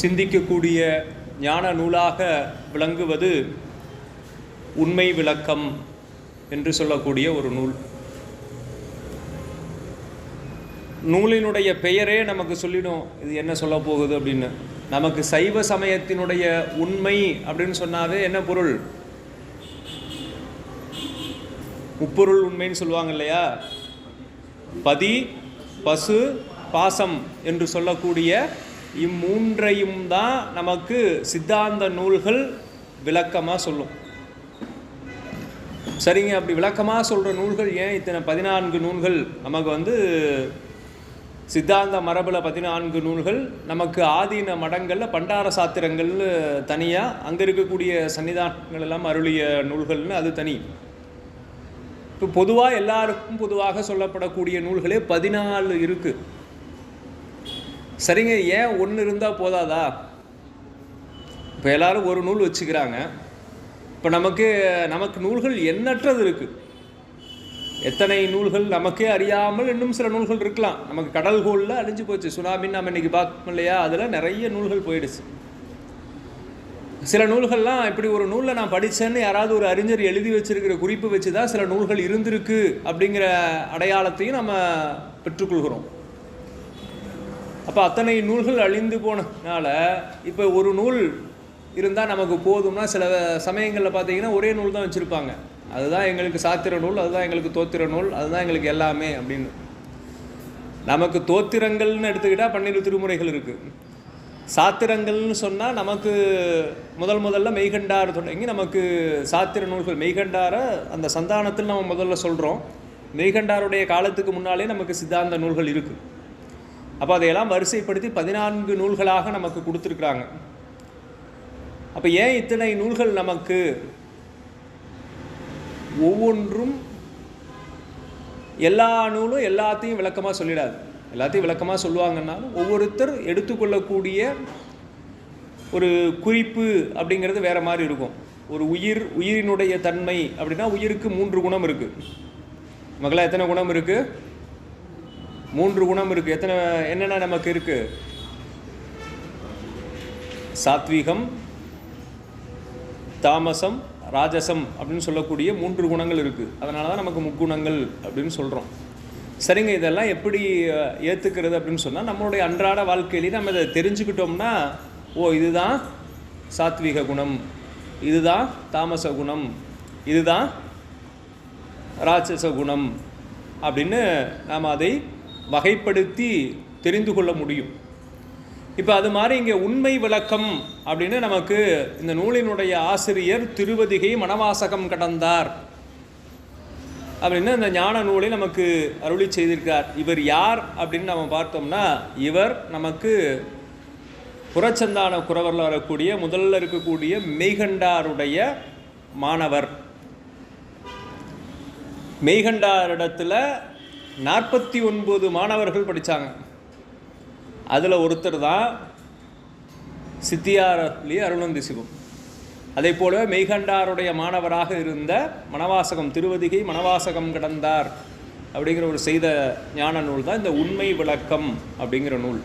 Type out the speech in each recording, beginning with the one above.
சிந்திக்கக்கூடிய ஞான நூலாக விளங்குவது உண்மை விளக்கம் என்று சொல்லக்கூடிய ஒரு நூல். நூலினுடைய பெயரே நமக்கு சொல்லிடும் இது என்ன சொல்ல போகுது அப்படின்னு. நமக்கு சைவ சமயத்தினுடைய உண்மை அப்படின்னு சொன்னாவே என்ன பொருள்? முப்பொருள் உண்மைன்னு சொல்லுவாங்க இல்லையா? பதி, பசு, பாசம் என்று சொல்லக்கூடிய இம்மூன்றையும் தான் நமக்கு சித்தாந்த நூல்கள் விளக்கமாக சொல்லும். சரிங்க, அப்படி விளக்கமாக சொல்கிற நூல்கள் ஏன் இத்தனை 14 நூல்கள் நமக்கு சித்தாந்த மரபில் 14 நூல்கள், நமக்கு ஆதீன மடங்களில் பண்டார சாத்திரங்கள்னு தனியாக, அங்கே இருக்கக்கூடிய சன்னிதானங்கள் எல்லாம் அருளிய நூல்கள்னு அது தனி. இப்போ பொதுவாக எல்லாருக்கும் பொதுவாக சொல்லப்படக்கூடிய நூல்களே 14 இருக்குது. சரிங்க, ஏன் ஒன்று இருந்தால் போதாதா? இப்போ எல்லோரும் ஒரு நூல் வச்சுக்கிறாங்க. இப்போ நமக்கு நூல்கள் எண்ணற்றது இருக்குது. எத்தனை நூல்கள் நமக்கே அறியாமல் இன்னும் சில நூல்கள் இருக்கலாம். நமக்கு கடல்கோளில் அழிஞ்சு போச்சு, சுனாமின்னு நம்ம இன்றைக்கி பார்க்கணும் இல்லையா? அதில் நிறைய நூல்கள் போயிடுச்சு. சில நூல்கள்லாம் இப்படி ஒரு நூலில் நான் படித்தேன்னு யாராவது ஒரு அறிஞர் எழுதி வச்சிருக்கிற குறிப்பு வச்சு தான் சில நூல்கள் இருந்திருக்கு அப்படிங்கிற அடையாளத்தையும் நம்ம பெற்றுக்கொள்கிறோம். அப்போ அத்தனை நூல்கள் அழிந்து போனதுனால இப்போ ஒரு நூல் இருந்தால் நமக்கு போதும்னா, சில சமயங்களில் பார்த்தீங்கன்னா ஒரே நூல் தான் வச்சுருப்பாங்க. அதுதான் எங்களுக்கு சாத்திர நூல், அதுதான் எங்களுக்கு தோத்திர நூல், அதுதான் எங்களுக்கு எல்லாமே அப்படின்னு. நமக்கு தோத்திரங்கள்னு எடுத்துக்கிட்டால் 12 திருமுறைகள் இருக்குது. சாத்திரங்கள்னு சொன்னால் நமக்கு முதல்ல மெய்கண்டார் தொடங்கி நமக்கு சாத்திர நூல்கள். மெய்கண்டாரை அந்த சந்தானத்தில் நம்ம முதல்ல சொல்கிறோம். மெய்கண்டாருடைய காலத்துக்கு முன்னாலே நமக்கு சித்தாந்த நூல்கள் இருக்குது. அப்போ அதையெல்லாம் வரிசைப்படுத்தி 14 நூல்களாக நமக்கு கொடுத்துருக்குறாங்க. அப்போ ஏன் இத்தனை நூல்கள் நமக்கு? ஒவ்வொன்றும் எல்லா நூலும் எல்லாத்தையும் விளக்கமாக சொல்லிடாது. எல்லாத்தையும் விளக்கமாக சொல்லுவாங்கன்னாலும் ஒவ்வொருத்தர் எடுத்துக்கொள்ளக்கூடிய ஒரு குறிப்பு அப்படிங்கிறது வேறு மாதிரி இருக்கும். ஒரு உயிரினுடைய தன்மை அப்படின்னா உயிருக்கு 3 குணம் இருக்குது. மகளா எத்தனை குணம் இருக்குது? 3 குணம் இருக்குது. என்னென்ன நமக்கு இருக்குது? சாத்வீகம், தாமசம், ராஜசம் அப்படின்னு சொல்லக்கூடிய 3 குணங்கள் இருக்குது. அதனால தான் நமக்கு முக்குணங்கள் அப்படின்னு சொல்கிறோம். சரிங்க, இதெல்லாம் எப்படி ஏற்றுக்கிறது அப்படின்னு சொன்னால், நம்மளுடைய அன்றாட வாழ்க்கையிலேயே நம்ம இதை தெரிஞ்சுக்கிட்டோம்னா, இதுதான் சாத்வீக குணம், இதுதான் தாமச குணம், இதுதான் ராட்சச குணம் அப்படின்னு நாம் அதை வகைப்படுத்தி தெரிந்து கொள்ள முடியும். இப்போ அது மாதிரி இங்கே உண்மை விளக்கம் அப்படின்னு நமக்கு இந்த நூலினுடைய ஆசிரியர் திருவதிகை மணவாசகம் கடந்தார் அப்படின்னு இந்த ஞான நூலை நமக்கு அருளி செய்திருக்கார். இவர் யார் அப்படின்னு நம்ம பார்த்தோம்னா, இவர் நமக்கு புறச்சந்தான குறவரில் வரக்கூடிய முதல்ல இருக்கக்கூடிய மெய்கண்டாருடைய மாணவர். மெய்கண்டாரிடத்தில் 49 மாணவர்கள் படித்தாங்க. அதில் ஒருத்தர் தான் சித்தியாரலிய அருணந்தி சிவம். அதே போலவே மெய்கண்டாருடைய மாணவராக இருந்த மணவாசகம், திருவதிகை மணவாசகம் கடந்தார் அப்படிங்கிற ஒரு செய்த ஞான நூல் தான் இந்த உண்மை விளக்கம் அப்படிங்கிற நூல்.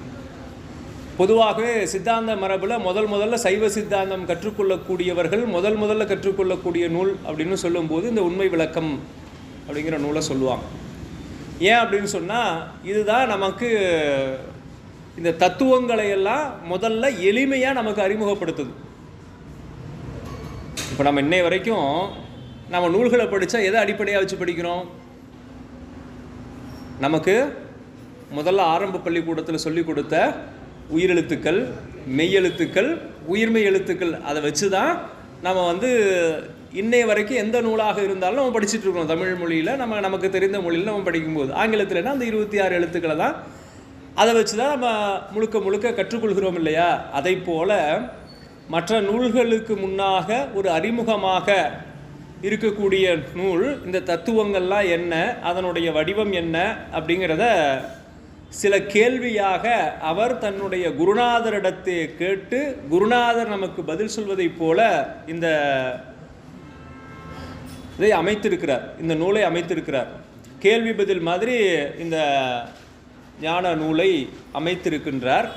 பொதுவாகவே சித்தாந்த மரபில் முதல்ல சைவ சித்தாந்தம் கற்றுக்கொள்ளக்கூடியவர்கள் முதல்ல கற்றுக்கொள்ளக்கூடிய நூல் அப்படின்னு சொல்லும்போது இந்த உண்மை விளக்கம் அப்படிங்கிற நூலை சொல்லுவாங்க. ஏன் அப்படின்னு சொன்னால், இதுதான் நமக்கு இந்த தத்துவங்களை எல்லாம் முதல்ல எளிமையாக நமக்கு அறிமுகப்படுத்துது. இப்போ நம்ம இன்னை வரைக்கும் நம்ம நூல்களை படித்தா எதை அடிப்படையாக வச்சு படிக்கிறோம்? நமக்கு முதல்ல ஆரம்ப பள்ளிக்கூடத்தில் சொல்லிக் கொடுத்த உயிரெழுத்துக்கள், மெய்யெழுத்துக்கள், உயிர்மெய் எழுத்துக்கள், அதை வச்சு தான் நம்ம இன்னைய வரைக்கும் எந்த நூலாக இருந்தாலும் நம்ம படிச்சுட்டு இருக்கோம். தமிழ் மொழியில் நமக்கு தெரிந்த மொழியில் நம்ம படிக்கும்போது, ஆங்கிலத்தில்னா அந்த 26 எழுத்துக்களை தான், அதை வச்சு தான் நம்ம முழுக்க கற்றுக்கொள்கிறோம் இல்லையா? அதை போல் மற்ற நூல்களுக்கு முன்னாக ஒரு அறிமுகமாக இருக்கக்கூடிய நூல் இந்த தத்துவங்கள்லாம் என்ன, அதனுடைய வடிவம் என்ன அப்படிங்கிறத சில கேள்வியாக அவர் தன்னுடைய குருநாதரிடத்தை கேட்டு, குருநாதர் நமக்கு பதில் சொல்வதைப் போல இதை அமைத்திருக்கிறார், இந்த நூலை அமைத்திருக்கிறார். கேள்வி பதில் மாதிரி இந்த ஞான நூலை அமைத்திருக்கின்றார்.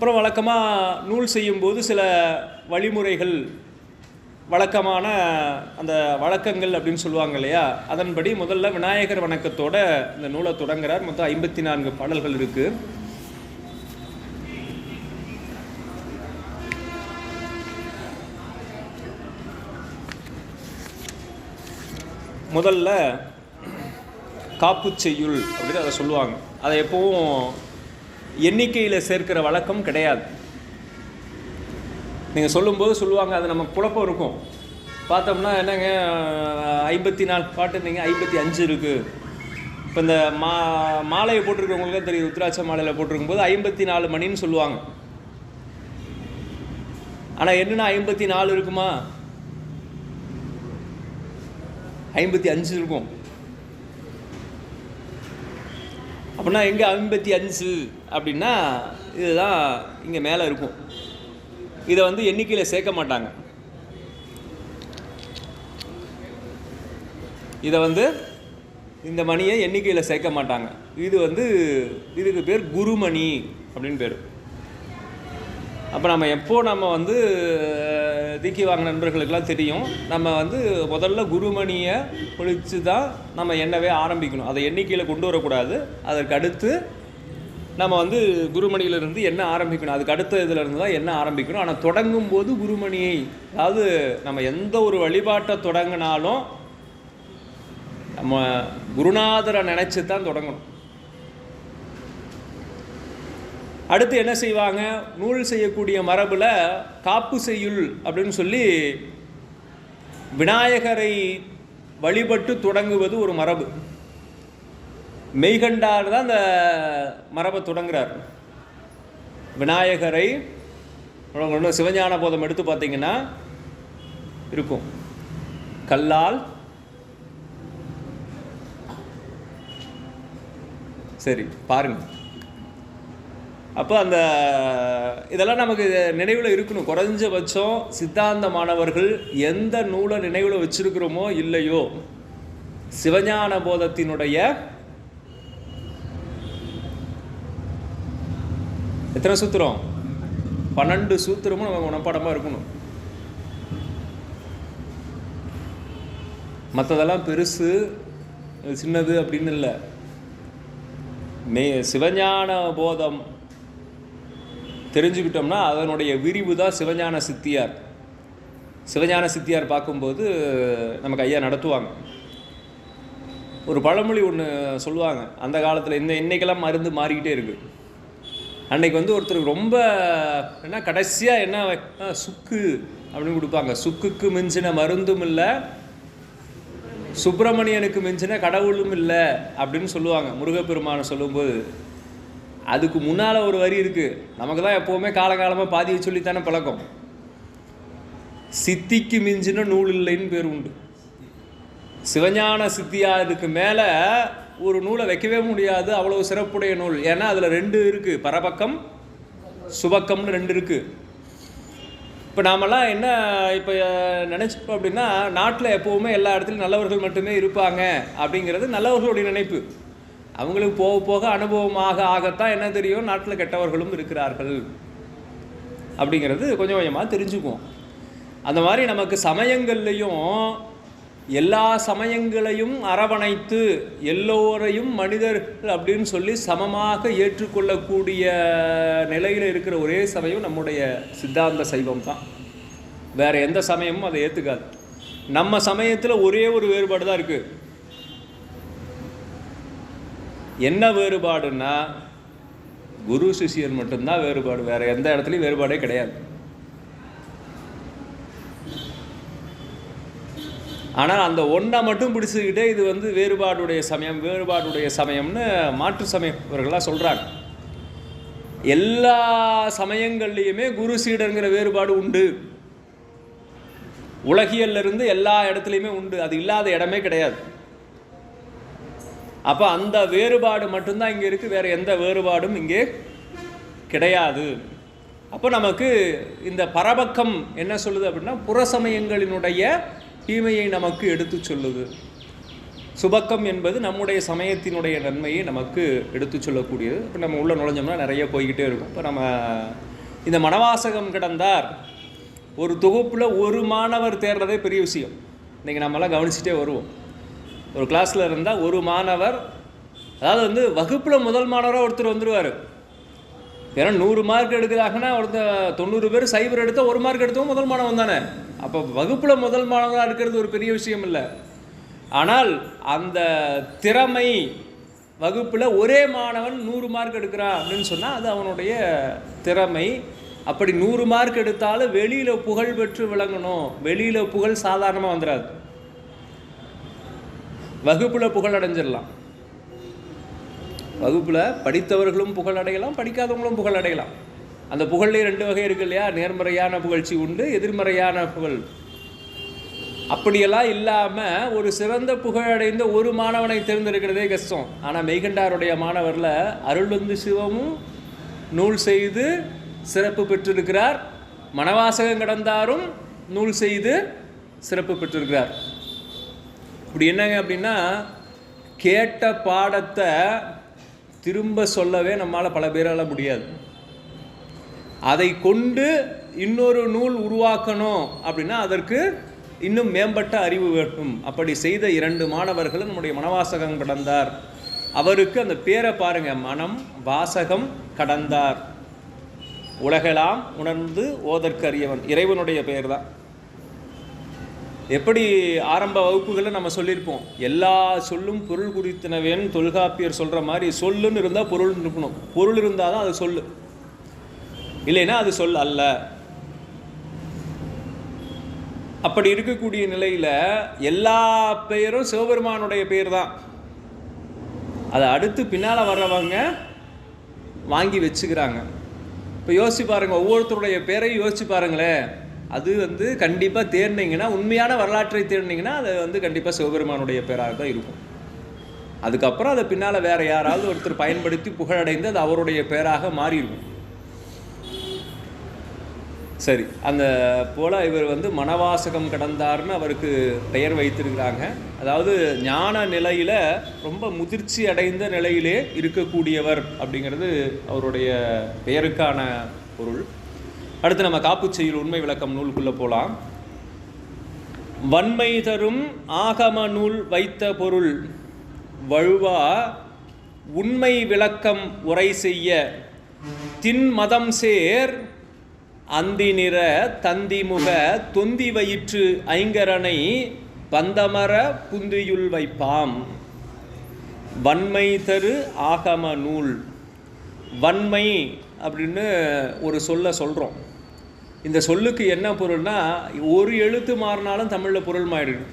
அப்புறம் வழக்கமாக நூல் செய்யும்போது சில வழிமுறைகள், வழக்கமான அந்த வழக்கங்கள் அப்படின்னு சொல்லுவாங்க இல்லையா, அதன்படி முதல்ல விநாயகர் வணக்கத்தோட இந்த நூலை தொடங்குறார். மொத்தம் 54 பாடல்கள் இருக்குது. முதல்ல காப்பு செய்யுள் அப்படின்னு அதை சொல்லுவாங்க. அதை எப்பவும் எண்ணிக்கையில் சேர்க்கிற வழக்கம் கிடையாது. நீங்கள் சொல்லும்போது சொல்லுவாங்க, அது நமக்கு குழப்பம் இருக்கும். பார்த்தோம்னா என்னங்க 54 பாட்டு, நீங்கள் 55 இருக்குது. இப்போ இந்த மாலையை போட்டிருக்கிறவங்களுக்கே தெரியும், உத்திராட்ச மாலையில் போட்டிருக்கும்போது 54 மணின்னு சொல்லுவாங்க. ஆனால் என்னென்னா 54 இருக்குமா? 55 இருக்கும். அப்படின்னா எங்கே 55 அப்படின்னா இதுதான் இங்கே மேலே இருக்கும். இதை வந்து எண்ணிக்கையில் சேர்க்க மாட்டாங்க. இதை வந்து இந்த மணியை எண்ணிக்கையில் சேர்க்க மாட்டாங்க. இது வந்து இதுக்கு பேர் குருமணி அப்படின்னு பேர். அப்போ நம்ம வந்து தீக்கி வாங்கின நண்பர்களுக்கெல்லாம் தெரியும், நம்ம வந்து முதல்ல குருமணியை ஒழித்து தான் நம்ம எண்ணவே ஆரம்பிக்கணும். அதை எண்ணிக்கையில் கொண்டு வரக்கூடாது. அதற்கு அடுத்து நம்ம வந்து குருமணியிலிருந்து என்ன ஆரம்பிக்கணும், அதுக்கு அடுத்த இதிலிருந்து தான் என்ன ஆரம்பிக்கணும். ஆனால் தொடங்கும் போது குருமணியை, அதாவது நம்ம எந்த ஒரு வழிபாட்டை தொடங்கினாலும் நம்ம குருநாதரை நினச்சி தான் தொடங்கணும். அடுத்து என்ன செய்வாங்க, நூல் செய்யக்கூடிய மரபில் காப்பு செய்யுள் அப்படின்னு சொல்லி விநாயகரை வழிபட்டு தொடங்குவது ஒரு மரபு. மெய்கண்டார் தான் அந்த மரபை தொடங்குறார். விநாயகரை சிவஞான போதம் எடுத்து பார்த்தீங்கன்னா இருக்கும், கல்லால் சரி பாருங்கள். அப்போ அந்த இதெல்லாம் நமக்கு நினைவில் இருக்கணும். குறைஞ்சபட்சம் சித்தாந்த மாணவர்கள் எந்த நூலை நினைவில் வச்சிருக்கிறோமோ இல்லையோ, சிவஞான போதத்தினுடைய எத்தனை சூத்திரம், 12 சூத்திரமும் நம்ம மனப்பாடமாக இருக்கணும். மற்றதெல்லாம் பெருசு சின்னது அப்படின்னு இல்லை. சிவஞான போதம் தெரிஞ்சுக்கிட்டோம்னா அதனுடைய விரிவு தான் சிவஞான சித்தியார். சிவஞான சித்தியார் பார்க்கும்போது நமக்கு ஐயா நடத்துவாங்க. ஒரு பழமொழி ஒன்று சொல்லுவாங்க அந்த காலத்தில், இன்னைக்கெல்லாம் மருந்து மாறிக்கிட்டே இருக்குது. அன்னைக்கு வந்து ஒருத்தருக்கு ரொம்ப என்ன கடைசியாக என்ன சுக்கு அப்படின்னு கொடுப்பாங்க. சுக்குக்கு மிஞ்சின மருந்தும் இல்லை, சுப்பிரமணியனுக்கு மிஞ்சின கடவுளும் இல்லை அப்படின்னு சொல்லுவாங்க முருகப்பெருமானை சொல்லும்போது. அதுக்கு முன்னால் ஒரு வரி இருக்குது. நமக்கு தான் எப்போவுமே காலகாலமாக பாதியை சொல்லித்தானே பழக்கம். சித்திக்கு மிஞ்சின நூல் இல்லைன்னு பேர் உண்டு. சிவஞான சித்தியாருக்கு மேலே ஒரு நூலை வைக்கவே முடியாது, அவ்வளோ சிறப்புடைய நூல். ஏன்னா அதில் 2 இருக்குது, பரபக்கம் சுபக்கம்னு 2 இருக்குது. இப்போ நாமெல்லாம் என்ன இப்போ நினச்சிப்போம் அப்படின்னா, நாட்டில் எப்போவுமே எல்லா இடத்துலையும் நல்லவர்கள் மட்டுமே இருப்பாங்க அப்படிங்கிறது நல்லவர்களுடைய நினைப்பு. அவங்களுக்கு போக போக அனுபவமாக ஆகத்தான் என்ன தெரியும், நாட்டில் கெட்டவர்களும் இருக்கிறார்கள் அப்படிங்கிறது கொஞ்சம் கொஞ்சமாக தெரிஞ்சுக்குவோம். அந்த மாதிரி நமக்கு சமயங்கள்லையும் எல்லா சமயங்களையும் அரவணைத்து எல்லோரையும் மனிதர்கள் அப்படின்னு சொல்லி சமமாக ஏற்றுக்கொள்ளக்கூடிய நிலையில் இருக்கிற ஒரே சமயம் நம்முடைய சித்தாந்த சைவம் தான். வேறு எந்த சமயமும் அதை ஏற்றுக்காது. நம்ம சமயத்தில் ஒரே ஒரு வேறுபாடு தான் இருக்குது. என்ன வேறுபாடுன்னா, குரு சிஷியர் மட்டும்தான் வேறுபாடு, வேறு எந்த இடத்துலையும் வேறுபாடே கிடையாது. ஆனால் அந்த ஒன்றை மட்டும் பிடிச்சிக்கிட்டே இது வந்து வேறுபாடுடைய சமயம்னு மாற்று சமயவர்களாக சொல்கிறாங்க. எல்லா சமயங்கள்லேயுமே குரு சீடருங்கிற வேறுபாடு உண்டு. உலகியலிருந்து எல்லா இடத்துலையுமே உண்டு. அது இல்லாத இடமே கிடையாது. அப்போ அந்த வேறுபாடு மட்டும்தான் இங்கே இருக்குது, வேறு எந்த வேறுபாடும் இங்கே கிடையாது. அப்போ நமக்கு இந்த பரபக்கம் என்ன சொல்லுது அப்படின்னா, புறசமயங்களினுடைய தீமையை நமக்கு எடுத்து சொல்லுது. சுபக்கம் என்பது நம்முடைய சமயத்தினுடைய நன்மையை நமக்கு எடுத்து சொல்லக்கூடியது. இப்போ நம்ம உள்ளே நுழைஞ்சோம்னா நிறைய போய்கிட்டே இருக்கும். இப்போ நம்ம இந்த மணவாசகம் கிடந்தார் ஒரு தொகுப்பில் ஒரு மாணவர் தேர்றதே பெரிய விஷயம். இன்றைக்கி நம்மளாம் கவனிச்சுட்டே வருவோம். ஒரு கிளாஸில் இருந்தால் ஒரு மாணவர், அதாவது வகுப்பில் முதல் மாணவராக ஒருத்தர் வந்துடுவார். ஏன்னா 100 மார்க் எடுக்கிறாங்கன்னா ஒருத்தர் 90 பேர் சைபர் எடுத்தால் 1 மார்க் எடுத்தவங்க முதல் மாணவன் தானே. அப்போ வகுப்பில் முதல் மாணவராக இருக்கிறது ஒரு பெரிய விஷயம் இல்லை. ஆனால் அந்த திறமை, வகுப்பில் ஒரே மாணவன் 100 மார்க் எடுக்கிறான் அப்படின்னு சொன்னால் அது அவனுடைய திறமை. அப்படி 100 மார்க் எடுத்தாலும் வெளியில் புகழ் பெற்று விளங்கணும். வெளியில் புகழ் சாதாரணமாக வந்துடாது. வகுப்பில் புகழ் அடைஞ்சிடலாம். வகுப்பில் படித்தவர்களும் புகழ் அடையலாம், படிக்காதவங்களும் புகழ் அடையலாம். அந்த புகழ்லேயே 2 வகை இருக்கு இல்லையா? நேர்மறையான புகழ்ச்சி உண்டு, எதிர்மறையான புகழ். அப்படியெல்லாம் இல்லாமல் ஒரு சிறந்த புகழடைந்த ஒரு மாணவனை தேர்ந்தெடுக்கிறதே கஷ்டம். ஆனால் மெய்கண்டாருடைய மாணவரில் அருள்வந்து சிவமும் நூல் செய்து சிறப்பு பெற்றிருக்கிறார். மணவாசகம் கடந்தாரும் நூல் செய்து சிறப்பு பெற்றிருக்கிறார். இப்படி என்னங்க அப்படின்னா, கேட்ட பாடத்தை திரும்ப சொல்லவே நம்மளால் பல பேரால் முடியாது. அதை கொண்டு இன்னொரு நூல் உருவாக்கணும் அப்படின்னா அதற்கு இன்னும் மேம்பட்ட அறிவு வேண்டும். அப்படி செய்த 2 மாணவர்கள் நம்முடைய மணவாசகம் கடந்தார். அவருக்கு அந்த பேரை பாருங்க, மனம் வாசகம் கடந்தார். உலகெல்லாம் உணர்ந்து ஓதற்கரியவன், இறைவனுடைய பெயர் தான். எப்படி ஆரம்ப வகுப்புகளில் நம்ம சொல்லியிருப்போம், எல்லா சொல்லும் பொருள் குறித்தனவேன்னு தொல்காப்பியர் சொல்கிற மாதிரி சொல்லுன்னு இருந்தால் பொருள் இருக்கணும். பொருள் இருந்தால் தான் அது சொல்லு, இல்லைன்னா அது சொல் அல்ல. அப்படி இருக்கக்கூடிய நிலையில் எல்லா பெயரும் சிவபெருமானுடைய பெயர் தான். அதை அடுத்து பின்னால் வர்றவங்க வாங்கி வச்சுக்கிறாங்க. இப்போ யோசிச்சு பாருங்கள், ஒவ்வொருத்தருடைய பேரையும் யோசிச்சு பாருங்களேன். அது கண்டிப்பாக தேர்ந்தீங்கன்னா, உண்மையான வரலாற்றை தேர்ந்தீங்கன்னா அது கண்டிப்பாக சிவபெருமானுடைய பேராக தான் இருக்கும். அதுக்கப்புறம் அதை பின்னால் வேறு யாராவது ஒருத்தர் பயன்படுத்தி புகழடைந்து அது அவருடைய பேராக மாறியிருக்கும். சரி, அந்த போல் இவர் மணவாசகம் கடந்தார்னு அவருக்கு பெயர் வைத்திருக்கிறாங்க. அதாவது ஞான நிலையில் ரொம்ப முதிர்ச்சி அடைந்த நிலையிலே இருக்கக்கூடியவர் அப்படிங்கிறது அவருடைய பெயருக்கான பொருள். அடுத்து நம்ம காப்புச்செய்யுள் உண்மை விளக்கம் நூலுக்குள்ளே போகலாம். வன்மை தரும் ஆகம நூல் வைத்த பொருள் வழுவா உண்மை விளக்கம் உரை செய்ய தின்மதம் சேர் அந்தி நிற தந்திமுக தொந்தி வயிற்று ஐங்கரனை பந்தமர புந்தியுள் வைப்பாம். வன்மை தரு ஆகம நூல். வன்மை அப்படின்னு ஒரு சொல்கிறோம். இந்த சொல்லுக்கு என்ன பொருள்னா, ஒரு எழுத்து மாறினாலும் தமிழில் பொருள் மாறிடும்.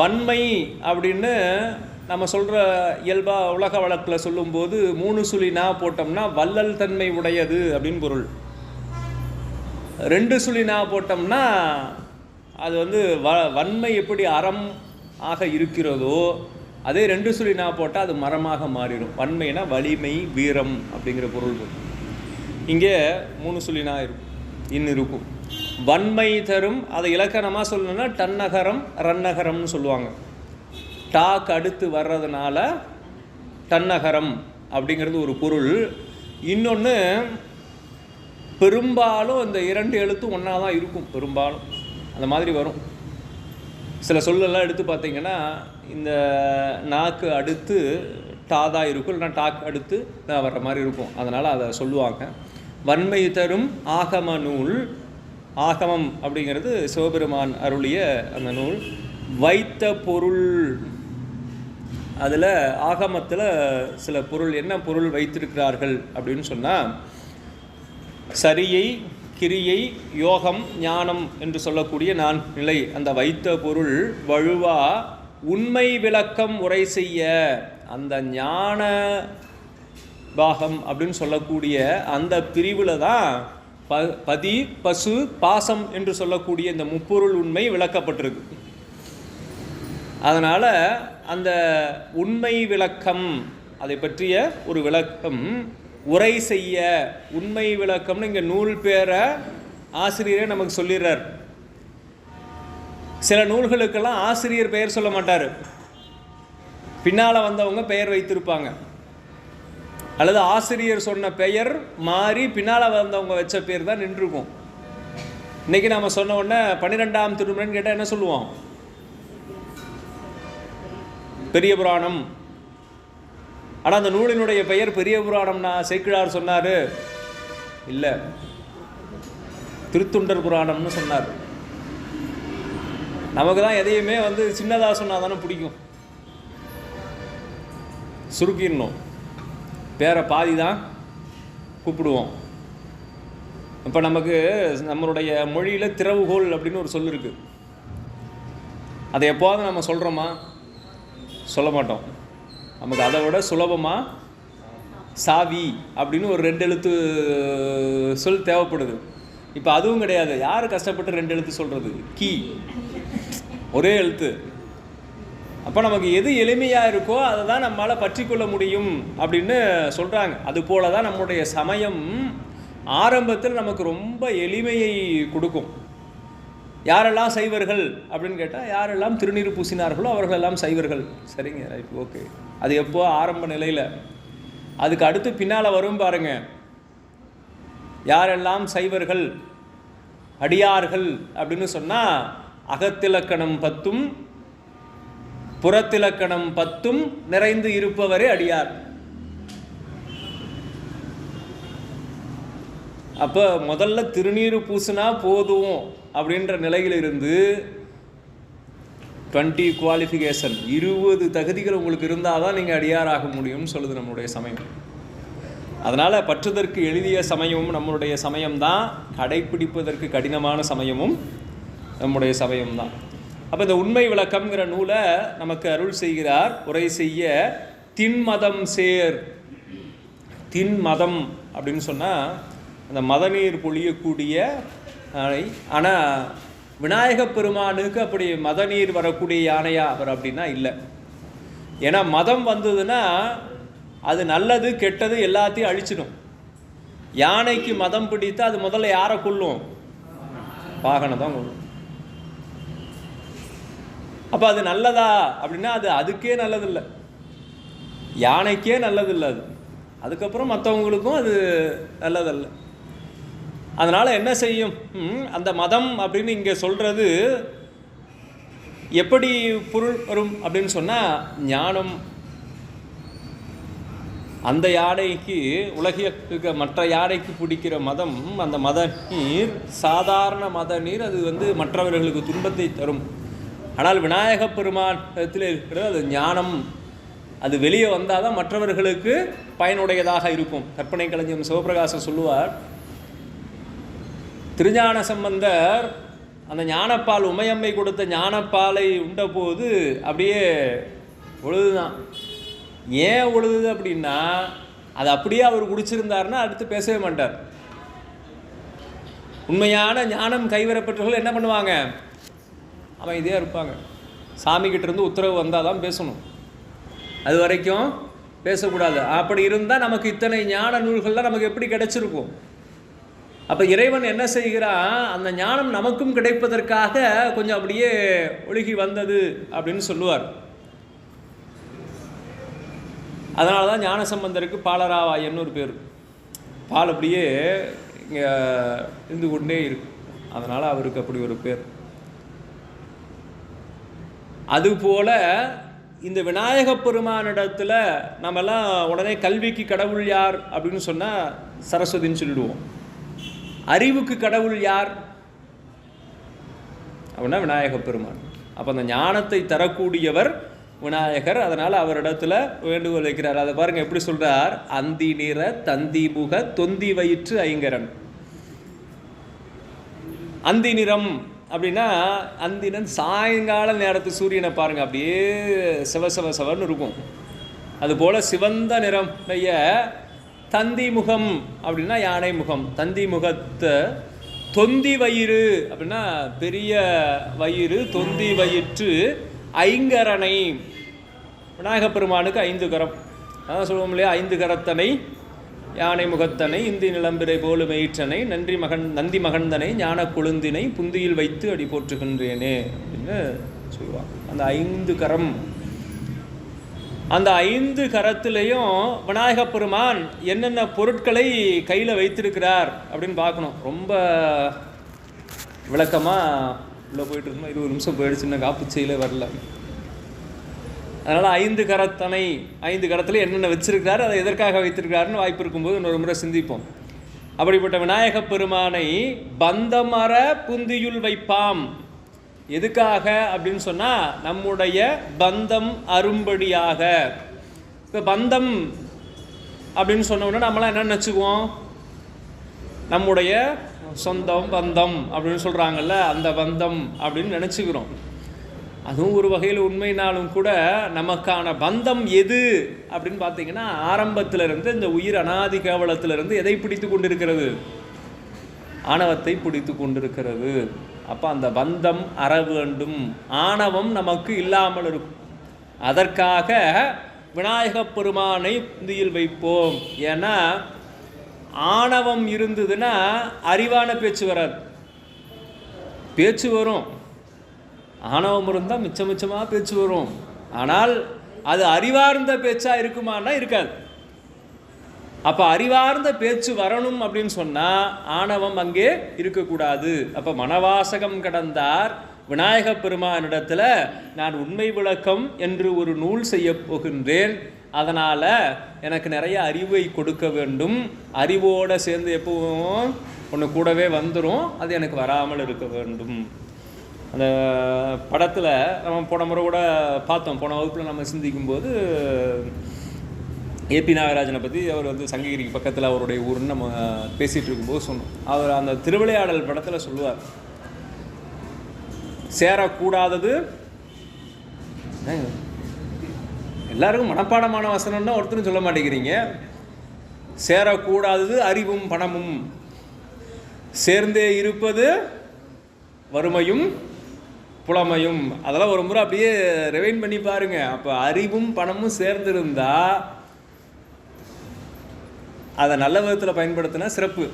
வன்மை அப்படின்னு நம்ம சொல்கிற இயல்பாக உலக வழக்கில் சொல்லும்போது 3 சுழி நா போட்டோம்னா வள்ளல் தன்மை உடையது அப்படின்னு பொருள். 2 சுழி நா போட்டோம்னா அது வன்மை எப்படி அறம் ஆக இருக்கிறதோ அதே 2 சுழி நா போட்டால் அது மரமாக மாறிடும். வன்மைனா வலிமை, வீரம் அப்படிங்கிற பொருள். இங்கே 3 சுழி நா இன்னும் இருக்கும். வன்மை தரும், அதை இலக்கணமாக சொல்லணும்னா டன்னகரம் ரன்னகரம்னு சொல்லுவாங்க. டாக் அடுத்து வர்றதுனால டன்னகரம் அப்படிங்கிறது ஒரு பொருள். இன்னொன்று, பெரும்பாலும் இந்த 2 எழுத்தும் ஒன்றா தான் இருக்கும். பெரும்பாலும் அந்த மாதிரி வரும். சில சொல்லெல்லாம் எடுத்து பார்த்தீங்கன்னா இந்த நாக்கு அடுத்து டா தான் இருக்கும், இல்லைனா டாக் அடுத்து தான் வர்ற மாதிரி இருக்கும். அதனால் அதை சொல்லுவாங்க. வன்மை தரும் ஆகம நூல். ஆகமம் அப்படிங்கிறது சிவபெருமான் அருளிய அந்த நூல். வைத்த பொருள், அதில் ஆகமத்தில் சில பொருள், என்ன பொருள் வைத்திருக்கிறார்கள் அப்படின்னு சொன்னால், சரியை, கிரியை, யோகம், ஞானம் என்று சொல்லக்கூடிய 4 நிலை. அந்த வைத்த பொருள் வழுவா உண்மை விளக்கம் உரை செய்ய, அந்த ஞான பாகம் அப்படின்னு சொல்லக்கூடிய அந்த பிரிவில் தான் பதி, பசு, பாசம் என்று சொல்லக்கூடிய இந்த முப்பொருள் உண்மை விளக்கப்பட்டிருக்கு. அதனால் அந்த உண்மை விளக்கம், அதை பற்றிய ஒரு விளக்கம் உரை செய்ய. உண்மை விளக்கம்னு இங்கே நூல் பேரை ஆசிரியரே நமக்கு சொல்லிடுறார். சில நூல்களுக்கெல்லாம் ஆசிரியர் பெயர் சொல்ல மாட்டார், பின்னால் வந்தவங்க பெயர் வைத்திருப்பாங்க. அல்லது ஆசிரியர் சொன்ன பெயர் மாறி பின்னால் வந்தவங்க வச்ச பேர் தான் நின்றுருக்கும். இன்றைக்கி நாம் சொன்ன உடனே 12ஆம் திருமுறைன்னு கேட்டால் என்ன சொல்லுவோம்? பெரிய புராணம். ஆனால் அந்த நூலினுடைய பெயர் பெரிய புராணம்னா சேக்கிழார் சொன்னார் இல்லை, திருத்தொண்டர் புராணம்னு சொன்னார். நமக்கு தான் எதையுமே சின்னதாக சொன்னால் தானே பிடிக்கும், சுருக்கிடணும், பேரை பாதி தான் கூப்பிடுவோம். இப்போ நமக்கு நம்மளுடைய மொழியில் திறவுகோல் அப்படின்னு ஒரு சொல் இருக்குது. அதை எப்போவாது நம்ம சொல்கிறோமா? சொல்ல மாட்டோம். நமக்கு அதை விட சுலபமாக சாவி அப்படின்னு ஒரு 2 எழுத்து சொல் தேவைப்படுது. இப்போ அதுவும் கிடையாது. யார் கஷ்டப்பட்டு 2 எழுத்து சொல்கிறது? கீ, ஒரே எழுத்து. அப்போ நமக்கு எது எளிமையாக இருக்கோ அதை தான் நம்மளால் பற்றி கொள்ள முடியும் அப்படின்னு சொல்கிறாங்க. அதுபோல தான் நம்முடைய சமயம் ஆரம்பத்தில் நமக்கு ரொம்ப எளிமையை கொடுக்கும். யாரெல்லாம் சைவர்கள் அப்படின்னு கேட்டால், யாரெல்லாம் திருநீறு பூசினார்களோ அவர்களெல்லாம் சைவர்கள். சரிங்க, ரைட், ஓகே. அது எப்போ? ஆரம்ப நிலையில். அதுக்கு அடுத்து பின்னால் வரும் பாருங்க, யாரெல்லாம் சைவர்கள் அடியார்கள் அப்படின்னு சொன்னால் அகத்திலக்கணம் 10ம் புறத்திலக்கணம் 10ம் நிறைந்து இருப்பவரே அடியார். அப்போ முதல்ல திருநீறு பூசினா போதும் அப்படின்ற நிலையில் இருந்து 20 குவாலிஃபிகேஷன், 20 தகுதிகள் உங்களுக்கு இருந்தால் தான் நீங்கள் அடியாராக முடியும்னு சொல்லுது நம்முடைய சமயம். அதனால் பற்றுதற்கு எளிய சமயமும் நம்மளுடைய சமயம்தான், கடைப்பிடிப்பதற்கு கடினமான சமயமும் நம்முடைய சமயம்தான். அப்போ இந்த உண்மை விளக்கம்ங்கிற நூலை நமக்கு அருள் செய்கிறார். உரை செய்ய திண்மதம் சேர். திண்மதம் அப்படின்னு சொன்னால் அந்த மதநீர் பொழியக்கூடிய யானை. ஆனால் விநாயகப் பெருமானுக்கு அப்படி மதநீர் வரக்கூடிய யானையா அவர் அப்படின்னா இல்லை. ஏன்னா மதம் வந்ததுன்னா அது நல்லது கெட்டது எல்லாத்தையும் அழிச்சிடும். யானைக்கு மதம் பிடித்தா அது முதல்ல யாரை கொள்ளும்? வாகனை தான் கொள்ளும். அப்போ அது நல்லதா அப்படின்னா அது அதுக்கே நல்லதில்லை, யானைக்கே நல்லதில்லை அது. அதுக்கப்புறம் மற்றவங்களுக்கும் அது நல்லதல்ல. அதனால் என்ன செய்யும்? அந்த மதம் அப்படின்னு இங்கே சொல்கிறது எப்படி பொருள் வரும் அப்படின்னு சொன்னால், ஞானம். அந்த யானைக்கு உலகிய மற்ற யானைக்கு பிடிக்கிற மதம், அந்த மத நீர் சாதாரண மத நீர், அது மற்றவர்களுக்கு துன்பத்தை தரும். ஆனால் விநாயகப் பெருமானத்தில் இருக்கிறது அது ஞானம். அது வெளியே வந்தால் தான் மற்றவர்களுக்கு பயனுடையதாக இருக்கும். கற்பனை கலைஞர் சிவபிரகாசம் சொல்லுவார், திருஞான சம்பந்தர் அந்த ஞானப்பால் உமையம்மை கொடுத்த ஞானப்பாலை உண்ட போது அப்படியே உழுதுதான். ஏன் உழுது அப்படின்னா, அது அப்படியே அவர் குடிச்சிருந்தாருன்னா அடுத்து பேசவே மாட்டார். உண்மையான ஞானம் கைவரப்பட்டவர்கள் என்ன பண்ணுவாங்க? அமைதியாக இருப்பாங்க. சாமிக்கிட்ட இருந்து உத்தரவு வந்தால் தான் பேசணும், அது வரைக்கும் பேசக்கூடாது. அப்படி இருந்தால் நமக்கு இத்தனை ஞான நூல்கள்லாம் நமக்கு எப்படி கிடைச்சிருக்கும்? அப்போ இறைவன் என்ன செய்கிறான்? அந்த ஞானம் நமக்கும் கிடைப்பதற்காக கொஞ்சம் அப்படியே ஒழுகி வந்தது அப்படின்னு சொல்லுவார். அதனால தான் ஞானசம்பந்தருக்கு பாலராவாயன்னு ஒரு பேர். பால் அப்படியே இங்கே இருந்து கொண்டே இருக்கு, அதனால் அவருக்கு அப்படி ஒரு பேர். அதுபோல் இந்த விநாயகப் பெருமானிடத்தில் நம்மெல்லாம் உடனே கல்விக்கு கடவுள் யார் அப்படின்னு சொன்னால் சரஸ்வதின்னு சொல்லிடுவோம். அறிவுக்கு கடவுள் யார் அப்படின்னா விநாயகப் பெருமான். அப்போ அந்த ஞானத்தை தரக்கூடியவர் விநாயகர். அதனால் அவரிடத்துல வேண்டுகோள் வைக்கிறார். அதை பாருங்கள் எப்படி சொல்கிறார்? அந்தி நிற தந்தி முக தொந்தி வயிற்று ஐங்கரன். அந்தி நிறம் அப்படின்னா, அந்தினன் சாயங்கால நேரத்து சூரியனை பாருங்கள், அப்படியே சிவன்னு இருக்கும். அதுபோல் சிவந்த நிறமுடைய தந்தி முகம் அப்படின்னா யானை முகம். தந்தி முகத்தை தொந்தி வயிறு அப்படின்னா பெரிய வயிறு, தொந்தி வயிற்று ஐங்கரனை. விநாயகப் பெருமானுக்கு 5 கரம். அதான் சொல்லுவோம் இல்லையா, 5 கரத்தனை யானை முகத்தனை இந்தி நிலம்பிரை போலு மெயிற்றனை நந்தி மகந்தனை ஞான கொழுந்தினை புந்தியில் வைத்து அடி போற்றுகின்றேனே அப்படின்னு சொல்லுவாங்க. அந்த 5 கரம் அந்த 5 கரத்திலையும் விநாயகப் பெருமான் என்னென்ன பொருட்களை கையில் வைத்திருக்கிறார் அப்படின்னு பார்க்கணும். ரொம்ப விளக்கமாக உள்ளே போயிட்டு இருக்கோம். 20 நிமிஷம் போயிடுச்சுன்னா காப்புச்சையிலே வரல. அதனால் 5 கரத்தனை 5 கரத்தில் என்னென்ன வச்சிருக்கிறார், அதை எதற்காக வைத்திருக்கிறாருன்னு வாய்ப்பு இருக்கும்போது இன்னொரு முறை சிந்திப்போம். அப்படிப்பட்ட விநாயகப் பெருமானை பந்தமர புந்தியுள் வைப்பாம். எதுக்காக அப்படின்னு சொன்னால் நம்முடைய பந்தம் அரும்படியாக. இப்போ பந்தம் அப்படின்னு சொன்னோம்னா நம்மளாம் என்ன நினச்சிக்குவோம், நம்முடைய சொந்தம் பந்தம் அப்படின்னு சொல்கிறாங்கல்ல, அந்த பந்தம் அப்படின்னு நினச்சிக்கிறோம். அதுவும் ஒரு வகையில் உண்மைனாலும் கூட நமக்கான பந்தம் எது அப்படின்னு பார்த்தீங்கன்னா ஆரம்பத்திலிருந்து இந்த உயிர் அனாதி கேவலத்திலிருந்து எதை பிடித்து கொண்டிருக்கிறது, ஆணவத்தை பிடித்து கொண்டிருக்கிறது. அப்போ அந்த பந்தம் அற வேண்டும், ஆணவம் நமக்கு இல்லாமல் இருக்கும். அதற்காக விநாயகப் பெருமானை புந்தியில் வைப்போம். ஏன்னா ஆணவம் இருந்ததுன்னா அறிவான பேச்சு வராது. பேச்சு வரும், ஆணவம் இருந்தால் மிச்சமாக பேச்சு வரும். ஆனால் அது அறிவார்ந்த பேச்சாக இருக்குமானா இருக்காது. அப்போ அறிவார்ந்த பேச்சு வரணும் அப்படின்னு சொன்னால் ஆணவம் அங்கே இருக்கக்கூடாது. அப்போ மனவாசகம் கடந்தார் விநாயகப் பெருமானிடத்தில் நான் உண்மை விளக்கம் என்று ஒரு நூல் செய்ய போகின்றேன், அதனால் எனக்கு நிறைய அறிவை கொடுக்க வேண்டும், அறிவோடு சேர்ந்து எப்பவும் ஒன்று கூடவே வந்துடும், அது எனக்கு வராமல் இருக்க வேண்டும். அந்த படத்தில் நம்ம போன முறை கூட பார்த்தோம், போன வகுப்பில் நம்ம சிந்திக்கும்போது ஏபி நாகராஜனை பற்றி அவர் சங்ககிரிக்கு பக்கத்தில் அவருடைய ஊருன்னு நம்ம பேசிகிட்டு இருக்கும்போது சொன்னோம். அவர் அந்த திருவிளையாடல் படத்தில் சொல்லுவார், சேரக்கூடாதது எல்லாருக்கும் மனப்பாடமான வசனம்னா ஒருத்தரும் சொல்ல மாட்டேங்கிறீங்க. சேரக்கூடாதது அறிவும் பணமும், சேர்ந்தே இருப்பது வறுமையும் புலமையும். அதெல்லாம் ஒரு முறை அப்படியே ரிவைண்ட் பண்ணி பாருங்க. அப்போ அறிவும் பணமும் சேர்ந்திருந்தா அதை நல்ல விதத்தில் பயன்படுத்தினா சிறப்பு,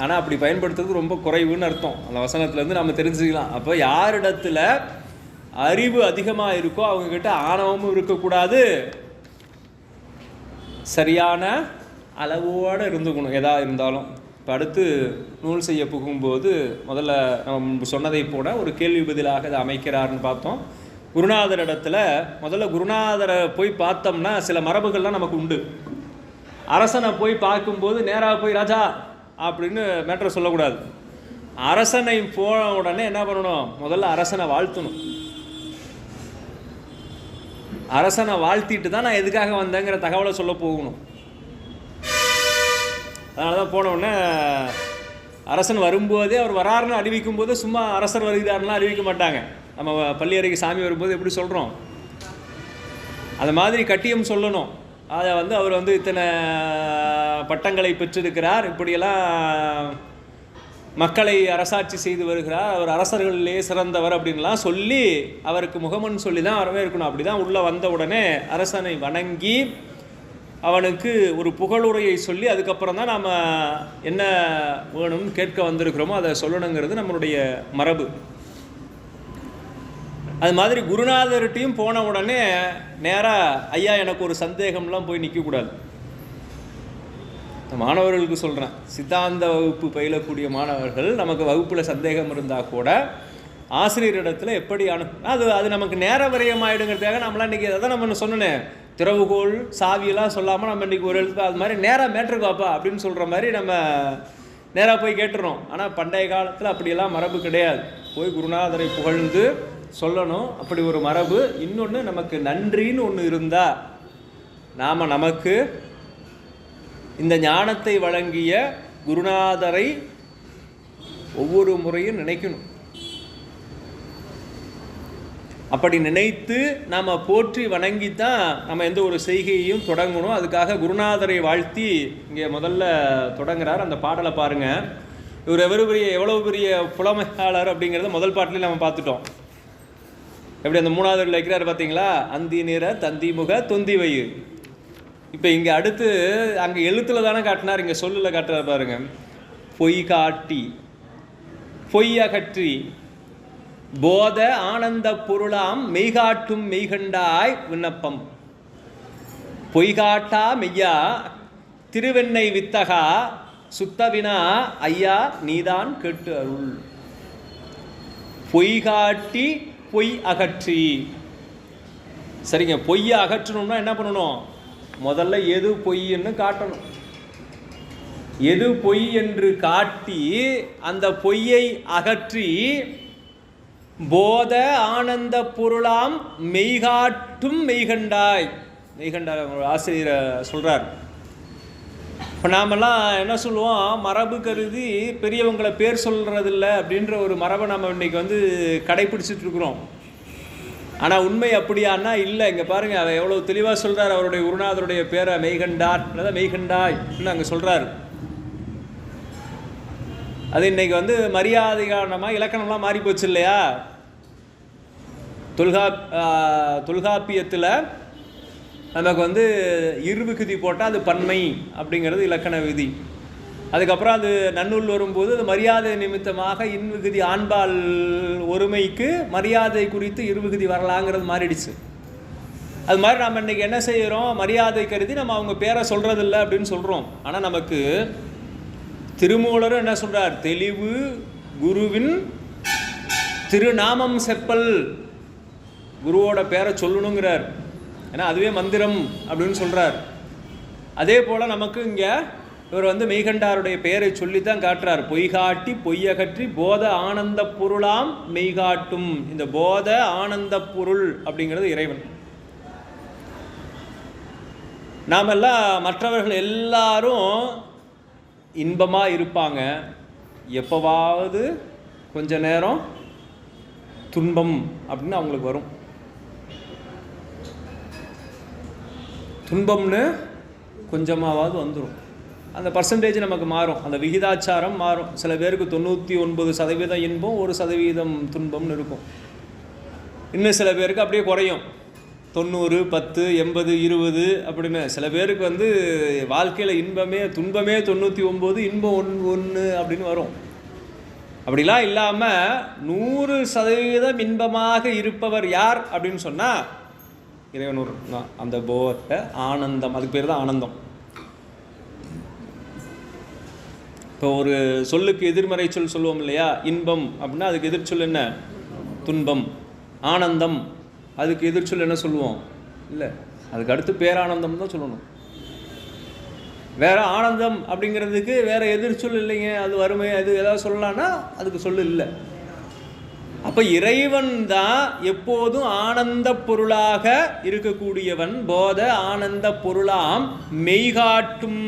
ஆனால் அப்படி பயன்படுத்துறது ரொம்ப குறைவுன்னு அர்த்தம். அந்த வசனத்துலேருந்து நம்ம தெரிஞ்சுக்கலாம். அப்போ யாரிடத்துல அறிவு அதிகமாக இருக்கோ அவங்கக்கிட்ட ஆணவமும் இருக்கக்கூடாது, சரியான அளவோடு இருந்துக்கணும் எதா இருந்தாலும். இப்போ அடுத்து நூல் செய்ய புகும்போது முதல்ல நம்ம சொன்னதை போல ஒரு கேள்வி பதிலாக அதை அமைக்கிறார்னு பார்த்தோம். குருநாதர் இடத்துல முதல்ல குருநாதரை போய் பார்த்தோம்னா சில மரபுகள்லாம் நமக்கு உண்டு. அரசனை போய் பார்க்கும்போது நேராக போய் ராஜா அப்படின்னு மேட்டரை சொல்லக்கூடாது. அரசனை போன உடனே என்ன பண்ணணும், முதல்ல அரசனை வாழ்த்தணும். அரசனை வாழ்த்திட்டு தான் நான் எதுக்காக வந்தேங்கிற தகவலை சொல்ல போகணும். அதனால தான் போன உடனே அரசன் வரும்போதே அவர் வராருன்னு அறிவிக்கும் போது சும்மா அரசர் வருகிறாருலாம் அறிவிக்க மாட்டாங்க. நம்ம பள்ளியறைக்கு சாமி வரும்போது எப்படி சொல்கிறோம், அது மாதிரி கட்டியம் சொல்லணும். அதை அவர் இத்தனை பட்டங்களை பெற்றிருக்கிறார், இப்படியெல்லாம் மக்களை அரசாட்சி செய்து வருகிறார், அவர் அரசர்களிலே சிறந்தவர் அப்படின்லாம் சொல்லி அவருக்கு முகமன் சொல்லி தான் வரவே இருக்கணும். அப்படி தான் உள்ளே வந்த உடனே அரசனை வணங்கி அவனுக்கு ஒரு புகழுரையை சொல்லி அதுக்கப்புறம் தான் நாம் என்ன வேணும்னு கேட்க வந்திருக்கிறோமோ அதை சொல்லணுங்கிறது நம்மளுடைய மரபு. அது மாதிரி குருநாதர்கிட்டையும் போன உடனே நேராக ஐயா எனக்கு ஒரு சந்தேகம்லாம் போய் நிற்கக்கூடாது. மாணவர்களுக்கு சொல்கிறேன், சித்தாந்த வகுப்பு பயிலக்கூடிய மாணவர்கள் நமக்கு வகுப்பில் சந்தேகம் இருந்தால் கூட ஆசிரியரிடத்தில் எப்படி அது நமக்கு நேர விரயமாயிடுங்கிறதுக்காக நம்மளாம் இன்றைக்கி அதான் நம்ம சொன்னேன், திறவுகோள் சாவியெல்லாம் சொல்லாமல் நம்ம இன்றைக்கி ஒரு எழுத்து அது மாதிரி நேராக மேட்ருக்கு வாப்பா அப்படின்னு சொல்கிற மாதிரி நம்ம நேராக போய் கேட்டுறோம். ஆனால் பண்டைய காலத்தில் அப்படியெல்லாம் மரபு கிடையாது. போய் குருநாதரை புகழ்ந்து சொல்லணும், அப்படி ஒரு மரபு. இன்னொன்று, நமக்கு நன்றின்னு ஒன்று இருந்தால் நாம் நமக்கு இந்த ஞானத்தை வழங்கிய குருநாதரை ஒவ்வொரு முறையும் நினைக்கணும். அப்படி நினைத்து நாம் போற்றி வணங்கித்தான் நம்ம எந்த ஒரு செய்கையையும் தொடங்கணும். அதுக்காக குருநாதரை வாழ்த்தி இங்கே முதல்ல தொடங்குறார். அந்த பாடலை பாருங்கள். இவர் எவ்வளவு பெரிய புலமையாளர் அப்படிங்கிறத முதல் பாட்டிலையும் நம்ம பார்த்துட்டோம். எப்படி அந்த மூணாவது வைக்கிறார் பார்த்தீங்களா, அந்தி நிற தந்தி முக தொந்தி வயிறு. இப்போ இங்கே அடுத்து அங்கே எழுத்தில் தானே காட்டினார், இங்கே சொல்லில் காட்டுறார் பாருங்க. பொய் காட்டி பொய் அகற்றி போத ஆனந்த பொருளாம் மெய்காட்டும் மெய்கண்டாய் விண்ணப்பம். பொய்காட்டா மெய்யா திருவெண்ணை வித்தகா சுத்தவினா ஐயா நீதான் கேட்டு அருள். பொய் காட்டி பொய் அகற்றி. சரிங்க, பொய்யை அகற்றணும்னா என்ன பண்ணணும்? முதல்ல எது பொய்ன்னு காட்டணும். எது பொய் என்று காட்டி அந்த பொய்யை அகற்றி போத ஆனந்த பொருளாம் மெய்காட்டும் மெய்கண்டாய். மெய்கண்டாய் ஆசிரியர் சொல்றார். இப்போ நாமெல்லாம் என்ன சொல்லுவோம், மரபு கருதி பெரியவங்களை பேர் சொல்கிறதில்ல அப்படின்ற ஒரு மரபை நம்ம இன்றைக்கி கடைப்பிடிச்சிட்டு இருக்கிறோம். ஆனால் உண்மை அப்படியானா இல்லை. இங்கே பாருங்கள், அவர் எவ்வளோ தெளிவாக சொல்கிறார். அவருடைய குருநாதருடைய பேரை மெய்கண்டார் அல்லது மெய்கண்டாய் அங்கே சொல்கிறார். அது இன்றைக்கி மரியாதை காரணமாக இலக்கணம்லாம் மாறி போச்சு இல்லையா? தொல்காப்பியத்தில் நமக்கு இருவிகுதி போட்டால் அது பன்மை அப்படிங்கிறது இலக்கண விதி. அதுக்கப்புறம் அது நன்னூல் வரும்போது அது மரியாதை நிமித்தமாக இன்விகுதி ஆண்பால் ஒருமைக்கு மரியாதை குறித்து இருவிகுதி வரலாங்கிறது மாறிடுச்சு. அது மாதிரி நம்ம இன்றைக்கி என்ன செய்கிறோம், மரியாதை கருதி நம்ம அவங்க பேரை சொல்கிறதில்ல அப்படின்னு சொல்கிறோம். ஆனால் நமக்கு திருமூலரும் என்ன சொல்கிறார், தெளிவு குருவின் திருநாமம் செப்பல், குருவோட பேரை சொல்லணுங்கிறார். ஏன்னா அதுவே மந்திரம் அப்படின்னு சொல்கிறார். அதே போல் நமக்கு இங்கே இவர் மெய்கண்டாருடைய பெயரை சொல்லித்தான் காட்டுறார். பொய்காட்டி பொய்யகற்றி போத ஆனந்த பொருளாம் மெய்காட்டும். இந்த போத ஆனந்த பொருள் அப்படிங்கிறது இறைவன். நாமெல்லாம் மற்றவர்கள் எல்லாரும் இன்பமாக இருப்பாங்க. எப்போவாவது கொஞ்ச நேரம் துன்பம் அப்படின்னு அவங்களுக்கு வரும். துன்பம்னு கொஞ்சமாவது வந்துடும். அந்த பர்சன்டேஜ் நமக்கு மாறும், அந்த விகிதாச்சாரம் மாறும். சில பேருக்கு 99% இன்பம் 1% துன்பம்னு இருக்கும். இன்னும் சில பேருக்கு அப்படியே குறையும், 90 10 80 20 அப்படின்னு. சில பேருக்கு வாழ்க்கையில் துன்பமே 99 இன்பம் 1 அப்படின்னு வரும். அப்படிலாம் இல்லாமல் 100% இன்பமாக இருப்பவர் யார் அப்படின்னு சொன்னால் இறைவன். அந்த போத ஆனந்தம், அதுக்கு பேர் தான் ஆனந்தம். இப்போ ஒரு சொல்லுக்கு எதிர்மறை சொல் சொல்லுவோம் இல்லையா, இன்பம் அப்படின்னா அதுக்கு எதிர்ச்சொல் என்ன, துன்பம். ஆனந்தம் அதுக்கு எதிர்ச்சொல் என்ன சொல்லுவோம், இல்லை அதுக்கு அடுத்து பேரானந்தம் தான் சொல்லணும். வேற ஆனந்தம் அப்படிங்கிறதுக்கு வேற எதிர்ச்சொல் இல்லைங்க, அது வறுமை அது ஏதாவது சொல்லலான்னா அதுக்கு சொல்லு இல்லை. அப்போ இறைவன் தான் எப்போதும் ஆனந்த பொருளாக இருக்கக்கூடியவன். போத ஆனந்த பொருளாம் மெய்காட்டும்.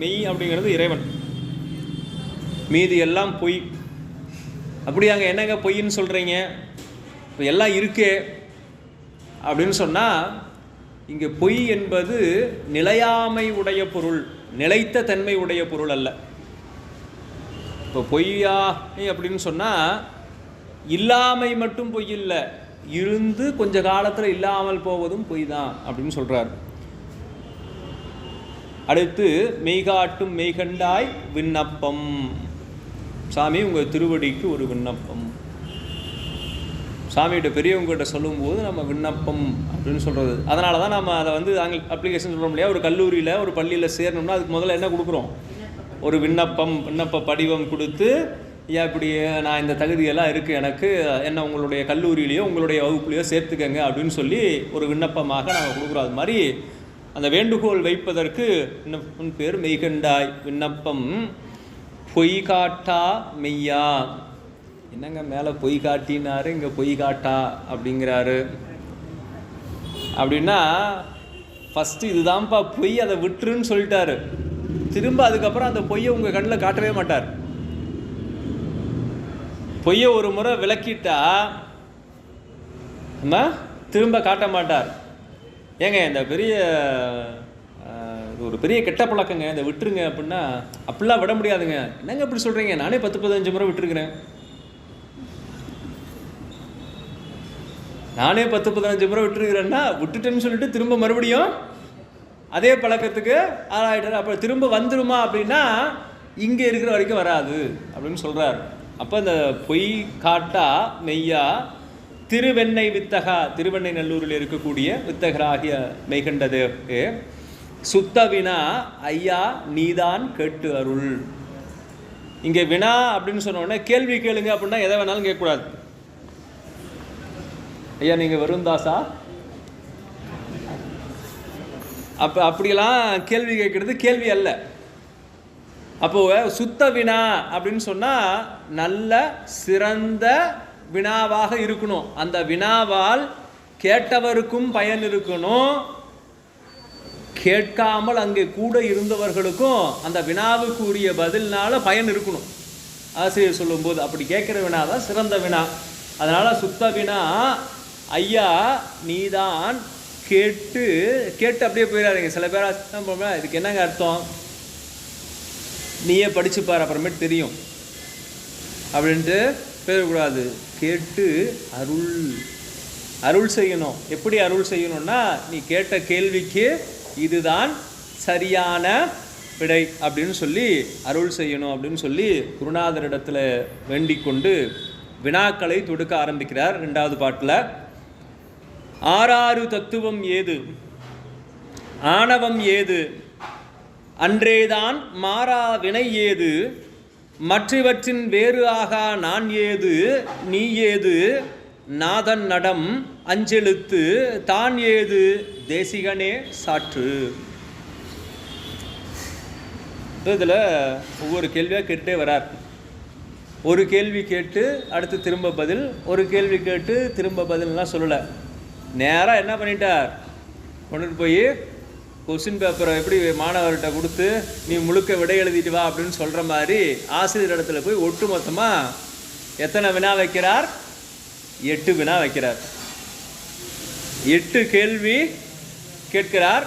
மெய் அப்படிங்கிறது இறைவன், மீதி எல்லாம் பொய். அப்படியாங்க, என்னங்க பொய்ன்னு சொல்கிறீங்க, இப்போ எல்லாம் இருக்கே அப்படின்னு சொன்னால், இங்கே பொய் என்பது நிலையாமை உடைய பொருள், நிலைத்த தன்மை உடைய பொருள் அல்ல. இப்போ பொய்யா அப்படின்னு சொன்னால் இல்லாமை மட்டும் பொய் இல்லை, இருந்து கொஞ்ச காலத்தில் இல்லாமல் போவதும் பொய் தான் அப்படின்னு சொல்கிறார். அடுத்து மெய்காட்டும் மெய்கண்டாய் விண்ணப்பம். சாமி உங்கள் திருவடிக்கு ஒரு விண்ணப்பம். சாமிகிட்ட பெரியவங்ககிட்ட சொல்லும்போது நம்ம விண்ணப்பம் அப்படின்னு சொல்கிறது. அதனால தான் நம்ம அதை அப்ளிகேஷன் சொல்கிறோம் இல்லையா. ஒரு கல்லூரியில் ஒரு பள்ளியில் சேரணும்னா அதுக்கு முதல்ல என்ன கொடுக்குறோம், ஒரு விண்ணப்ப படிவம் கொடுத்து, ஐயா இப்படி நான் இந்த தகுதியெல்லாம் இருக்குது எனக்கு, என்ன உங்களுடைய கல்லூரியிலையோ உங்களுடைய வகுப்புலையோ சேர்த்துக்கங்க அப்படின்னு சொல்லி ஒரு விண்ணப்பமாக நாங்கள் கொடுக்குறோம். அது மாதிரி அந்த வேண்டுகோள் வைப்பதற்கு விண்ணப்பம் பேர் மெய்கண்டாய் விண்ணப்பம். பொய் காட்டா மெய்யா. என்னங்க மேலே பொய் காட்டினாரு, இங்கே பொய் காட்டா அப்படிங்கிறாரு. அப்படின்னா ஃபஸ்ட்டு இதுதான்ப்பா பொய், அதை விட்டுருன்னு சொல்லிட்டாரு. திரும்ப அதுக்கப்புறம் அந்த பொய்யை உங்கள் கண்ணில் காட்டவே மாட்டார். பொய்யை ஒரு முறை விளக்கிட்டா நம்ம திரும்ப காட்ட மாட்டார். ஏங்க இந்த ஒரு பெரிய கெட்ட பழக்கங்க, இந்த விட்டுருங்க அப்படின்னா, அப்படிலாம் விட முடியாதுங்க. என்னங்க இப்படி சொல்கிறீங்க, நானே 10-15 முறை விட்டுருக்கிறேன், நானே 10-15 முறை விட்டுருக்கிறேன்னா விட்டுட்டேன்னு சொல்லிட்டு திரும்ப மறுபடியும் அதே பழக்கத்துக்கு ஆளாயிட்டார். அப்போ திரும்ப வந்துடுமா அப்படின்னா இங்கே இருக்கிற வரைக்கும் வராது அப்படின்னு சொல்கிறார். அப்போ இந்த பொய் காட்டா மெய்யா திருவெண்ணை வித்தகா, திருவெண்ணை நல்லூரில் இருக்கக்கூடிய வித்தகராகிய மெய்கண்டதேவருக்கு சுத்த வினா ஐயா நீதான் கேட்டு அருள். இங்கே வினா அப்படின்னு சொன்ன உடனே கேள்வி கேளுங்க அப்படின்னா எதை வேணாலும் கேட்கக்கூடாது. ஐயா நீங்கள் வருந்தாசா அப்போ அப்படியெல்லாம் கேள்வி கேட்கறது கேள்வி அல்ல. அப்போ சுத்த வினா அப்படின்னு சொன்னால் நல்ல சிறந்த வினாவாக இருக்கணும். அந்த வினாவால் கேட்டவருக்கும் பயன் இருக்கணும், கேட்காமல் அங்கே கூட இருந்தவர்களுக்கும் அந்த வினாவுக்கு உரிய பதில்னால பயன் இருக்கணும். ஆசிரியர் சொல்லும்போது அப்படி கேட்குற வினா தான் சிறந்த வினா. அதனால் சுத்த வினா ஐயா நீதான் கேட்டு அப்படியே போயிடாதீங்க. சில பேர் இதுக்கு என்னங்க அர்த்தம், நீயே படிச்சுப்பார் அப்புறமேட்டு தெரியும் அப்படின்ட்டு போயிடக்கூடாது. கேட்டு அருள் செய்யணும். எப்படி அருள் செய்யணும்னா நீ கேட்ட கேள்விக்கு இதுதான் சரியான விடை அப்படின்னு சொல்லி அருள் செய்யணும் அப்படின்னு சொல்லி குருநாதரிடத்தில் வேண்டிக் கொண்டு வினாக்களை தொடுக்க ஆரம்பிக்கிறார். 2வது பாட்டில் 6 தத்துவம் ஏது, ஆணவம் ஏது, அன்றேதான் மாறா வினை ஏது, மற்றவற்றின் வேறு ஆகா நான் ஏது, நீ ஏது, நாதன் நடம் அஞ்செழுத்து தான் ஏது, தேசிகனே சாற்று. இதில் ஒவ்வொரு கேள்வியாக கேட்டுட்டே வரார். ஒரு கேள்வி கேட்டு அடுத்து திரும்ப பதில், ஒரு கேள்வி கேட்டு திரும்ப பதில்லாம் சொல்லலை. நேராக என்ன பண்ணிட்டார், கொண்டுட்டு போய் கொஸ்டின் பேப்பரை எப்படி மாணவர்கிட்ட கொடுத்து நீ முழுக்க விடை எழுதிட்டு வா அப்படின்னு சொல்கிற மாதிரி ஆசிரியர் இடத்துல போய் ஒட்டு மொத்தமாக எத்தனை வினா வைக்கிறார், 8 வினா வைக்கிறார். 8 கேள்வி கேட்கிறார்.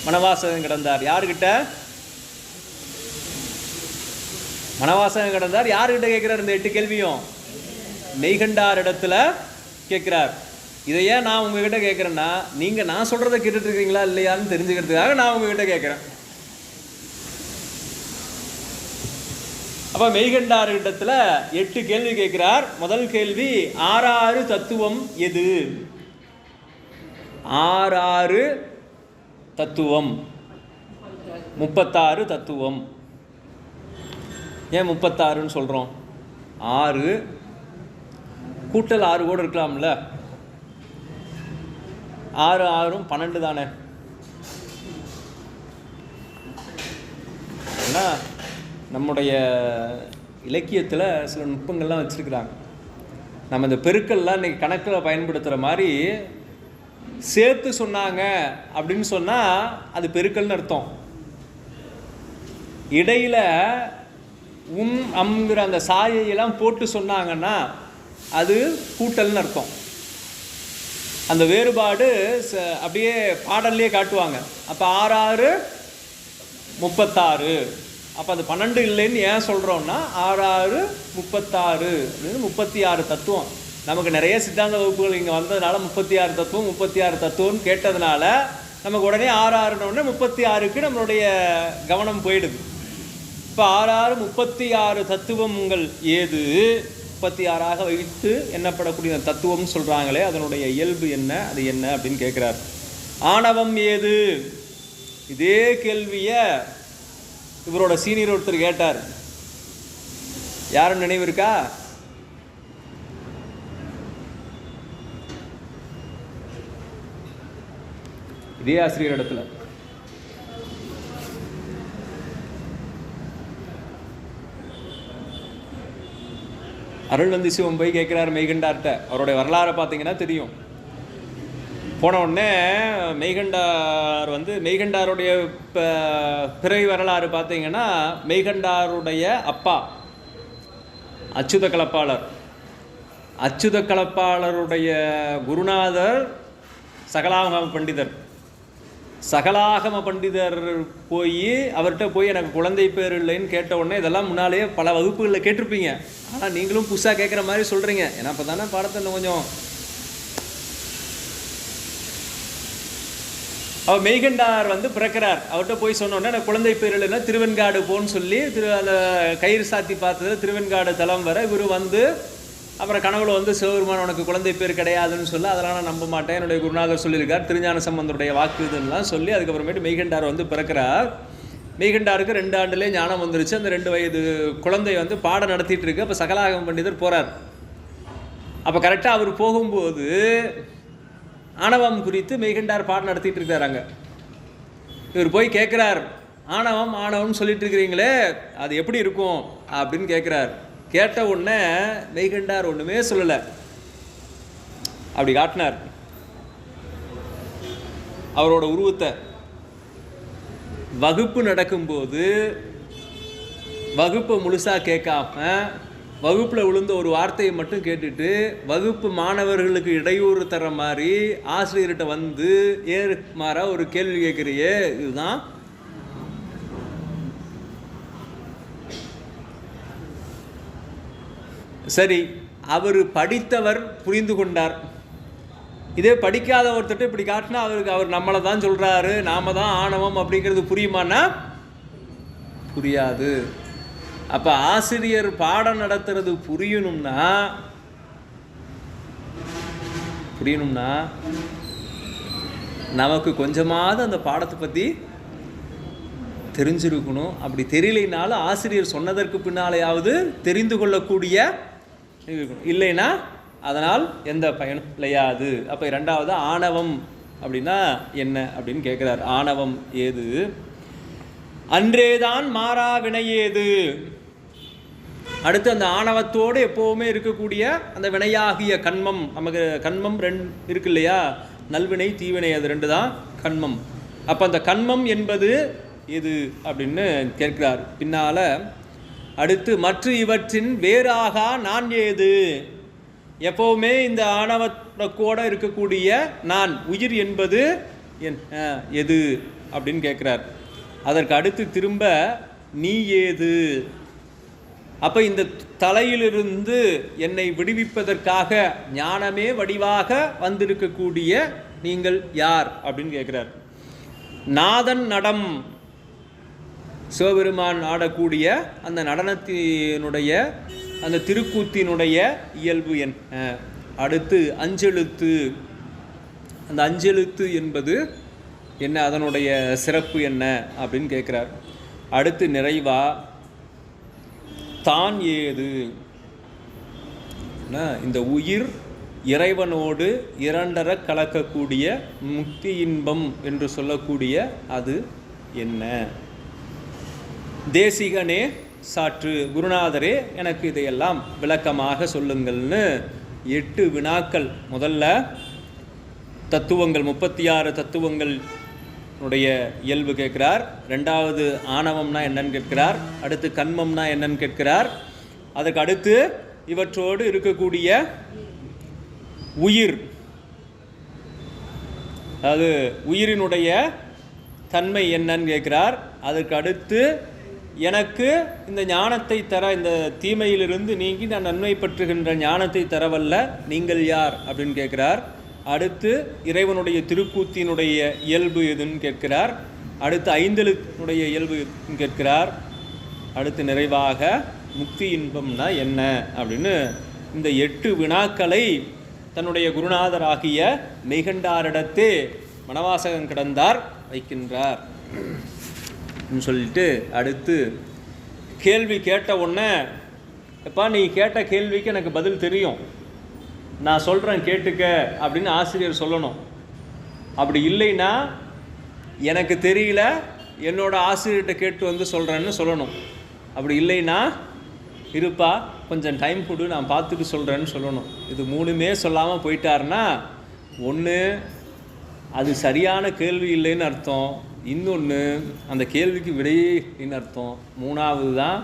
மனவாசகம் கிடந்தார் யார்கிட்ட, மனவாசகம் கிடந்தார் யார்கிட்ட கேட்கிறார், இந்த 8 கேள்வியும் மெய்கண்டார் இடத்துல கேட்கிறார். இதை ஏன் நான் உங்ககிட்ட கேட்குறேன்னா நீங்கள் நான் சொல்கிறத கேட்டுட்டு இருக்கீங்களா இல்லையான்னு தெரிஞ்சுக்கிறதுக்காக நான் உங்ககிட்ட கேட்குறேன். அப்போ மெய்கண்டார் இடத்துல 8 கேள்வி கேட்கிறார். முதல் கேள்வி 6 தத்துவம் எது, 6 தத்துவம் 36 தத்துவம். ஏன் 36ன்னு சொல்கிறோம், 6 கூட்டல் 6 கூட இருக்கலாம்ல, 6 6 12 தானே. ஏன்னா நம்முடைய இலக்கியத்தில் சில நுட்பங்கள்லாம் வச்சுருக்குறாங்க. நம்ம இந்த பெருக்கள்லாம் இன்றைக்கி கணக்கில் பயன்படுத்துகிற மாதிரி சேர்த்து சொன்னாங்க அப்படின்னு சொன்னால் அது பெருக்கல்னு அர்த்தம். இடையில் அம்ங்கிற அந்த சாயையெல்லாம் போட்டு சொன்னாங்கன்னா அது கூட்டல்னு அர்த்தம். அந்த வேறுபாடு அப்படியே பாடல்லையே காட்டுவாங்க. அப்போ 6 6 36. அப்போ அது 12 இல்லைன்னு ஏன் சொல்கிறோன்னா 6 6 36 அப்படின்னு 36 தத்துவம். நமக்கு நிறைய சித்தாந்த வகுப்புகள் இங்கே வந்ததுனால 36 தத்துவம் 36 தத்துவம்னு கேட்டதுனால நமக்கு உடனே 6 6னோடனே 36க்கு நம்மளுடைய கவனம் போயிடுது. இப்போ 6 6 36 தத்துவங்கள் ஏது, 36ஆக வைத்து எண்ணப்படக்கூடிய தத்துவம் சொல்கிறாங்களே அதனுடைய இயல்பு என்ன, அது என்ன அப்படின்னு கேட்குறார். ஆணவம் ஏது, இதே கேள்வியை இவரோட சீனியர் ஒருத்தர் கேட்டார். யாரும் நினைவு இருக்கா? இதே ஆசிரியர் இடத்துல அருள்நந்தி சிவம் போய் கேட்குறாரு மெய்கண்டார்கிட்ட. அவருடைய வரலாறை பார்த்தீங்கன்னா தெரியும். போன உடனே மெய்கண்டார் மெய்கண்டாருடைய பிறவி வரலாறு பார்த்தீங்கன்னா மெய்கண்டாருடைய அப்பா அச்சுத கலப்பாளர், அச்சுத கலப்பாளருடைய குருநாதர் சகலாகம பண்டிதர். சகலாகம பண்டிதர் போய் அவர்கிட்ட போய் எனக்கு குழந்தை பேர் இல்லைன்னு கேட்ட உடனே இதெல்லாம் முன்னாலே பல வகுப்புகளில் கேட்டிருப்பீங்க. ஆனால் நீங்களும் புதுசாக கேட்குற மாதிரி சொல்கிறீங்க. ஏன்னா இப்போ தானே பாடத்தை இன்னும் கொஞ்சம். அவர் மெய்கண்டார் பிறக்கிறார். அவர்கிட்ட போய் சொன்னோன்னே எனக்கு குழந்தை பேர் இல்லைன்னா திருவெண்காடு போன்னு சொல்லி அந்த கயிறு சாத்தி பார்த்தது திருவெண்காடு தலம் வர இவர் அப்புறம் கனவுல வந்து சிவபெருமான் உனக்கு குழந்தை பேர் கிடையாதுன்னு சொல்லி அதெல்லாம் நான் நம்ப மாட்டேன், என்னுடைய குருநாதர் சொல்லியிருக்கார், திருஞான சம்பந்தருடைய வாக்கு இதெல்லாம் சொல்லி அதுக்கப்புறமேட்டு மெய்கண்டார் வந்து பிறக்கிறார். மெய்கண்டாருக்கு 2 ஆண்டுலேயே ஞானம் வந்துருச்சு. அந்த 2 வயது குழந்தை வந்து பாடம் நடத்திட்டு இருக்கு. அப்போ சகலாகம பண்டிதர் போகிறார். அப்போ கரெக்டாக அவர் போகும்போது ஆணவம் குறித்து மெய்கண்டார் பாடம் நடத்திட்டு இருக்கிறாங்க. இவர் போய் கேட்குறார், ஆணவம் ஆணவம்னு சொல்லிட்டு இருக்கிறீங்களே அது எப்படி இருக்கும் அப்படின்னு கேட்குறார். கேட்ட உடனே மெய்கண்டார் ஒன்றுமே சொல்லலை, அப்படி காட்டினார் அவரோட உருவத்தை. வகுப்பு நடக்கும்போது வகுப்பை முழுசாக கேட்காம வகுப்பில் விழுந்த ஒரு வார்த்தையை மட்டும் கேட்டுட்டு வகுப்பு மாணவர்களுக்கு இடையூறு தர மாதிரி ஆசிரியர்கிட்ட வந்து ஏறுமாறா ஒரு கேள்வி கேட்குறியே, இதுதான் சரி. அவர் படித்தவர் புரிந்து கொண்டார். இதே படிக்காத ஒருத்தர் இப்படி காட்டினா அவருக்கு அவர் நம்மளை தான் சொல்கிறாரு, நாம தான் ஆணவம் அப்படிங்கிறது புரியுமானா புரியாது. அப்போ ஆசிரியர் பாடம் நடத்துறது புரியணும்னா நமக்கு கொஞ்சமாவது அந்த பாடத்தை பற்றி தெரிஞ்சிருக்கணும். அப்படி தெரியலைனாலும் ஆசிரியர் சொன்னதற்கு பின்னாலேயாவது தெரிந்து கொள்ளக்கூடிய இல்லைன்னா அதனால் எந்த பயனும் இல்லையாது. அப்போ 2வது ஆணவம் அப்படின்னா என்ன அப்படின்னு கேட்குறார். ஆணவம் ஏது? அன்றேதான் மாறா வினையேது. அடுத்து அந்த ஆணவத்தோடு எப்போவுமே இருக்கக்கூடிய அந்த வினையாகிய கண்மம். நமக்கு கண்மம் 2 இருக்கு இல்லையா, நல்வினை தீவினை, அது 2 தான் கண்மம். அப்போ அந்த கண்மம் என்பது எது அப்படின்னு கேட்கிறார். பின்னால் அடுத்து மற்ற இவற்றின் வேறாக நான் ஏது? எப்போவுமே இந்த ஆணவத்தோட இருக்கக்கூடிய நான் உயிர் என்பது எது அப்படின்னு கேட்குறார். அதற்கு அடுத்து திரும்ப நீ ஏது? அப்போ இந்த தலையிலிருந்து என்னை விடுவிப்பதற்காக ஞானமே வடிவாக வந்திருக்கக்கூடிய நீங்கள் யார் அப்படின்னு கேட்குறார். நாதன் நடம், சிவபெருமான் ஆடக்கூடிய அந்த நடனத்தினுடைய அந்த திருக்கூத்தினுடைய இயல்பு என்ன? அடுத்து அஞ்செழுத்து, அந்த அஞ்செழுத்து என்பது என்ன, அதனுடைய சிறப்பு என்ன அப்படின்னு கேட்குறார். அடுத்து நிறைவா தான் ஏது? இந்த உயிர் இறைவனோடு இரண்டர கலக்கக்கூடிய முக்தி இன்பம் என்று சொல்லக்கூடிய அது என்ன? தேசிகனே சாற்று, குருநாதரே எனக்கு இதையெல்லாம் விளக்கமாக சொல்லுங்கள்னு 8 வினாக்கள். முதல்ல தத்துவங்கள் 36 தத்துவங்கள் உடைய இயல்பு கேட்கிறார். 2வது ஆணவம்னா என்னன்னு கேட்கிறார். அடுத்து கண்மம்னா என்னன்னு கேட்கிறார். அதுக்கு அடுத்து இவற்றோடு இருக்கக்கூடிய உயிர், அதாவது உயிரினுடைய தன்மை என்னன்னு கேட்கிறார். அதுக்கு அடுத்து எனக்கு இந்த ஞானத்தை தர, இந்த தீமையிலிருந்து நீங்கி நான் நன்மை பற்றுகின்ற ஞானத்தை தரவல்ல நீங்கள் யார் அப்படின்னு கேட்கிறார். அடுத்து இறைவனுடைய திருக்கூத்தினுடைய இயல்பு எதுன்னு கேட்கிறார். அடுத்து ஐந்தெழுத்தினுடைய இயல்பு எதுன்னு கேட்கிறார். அடுத்து நிறைவாக முக்தி இன்பம்னா என்ன அப்படின்னு இந்த 8 வினாக்களை தன்னுடைய குருநாதராகிய மெய்கண்டாரிடத்தே மணவாசகம் கிடந்தார் வைக்கின்றார் சொல்லிட்டு அடுத்து கேள்வி கேட்ட உடனே, எப்பா நீ கேட்ட கேள்விக்கு எனக்கு பதில் தெரியும், நான் சொல்கிறேன் கேட்டுக்க அப்படின்னு ஆசிரியர் சொல்லணும். அப்படி இல்லைன்னா எனக்கு தெரியல, என்னோட ஆசிரியர்கிட்ட கேட்டு வந்து சொல்கிறேன்னு சொல்லணும். அப்படி இல்லைன்னா இருப்பா கொஞ்சம் டைம் கொடு நான் பார்த்துட்டு சொல்கிறேன்னு சொல்லணும். இது 3மே சொல்லாமல் போயிட்டாருன்னா ஒன்று அது சரியான கேள்வி இல்லைன்னு அர்த்தம், இன்னொன்று அந்த கேள்விக்கு விடையே இல்லைன்னு அர்த்தம், 3வது தான்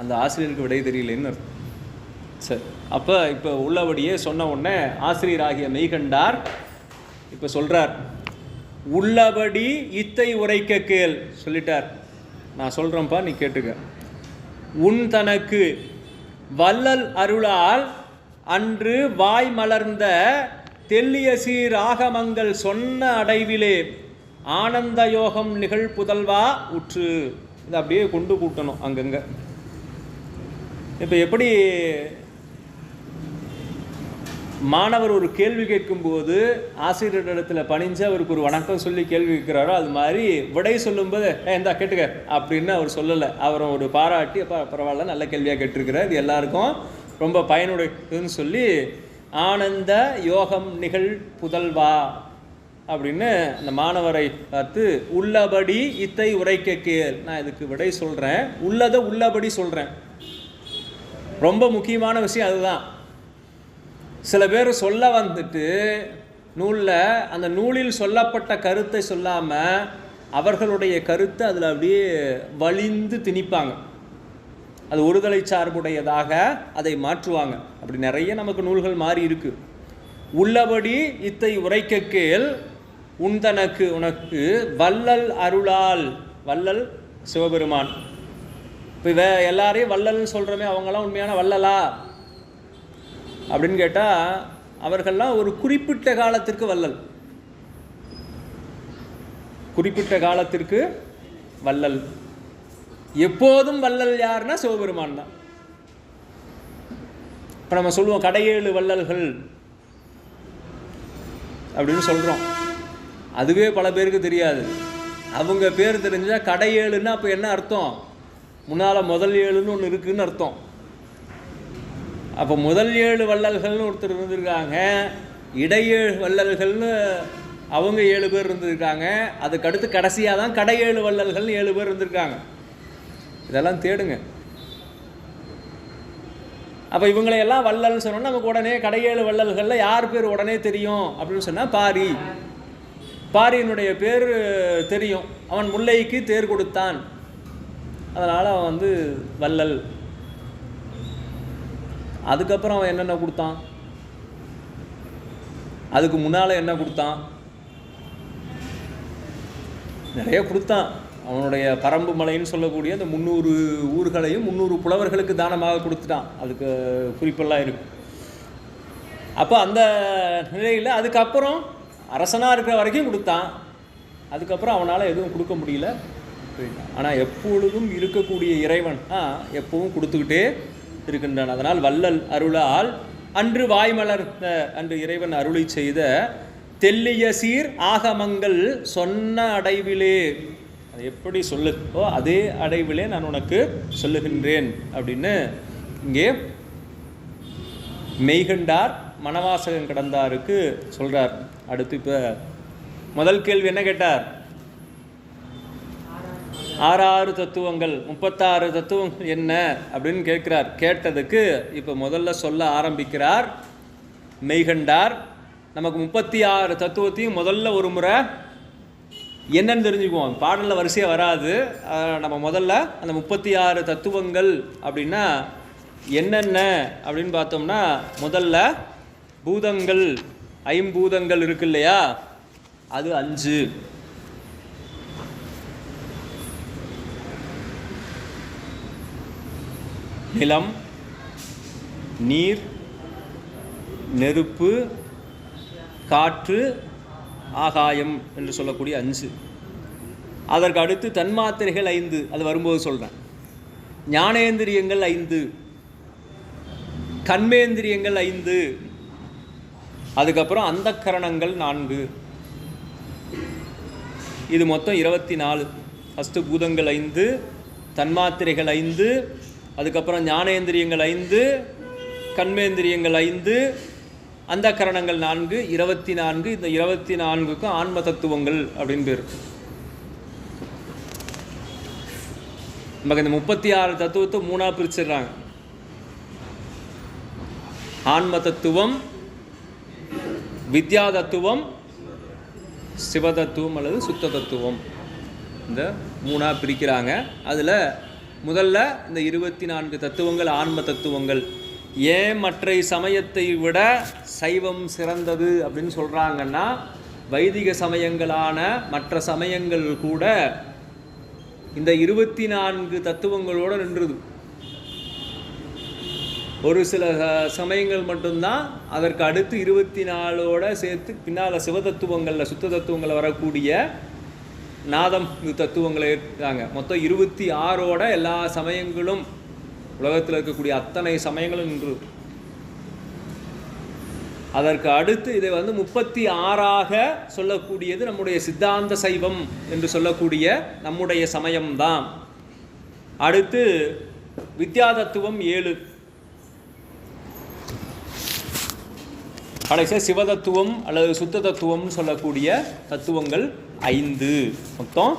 அந்த ஆசிரியருக்கு விடை தெரியலைன்னு அர்த்தம். சரி, அப்போ இப்போ உள்ளபடியே சொன்ன உடனே ஆசிரியராகிய மெய்கண்டார் இப்போ சொல்கிறார், உள்ளபடி இத்தை உரைக்க கேள் சொல்லிட்டார். நான் சொல்கிறேன்ப்பா நீ கேட்டுக்க. உன் தனக்கு வள்ளல் அருளால் அன்று வாய் மலர்ந்த தெல்லிய சீர் ஆகமங்கள் சொன்ன அடைவிலே ஆனந்த யோகம் நிகழ் புதல்வா உற்று. இதை அப்படியே கொண்டு கூட்டணும் அங்கங்கே. இப்போ எப்படி மாணவர் ஒரு கேள்வி கேட்கும்போது ஆசிரியரிடத்தில் பணிஞ்சு அவருக்கு ஒரு வணக்கம் சொல்லி கேள்வி கேட்குறாரோ அது மாதிரி விடை சொல்லும்போது இந்தா கேட்டுக்க அப்படின்னு அவர் சொல்லலை. அவரை ஒரு பாராட்டி பரவாயில்ல நல்ல கேள்வியாக கேட்டிருக்கிறார், இது எல்லாருக்கும் ரொம்ப பயனுடையதுன்னு சொல்லி ஆனந்த யோகம் நிகழ் புதல்வா அப்படின்னு அந்த மாணவரை பார்த்து உள்ளபடி இத்தை உரைக்க கேள். நான் இதுக்கு விடை சொல்கிறேன், உள்ளதை உள்ளபடி சொல்கிறேன். ரொம்ப முக்கியமான விஷயம் அதுதான். சில பேர் சொல்ல வந்துட்டு நூலில் அந்த நூலில் சொல்லப்பட்ட கருத்தை சொல்லாமல் அவர்களுடைய கருத்தை அதில் அப்படியே வலிந்து திணிப்பாங்க. அது ஒருதலை சார்புடையதாக அதை மாற்றுவாங்க. அப்படி நிறைய நமக்கு நூல்கள் மாறி இருக்கு. உள்ளபடி இத்தை உரைக்க கேள் உந்தனக்கு உனக்கு வள்ளல் அருளால். வள்ளல் சிவபெருமான். இப்போ எல்லாரையும் வள்ளல்னு சொல்கிறோமே, அவங்களாம் உண்மையான வள்ளலா அப்படின்னு கேட்டால் அவர்கள்லாம் ஒரு குறிப்பிட்ட காலத்திற்கு வள்ளல். குறிப்பிட்ட காலத்திற்கு வள்ளல். எப்போதும் வள்ளல் யாருன்னா சிவபெருமான் தான். இப்போ நம்ம சொல்லுவோம் கடையேழு வள்ளல்கள் அப்படின்னு சொல்கிறோம். அதுவே பல பேருக்கு தெரியாது. அவங்க பேர் தெரிஞ்சால் கடையேழுன்னா அப்போ என்ன அர்த்தம்? முன்னால் முதல் ஏழுன்னு ஒன்று இருக்குதுன்னு அர்த்தம். அப்போ முதல் 7 வள்ளல்கள்னு ஒருத்தர் இருந்திருக்காங்க, இடையேழு வள்ளல்கள்னு அவங்க 7 பேர் இருந்திருக்காங்க, அதுக்கடுத்து கடைசியாக தான் கடை 7 வள்ளல்கள்னு 7 பேர் இருந்திருக்காங்க. இதெல்லாம் தேடுங்க. அப்போ இவங்களையெல்லாம் வள்ளல்னு சொன்னோன்னா நமக்கு உடனே கடை 7 வள்ளல்களில் யார் பேர் உடனே தெரியும் அப்படின்னு சொன்னால் பாரி. பாரியினுடைய பேர் தெரியும். அவன் முல்லைக்கு தேர் கொடுத்தான், அதனால் அவன் வள்ளல். அதுக்கப்புறம் அவன் என்னென்ன கொடுத்தான், அதுக்கு முன்னால் என்ன கொடுத்தான், நிறைய கொடுத்தான். அவனுடைய பரம்பு மலைன்னு சொல்லக்கூடிய அந்த 300 ஊர்களையும் 300 புலவர்களுக்கு தானமாக கொடுத்துட்டான். அதுக்கு குறிப்பெல்லாம் இருக்கு. அப்போ அந்த நிலையில் அதுக்கப்புறம் அரசனாக இருக்கிற வரைக்கும் கொடுத்தான். அதுக்கப்புறம் அவனால் எதுவும் கொடுக்க முடியல. ஆனால் எப்பொழுதும் இருக்கக்கூடிய இறைவன் எப்பவும் கொடுத்துக்கிட்டே இருக்கின்றான். அதனால் வள்ளல் அருளால் அன்று வாய்மலர்ந்த அன்று இறைவன் அருளை செய்த தெல்லிய சீர் ஆகமங்கள் சொன்ன அடைவிலே. அது எப்படி சொல்லுதோ அதே அடைவிலே நான் உனக்கு சொல்லுகின்றேன் அப்படின்னு இங்கே மெய்கண்டார் மணவாசகம் கடந்தாருக்கு சொல்கிறார். அடுத்து இப்போ முதல் கேள்வி என்ன கேட்டார்? 6 தத்துவங்கள் 36 தத்துவங்கள் என்ன அப்படின்னு கேட்குறார். கேட்டதுக்கு இப்போ முதல்ல சொல்ல ஆரம்பிக்கிறார் மெய்கண்டார். நமக்கு 36 தத்துவத்தையும் முதல்ல ஒரு முறை என்னன்னு தெரிஞ்சுக்குவோம். பாடலில் வரிசையாக வராது. நம்ம முதல்ல அந்த 36 தத்துவங்கள் அப்படின்னா என்னென்ன அப்படின்னு பார்த்தோம்னா, முதல்ல பூதங்கள், ஐம்பூதங்கள் இருக்கு இல்லையா, அது 5. நிலம், நீர், நெருப்பு, காற்று, ஆகாயம் என்று சொல்லக்கூடிய 5. அதற்கு அடுத்து தன்மாத்திரைகள் 5, அது வரும்போது சொல்கிறேன். ஞானேந்திரியங்கள் 5, கண்மேந்திரியங்கள் 5, அதுக்கப்புறம் அந்தக்கரணங்கள் 4. இது மொத்தம் 24. ஃபஸ்ட்டு பூதங்கள் 5, தன்மாத்திரைகள் 5, அதுக்கப்புறம் ஞானேந்திரியங்கள் 5, கண்மேந்திரியங்கள் 5, அந்தக்கரணங்கள் 4, 24. இந்த 24க்கும் ஆன்ம தத்துவங்கள் அப்படின்னு பேர். நமக்கு இந்த 36 தத்துவத்தை 3ஆக பிரிச்சிடுறாங்க. ஆன்ம தத்துவம், வித்யா தத்துவம், சிவதத்துவம் அல்லது சுத்த தத்துவம், இந்த 3ஆக பிரிக்கிறாங்க. அதில் முதல்ல இந்த 24 தத்துவங்கள் ஆன்ம தத்துவங்கள். ஏன் மற்ற சமயத்தை விட சைவம் சிறந்தது அப்படின்னு சொல்கிறாங்கன்னா, வைதிக சமயங்களான மற்ற சமயங்கள் கூட இந்த 24 தத்துவங்களோடு நின்றுது. ஒரு சில சமயங்கள் மட்டும்தான் அதற்கு அடுத்து 24ஓட சேர்த்து பின்னால் சிவதத்துவங்களில் சுத்த தத்துவங்களில் வரக்கூடிய நாதம் தத்துவங்களை இருக்காங்க. மொத்தம் 26ஓட எல்லா சமயங்களும் உலகத்தில் இருக்கக்கூடிய அத்தனை சமயங்களும் நின்று. அதற்கு அடுத்து இதை 36ஆக சொல்லக்கூடியது நம்முடைய சித்தாந்த சைவம் என்று சொல்லக்கூடிய நம்முடைய சமயம்தான். அடுத்து வித்யா தத்துவம் 7, கடைசியாக சிவதத்துவம் அல்லது சுத்த தத்துவம் சொல்லக்கூடிய தத்துவங்கள் 5. மொத்தம்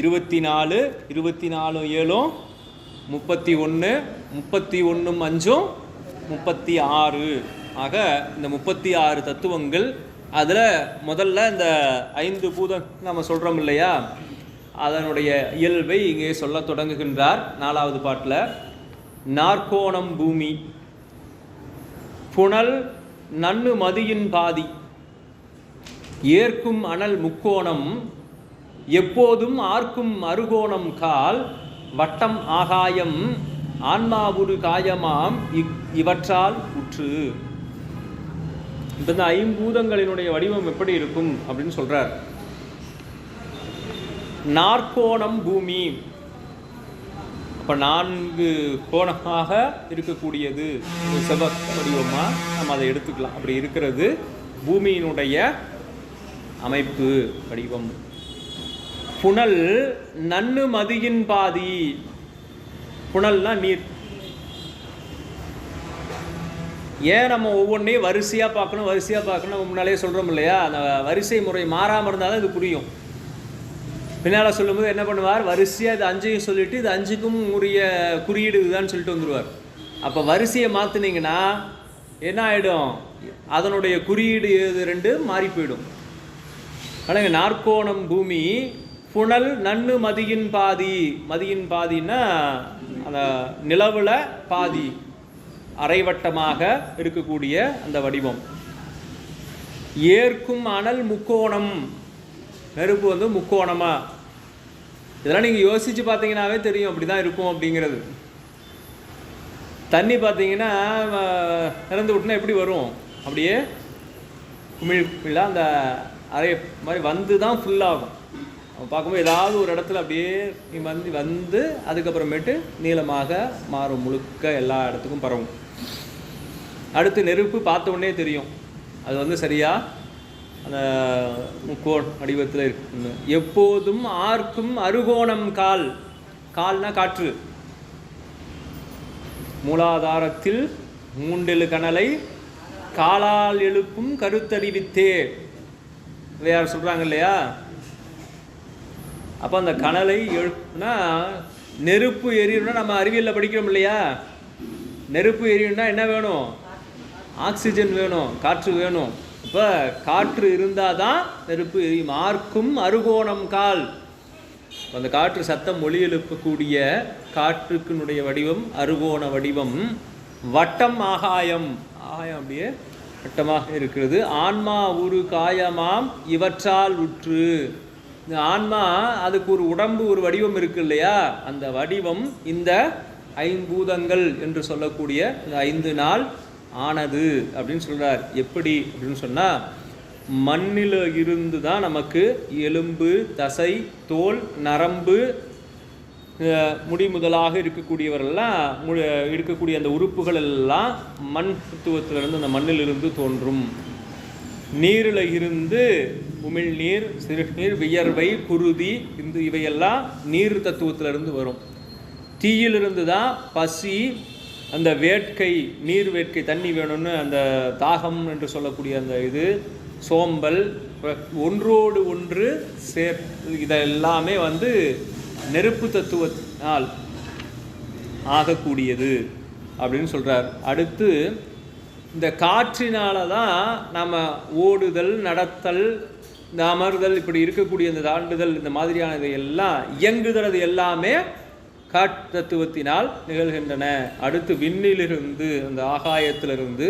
24, 24 7 31, 31 5 36 ஆக இந்த 36 தத்துவங்கள். அதில் முதல்ல இந்த 5 பூதம் நம்ம சொல்கிறோம் இல்லையா, அதனுடைய இயல்பை இங்கே சொல்ல தொடங்குகின்றார் 4வது பாட்டில். நாற்கோணம் பூமி, புனல் நன்னு மதியின் பாதி, ஏற்கும் அனல் முக்கோணம், எப்போதும் ஆர்க்கும் அருகோணம் கால், வட்டம் ஆகாயம், ஆன்மாவுரு காயமாம் இவற்றால் உற்று. இந்த 5 வடிவம் எப்படி இருக்கும் அப்படின்னு சொல்றார். நாற்கோணம் பூமி, அப்போ 4 கோணமாக இருக்கக்கூடியது செவ்வக வடிவமாக நம்ம அதை எடுத்துக்கலாம். அப்படி இருக்கிறது பூமியினுடைய அமைப்பு வடிவம். புனல் நன்னு மதியின் பாதி, புனல்னா நீர். ஏன் நம்ம ஒவ்வொன்றையும் வரிசையாக பார்க்கணும் நம்ம முன்னாலே சொல்கிறோம் இல்லையா, அந்த வரிசை முறை மாறாமல் இருந்தால் தான் இது புரியும். பின்னால் சொல்லும்போது என்ன பண்ணுவார், வரிசையாக இது 5ஐயும் சொல்லிவிட்டு இது 5க்கும் உரிய குறியீடு இதுதான் சொல்லிட்டு வந்துடுவார். அப்போ வரிசையை மாற்றினீங்கன்னா என்ன ஆகிடும், அதனுடைய குறியீடு 2 மாறி போயிடும். ஆனால் நாற்கோணம் பூமி, புனல் நன்னு மதியின் பாதி, மதியின் பாதின்னா அந்த நிலவில் பாதி அரைவட்டமாக இருக்கக்கூடிய அந்த வடிவம். ஏற்கும் அனல் முக்கோணம், நெருப்பு முக்கோணமா. இதெல்லாம் நீங்கள் யோசித்து பார்த்தீங்கன்னாவே தெரியும் அப்படி தான் இருக்கும் அப்படிங்கிறது. தண்ணி பார்த்தீங்கன்னா நிறந்து விட்டுனா எப்படி வரும், அப்படியே குமிழ் அந்த அரை மாதிரி வந்து தான் ஃபுல்லாகும். பார்க்கும்போது ஏதாவது ஒரு இடத்துல அப்படியே வந்து அதுக்கப்புறமேட்டு நீளமாக மாறும், முழுக்க எல்லா இடத்துக்கும் பரவும். அடுத்து நெருப்பு பார்த்த உடனே தெரியும் அது சரியாக அந்த முக்கோண வடிவத்தில் இருக்கு. எப்போதும் ஆர்க்கும் அருகோணம் கால், கால்னா காற்று. மூலாதாரத்தில் 3 கனலை காலால் எழுப்பும் கருத்தறிவித்தே வேறு சொல்கிறாங்க இல்லையா. அப்போ அந்த கனலை எழுப்புனா நெருப்பு எரியணும்னா நம்ம அறிவியலில் படிக்கிறோம் இல்லையா, நெருப்பு எரியணும்னா என்ன வேணும், ஆக்சிஜன் வேணும், காற்று வேணும். இப்போ காற்று இருந்தால் தான் நெருப்பு எரியும். ஆர்க்கும் அருகோணம் கால், அந்த காற்று சத்தம் ஒளி எழுப்பக்கூடிய காற்றுக்குனுடைய வடிவம் அருகோண வடிவம். வட்டம் ஆகாயம், ஆகாயம் அப்படியே வட்டமாக இருக்கிறது. ஆன்மா ஒரு காயமாம் இவற்றால் உற்று, இந்த ஆன்மா அதுக்கு ஒரு உடம்பு ஒரு வடிவம் இருக்கு இல்லையா, அந்த வடிவம் இந்த 5 பூதங்கள் என்று சொல்லக்கூடிய இந்த 5 நாள் ஆனது அப்படின்னு சொல்கிறார். எப்படி அப்படின்னு சொன்னால், மண்ணில் இருந்து தான் நமக்கு எலும்பு, தசை, தோல், நரம்பு, முடி முதலாக இருக்கக்கூடிய அந்த உறுப்புகள் எல்லாம் மண் தத்துவத்திலிருந்து அந்த மண்ணிலிருந்து தோன்றும். நீரில் இருந்து உமிழ்நீர், சிறுநீர், வியர்வை, குருதி, இவையெல்லாம் நீர் தத்துவத்திலிருந்து வரும். தீயிலிருந்து தான் பசி, அந்த வேட்கை, நீர் வேட்கை, தண்ணி வேணும்னு அந்த தாகம் என்று சொல்லக்கூடிய அந்த இது, சோம்பல், ஒன்றோடு ஒன்று இதெல்லாமே நெருப்பு தத்துவத்தினால் ஆகக்கூடியது அப்படின்னு சொல்கிறார். அடுத்து இந்த காற்றினால தான் நம்ம ஓடுதல், நடத்தல், இந்த அமர்தல், இப்படி இருக்கக்கூடிய இந்த தாண்டுதல், இந்த மாதிரியானது எல்லாம் இயங்குகிறது எல்லாமே காற்று தத்துவத்தினால் நிகழ்கின்றன. அடுத்து விண்ணிலிருந்து, அந்த ஆகாயத்திலிருந்து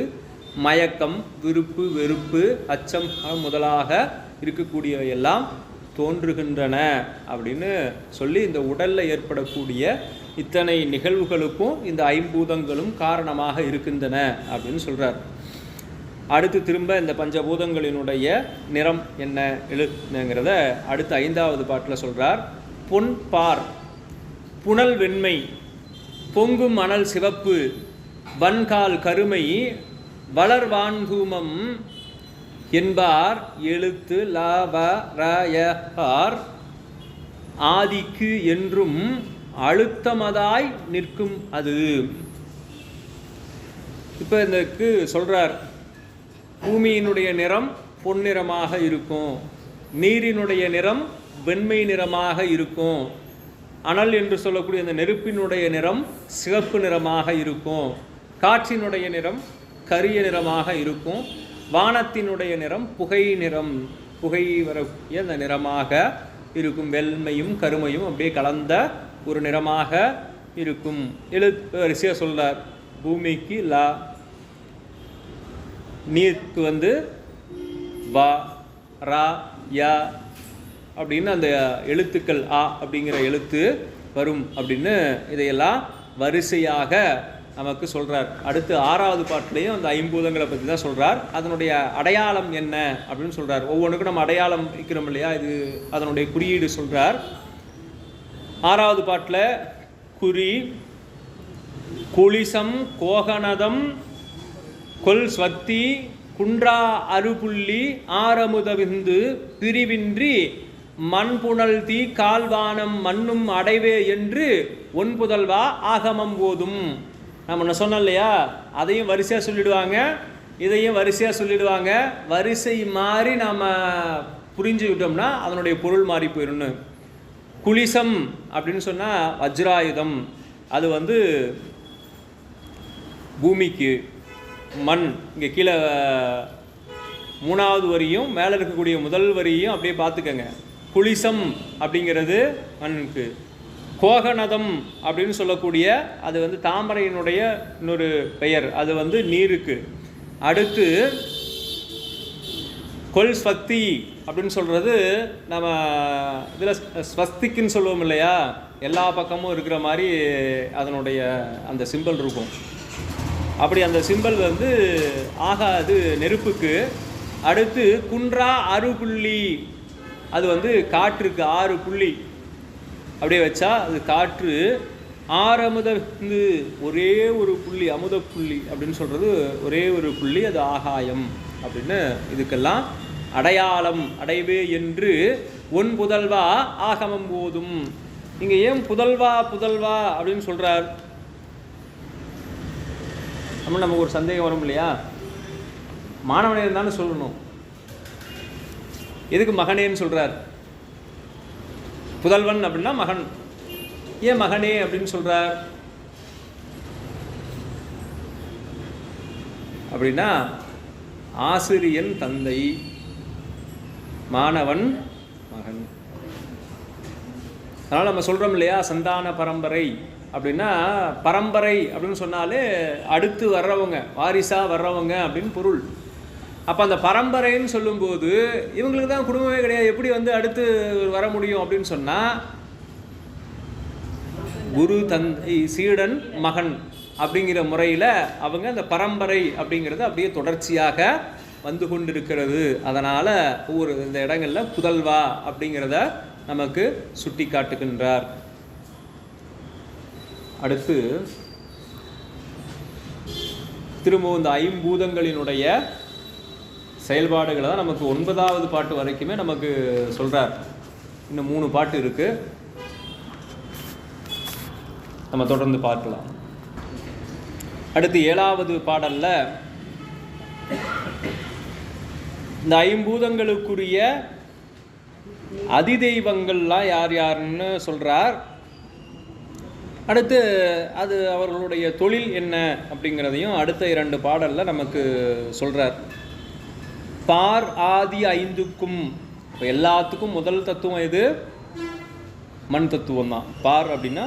மயக்கம், விருப்பு, வெறுப்பு, அச்சம் முதலாக இருக்கக்கூடியவை எல்லாம் தோன்றுகின்றன அப்படின்னு சொல்லி இந்த உடலில் ஏற்படக்கூடிய இத்தனை நிகழ்வுகளுக்கும் இந்த 5 பூதங்களும் காரணமாக இருக்கின்றன அப்படின்னு சொல்கிறார். அடுத்து திரும்ப இந்த பஞ்சபூதங்களினுடைய நிறம் என்ன எழுதுங்கிறத அடுத்து 5வது பாட்டில் சொல்கிறார். பொன் பார், புனல் வெண்மை, பொங்கும் அனல் சிவப்பு, வன்கால் கருமை, வளர்வான்தூமம் என்பார் எழுத்து லாவரார் ஆதிக்கு என்றும் அழுத்தமதாய் நிற்கும் அது. இப்போ இதுக்கு சொல்றார், பூமியினுடைய நிறம் பொன்னிறமாக இருக்கும், நீரினுடைய நிறம் வெண்மை நிறமாக இருக்கும், அனல் என்று சொல்லக்கூடிய அந்த நெருப்பினுடைய நிறம் சிவப்பு நிறமாக இருக்கும், காற்றினுடைய நிறம் கரிய நிறமாக இருக்கும், வானத்தினுடைய நிறம் புகை நிறம், புகை வரக்கூடிய அந்த நிறமாக இருக்கும், வெண்மையும் கருமையும் அப்படியே கலந்த ஒரு நிறமாக இருக்கும். வரிசையாக சொல்றார். பூமிக்கு லா, நீருக்கு வா ரா யா அப்படின்னு அந்த எழுத்துக்கள் ஆ அப்படிங்கிற எழுத்து வரும் அப்படின்னு இதையெல்லாம் வரிசையாக நமக்கு சொல்கிறார். அடுத்து 6வது பாட்டிலையும் அந்த ஐம்பூதங்களை பற்றி தான் சொல்கிறார். அதனுடைய அடையாளம் என்ன அப்படின்னு சொல்கிறார். ஒவ்வொன்றுக்கும் நம்ம அடையாளம் வைக்கிறோம் இல்லையா, இது அதனுடைய குறியீடு சொல்கிறார். 6வது பாட்டில் குறி, குளிசம், கோகனதம், கொல் ஸ்வத்தி, குன்றா அருபுள்ளி, ஆரமுதவிந்து, பிரிவின்றி மண்புணல் தீ கால்வானம் மண்ணும் அடைவே என்று ஒன்புதல்வா ஆகமம் போதும். நம்ம ஒன்று சொன்னோம் இல்லையா, அதையும் வரிசையாக சொல்லிடுவாங்க, இதையும் வரிசையாக சொல்லிடுவாங்க. வரிசை மாறி நாம் புரிஞ்சுக்கிட்டோம்னா அதனுடைய பொருள் மாறி போயிடும்னு. குளிசம் அப்படின்னு சொன்னால் வஜ்ராயுதம், அது பூமிக்கு. மண், இங்கே கீழே 3வது வரியும் மேலே இருக்கக்கூடிய முதல் வரியும் அப்படியே பார்த்துக்கங்க. குளிசம் அப்படிங்கிறது மண்ணுக்கு. கோகனதம் அப்படின்னு சொல்லக்கூடிய அது தாமரையினுடைய இன்னொரு பெயர், அது நீருக்கு. அடுத்து கொல் ஸ்வஸ்தி அப்படின்னு சொல்கிறது நம்ம இதில் ஸ்வஸ்திக்குன்னு சொல்லுவோம் இல்லையா, எல்லா பக்கமும் இருக்கிற மாதிரி அதனுடைய அந்த சிம்பல் இருக்கும். அப்படி அந்த சிம்பல் ஆகாது நெருப்புக்கு. அடுத்து குன்றா அருபுள்ளி, அது காற்றுக்கு 6 புள்ளி அப்படியே வச்சா அது காற்று. ஆரமுத ஒரே ஒரு புள்ளி, அமுத புள்ளி அப்படின்னு சொல்கிறது ஒரே ஒரு புள்ளி, அது ஆகாயம் அப்படின்னு இதுக்கெல்லாம் அடையாளம் அடைவே என்று ஒன் புதல்வா ஆகமம் போதும். இங்கே ஏன் புதல்வா புதல்வா அப்படின்னு சொல்கிறார்? நமக்கு ஒரு சந்தேகம் வரும் இல்லையா, மாணவனே இருந்தாலும் சொல்லணும், எதுக்கு மகனேன்னு சொல்கிறார்? புதல்வன் அப்படின்னா மகன், ஏன் மகனே அப்படின்னு சொல்கிறார்? அப்படின்னா ஆசிரியன் தந்தை, மாணவன் மகன். அதனால் நம்ம சொல்கிறோம் இல்லையா, சந்தான பரம்பரை அப்படின்னா, பரம்பரை அப்படின்னு சொன்னாலே அடுத்து வர்றவங்க, வாரிசாக வர்றவங்க அப்படின்னு பொருள். அப்போ அந்த பரம்பரைன்னு சொல்லும்போது இவங்களுக்கு தான் குடும்பமே கிடையாது, எப்படி அடுத்து வர முடியும் அப்படின்னு சொன்னால், குரு தந்தை சீடன் மகன் அப்படிங்கிற முறையில் அவங்க அந்த பரம்பரை அப்படிங்கிறது அப்படியே தொடர்ச்சியாக வந்து கொண்டிருக்கிறது. அதனால் இந்த இடங்களில் புதல்வா அப்படிங்கிறத நமக்கு சுட்டி காட்டுகின்றார். அடுத்து திரும்ப இந்த ஐம்பூதங்களினுடைய செயல்பாடுகளை தான் நமக்கு 9வது பாட்டு வரைக்குமே நமக்கு சொல்கிறார். இன்னும் 3 பாட்டு இருக்குது, நம்ம தொடர்ந்து பார்க்கலாம். அடுத்து 7வது பாடலில் இந்த ஐம்பூதங்களுக்குரிய அதிதெய்வங்கள்லாம் யார் யாருன்னு சொல்கிறார். அடுத்து அது அவர்களுடைய தொழில் என்ன அப்படிங்கிறதையும் அடுத்த 2 பாடலில் நமக்கு சொல்கிறார். பார் ஆதி 5க்கும், இப்போ எல்லாத்துக்கும் முதல் தத்துவம் எது? மண் தத்துவம் தான். பார் அப்படின்னா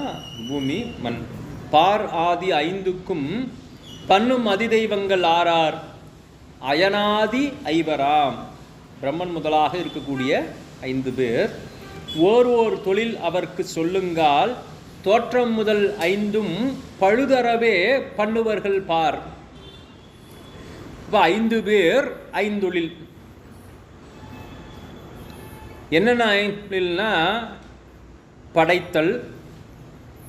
பூமி, மண். பார் ஆதி 5க்கும் பண்ணும் அதிதெய்வங்கள் ஆறார், அயனாதி ஐவராம். பிரம்மன் முதலாக இருக்கக்கூடிய 5 பேர். ஓர் தொழில் அவர்க்கு சொல்லுங்கால், தோற்றம் முதல் 5ம் பழுதறவே பண்ணுவர்கள் பார். இப்போ 5 பேர் 5 தொழில். என்னென்ன 5 தொழில்னா, படைத்தல்,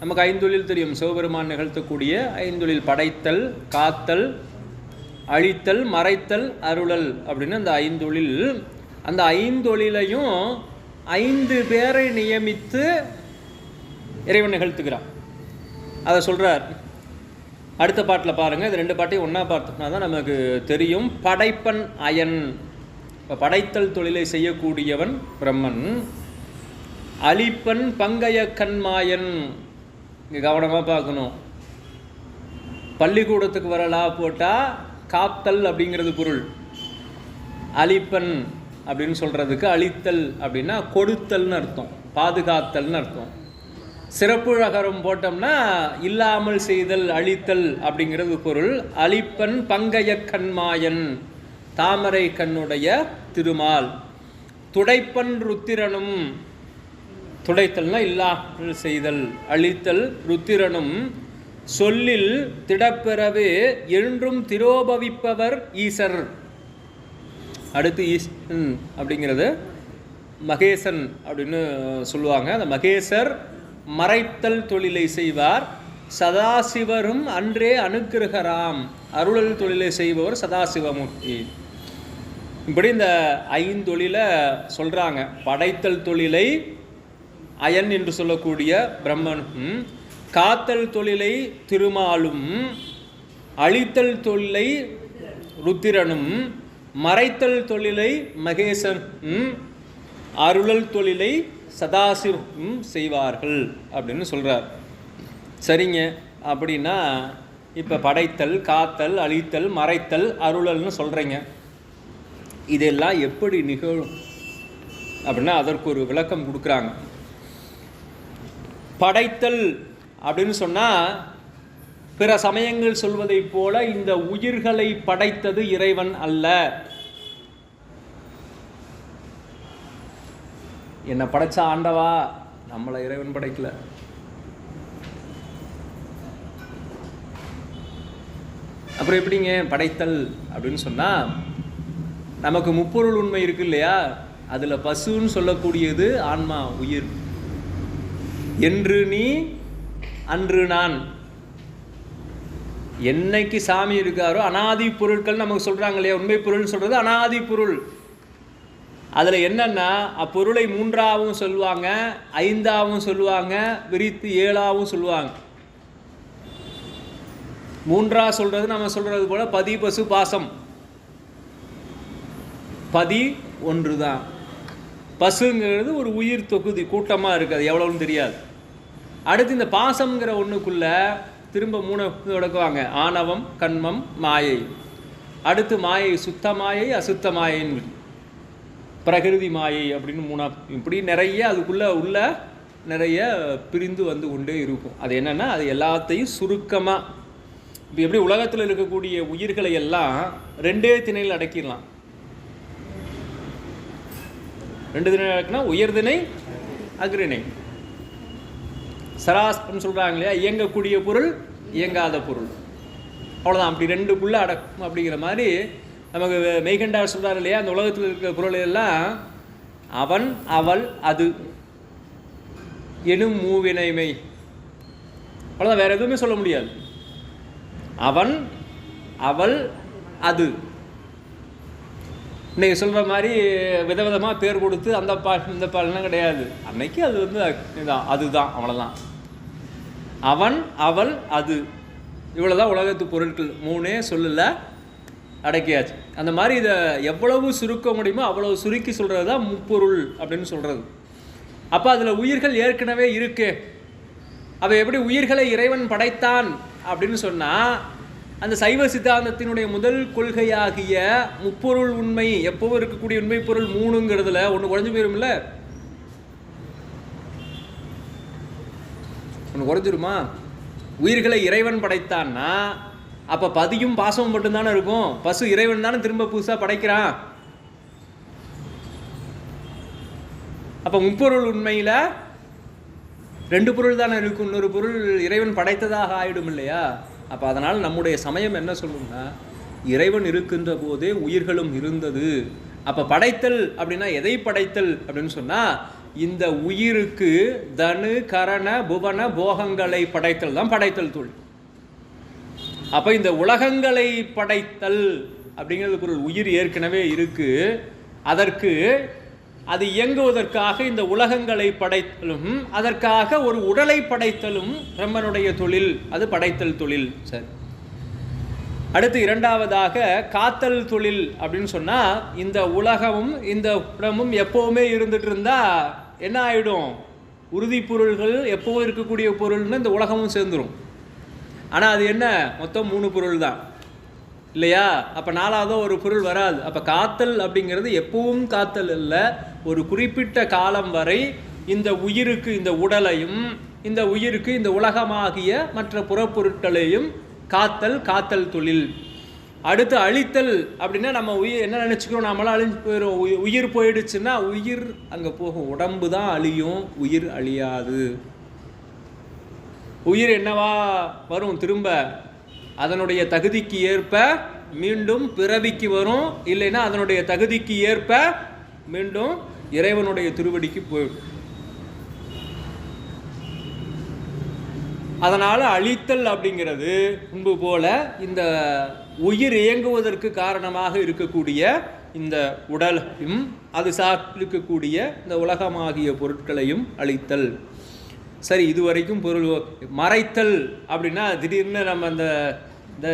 நமக்கு 5 தொழில் தெரியும், சிவபெருமான் நிகழ்த்தக்கூடிய 5 தொழில். படைத்தல், காத்தல், அழித்தல், மறைத்தல், அருளல் அப்படின்னு அந்த ஐந்தொழில். அந்த ஐந்தொழிலையும் 5 பேரை நியமித்து இறைவன் நிகழ்த்துக்கிறான். அதை சொல்கிறார் அடுத்த பாட்டில் பாருங்கள். இது 2 பாட்டையும் ஒன்றா பார்த்தோம்னா தான் நமக்கு தெரியும். படைப்பன் அயன், இப்போ படைத்தல் தொழிலை செய்யக்கூடியவன் பிரம்மன். அழிப்பன் பங்கைய கண்மாயன், இங்கே கவனமாக பார்க்கணும். பள்ளிக்கூடத்துக்கு வரலா போட்டால் காத்தல் அப்படிங்கிறது பொருள். அழிப்பன் அப்படின்னு சொல்கிறதுக்கு அழித்தல் அப்படின்னா கொடுத்தல்னு அர்த்தம், பாதுகாத்தல்னு அர்த்தம். சிறப்புழகரம் போட்டோம்னா இல்லாமல் செய்தல், அழித்தல் அப்படிங்கிறது பொருள். அழிப்பன் பங்கைய கண்மாயன், தாமரை கண்ணுடைய திருமால். துடைப்பன் ருத்திரனும், துடைத்தல்னா இல்லாமல் செய்தல், அழித்தல். ருத்திரனும் சொல்லில் திடப்பெறவே என்றும் திரோபவிப்பவர் ஈசர். அடுத்து ஈசன் அப்படிங்கிறது மகேசன் அப்படின்னு சொல்லுவாங்க. அந்த மகேசர் மறைத்தல் தொழிலை செய்வார். சதாசிவரும் அன்றே அனுக்கிரகராம், அருளல் தொழிலை செய்பவர் சதாசிவமூர்த்தி. இப்படி இந்த 5 தொழிலை சொல்கிறாங்க. படைத்தல் தொழிலை அயன் என்று சொல்லக்கூடிய பிரம்மனும், காத்தல் தொழிலை திருமாலும், அழித்தல் தொழிலை ருத்திரனும், மறைத்தல் தொழிலை மகேசனும், அருளல் தொழிலை சதாசிவம் செய்வார்கள் அப்படின்னு சொல்கிறார். சரிங்க, அப்படின்னா இப்போ படைத்தல், காத்தல், அழித்தல், மறைத்தல், அருளல்னு சொல்கிறீங்க. இதெல்லாம் எப்படி நிகழும் அப்படின்னா அதற்கு ஒரு விளக்கம் கொடுக்குறாங்க. படைத்தல் அப்படின்னு சொன்னால் பிற சமயங்கள் சொல்வதை போல இந்த உயிர்களை படைத்தது இறைவன் அல்ல. என்னை படைச்ச ஆண்டவா, நம்மளை இறைவன் படைக்கல. அப்புறம் எப்படிங்க படைத்தல் அப்படின்னு சொன்னால், நமக்கு முப்பொருள் உண்மை இருக்கு இல்லையா, அதில் பசுன்னு சொல்லக்கூடியது ஆன்மா, உயிர். என்று நீ அன்று நான், என்னைக்கு சாமி இருக்காரோ அனாதி பொருட்கள் நமக்கு சொல்கிறாங்க இல்லையா, உண்மை பொருள்னு சொல்கிறது அனாதி பொருள். அதில் என்னென்னா அப்பொருளை 3ஆவும் சொல்லுவாங்க, 5ஆவும் சொல்லுவாங்க, விரித்து 7ஆவும் சொல்லுவாங்க. 3ஆ சொல்கிறது நம்ம சொல்கிறது போல் பதி பசு பாசம். பதி ஒன்று தான். பசுங்கிறது ஒரு உயிர் தொகுதி, கூட்டமாக இருக்குது, எவ்வளோன்னு தெரியாது. அடுத்து இந்த பாசம்ங்கிற ஒன்றுக்குள்ளே திரும்ப 3 தொடக்குவாங்க. ஆணவம், கண்மம், மாயை. அடுத்து மாயை, சுத்த மாயை, அசுத்த மாயைன்னு, பிரகிருதி மாயை அப்படின்னு 3. இப்படி நிறைய அதுக்குள்ளே உள்ள நிறைய பிரிந்து வந்து கொண்டே இருக்கும். அது என்னென்னா அது எல்லாத்தையும் சுருக்கமாக, இப்போ எப்படி உலகத்தில் இருக்கக்கூடிய உயிர்களை எல்லாம் 2 திணையில் அடக்கிடலாம். 2 திணை அடக்குனா உயர்திணை, அக்ரிணை. சராஸ்பம் சொல்கிறாங்க இல்லையா, இயங்கக்கூடிய பொருள், இயங்காத பொருள், அவ்வளோதான். அப்படி 2க்குள்ளே அடக்கும் அப்படிங்கிற மாதிரி நமக்கு மெய்கண்டார் சொல்கிறார் இல்லையா, அந்த உலகத்தில் இருக்கிற பொருள் எல்லாம் அவன், அவள், அது எனும் மூவினைமை, அவ்வளோதான். வேறு எதுவுமே சொல்ல முடியாது. அவன், அவள், அது. இன்றைக்கி சொல்கிற மாதிரி விதவிதமாக பேர் கொடுத்து அந்த இந்த பால்லாம் கிடையாது. அன்னைக்கு அது வந்து இதுதான், அதுதான், அவ்வளோதான். அவன், அவள், அது, இவ்வளோதான் உலகத்து பொருட்கள். 3 சொல்லல அடக்கியாச்சு. அந்த மாதிரி இதை எவ்வளவு சுருக்க முடியுமோ அவ்வளவு சுருக்கி சொல்கிறது தான் முப்பொருள் அப்படின்னு சொல்கிறது. அப்போ அதில் உயிர்கள் ஏற்கனவே இருக்கு. அவள் எப்படி உயிர்களை இறைவன் படைத்தான் அப்படின்னு சொன்னால், அந்த சைவ சித்தாந்தத்தினுடைய முதல் கொள்கையாகிய முப்பொருள் உண்மை, எப்போவும் இருக்கக்கூடிய உண்மை பொருள் 3ங்கிறதுல ஒன்று குறைஞ்சு போயிரும்ல. ஒன்று குறைஞ்சிருமா? உயிர்களை இறைவன் படைத்தான்னா அப்போ பதியும் பாசமும் மட்டும்தானே இருக்கும். பசு இறைவன் தானே திரும்ப புதுசாக படைக்கிறான். அப்போ முப்பொருள் உண்மையில் 2 பொருள் தானே இருக்கும், இன்னொரு பொருள் இறைவன் படைத்ததாக ஆயிடும் இல்லையா? அப்போ அதனால் நம்முடைய சமயம் என்ன சொல்லும்னா, இறைவன் இருக்கின்ற போதே உயிர்களும் இருந்தது. அப்போ படைத்தல் அப்படின்னா எதை படைத்தல் அப்படின்னு சொன்னால், இந்த உயிருக்கு தனு கரண புவன போகங்களை படைத்தல் தான் படைத்தல் தொழில். அப்போ இந்த உலகங்களை படைத்தல் அப்படிங்கிறதுக்கு ஒரு உயிர் ஏற்கனவே இருக்குது. அதற்கு அது இயங்குவதற்காக இந்த உலகங்களை படைத்தலும் அதற்காக ஒரு உடலை படைத்தலும் பிரம்மனுடைய தொழில். அது படைத்தல் தொழில். சரி, அடுத்து இரண்டாவதாக காத்தல் தொழில் அப்படின்னு சொன்னால் இந்த உலகமும் இந்த உடம்பும் எப்போவுமே இருந்துட்டு இருந்தால் என்ன ஆகிடும்? உறுதி பொருள்கள் எப்போவும் இருக்கக்கூடிய பொருள்னு இந்த உலகமும் சேர்ந்துடும். ஆனால் அது என்ன? மொத்தம் 3 பொருள் தான் இல்லையா? அப்போ 4ஆவதோ ஒரு பொருள் வராது. அப்போ காத்தல் அப்படிங்கிறது எப்பவும் காத்தல் இல்லை, ஒரு குறிப்பிட்ட காலம் வரை இந்த உயிருக்கு இந்த உடலையும் இந்த உயிருக்கு இந்த உலகமாகிய மற்ற புறப்பொருட்களையும் காத்தல் தொழில். அடுத்து அழித்தல் அப்படின்னா நம்ம உயிர் என்ன நினச்சிக்கிறோம்? நம்மளாம் அழிஞ்சு போயிடும். உயிர் போயிடுச்சுன்னா உயிர் அங்கே போகும், உடம்பு தான் அழியும், உயிர் அழியாது. உயிர் என்னவா வரும்? திரும்ப அதனுடைய தகுதிக்கு ஏற்ப மீண்டும் பிறவிக்கு வரும், இல்லைன்னா அதனுடைய தகுதிக்கு ஏற்ப மீண்டும் இறைவனுடைய திருவடிக்கு போயிடும். அதனால் அழித்தல் அப்படிங்கிறது முன்பு போல இந்த உயிர் இயங்குவதற்கு காரணமாக இருக்கக்கூடிய இந்த உடலையும் அது சார்ந்திருக்கக்கூடிய இந்த உலகமாகிய பொருட்களையும் அழித்தல். சரி, இதுவரைக்கும் பொருள். மறைத்தல் அப்படின்னா திடீர்னு நம்ம இந்த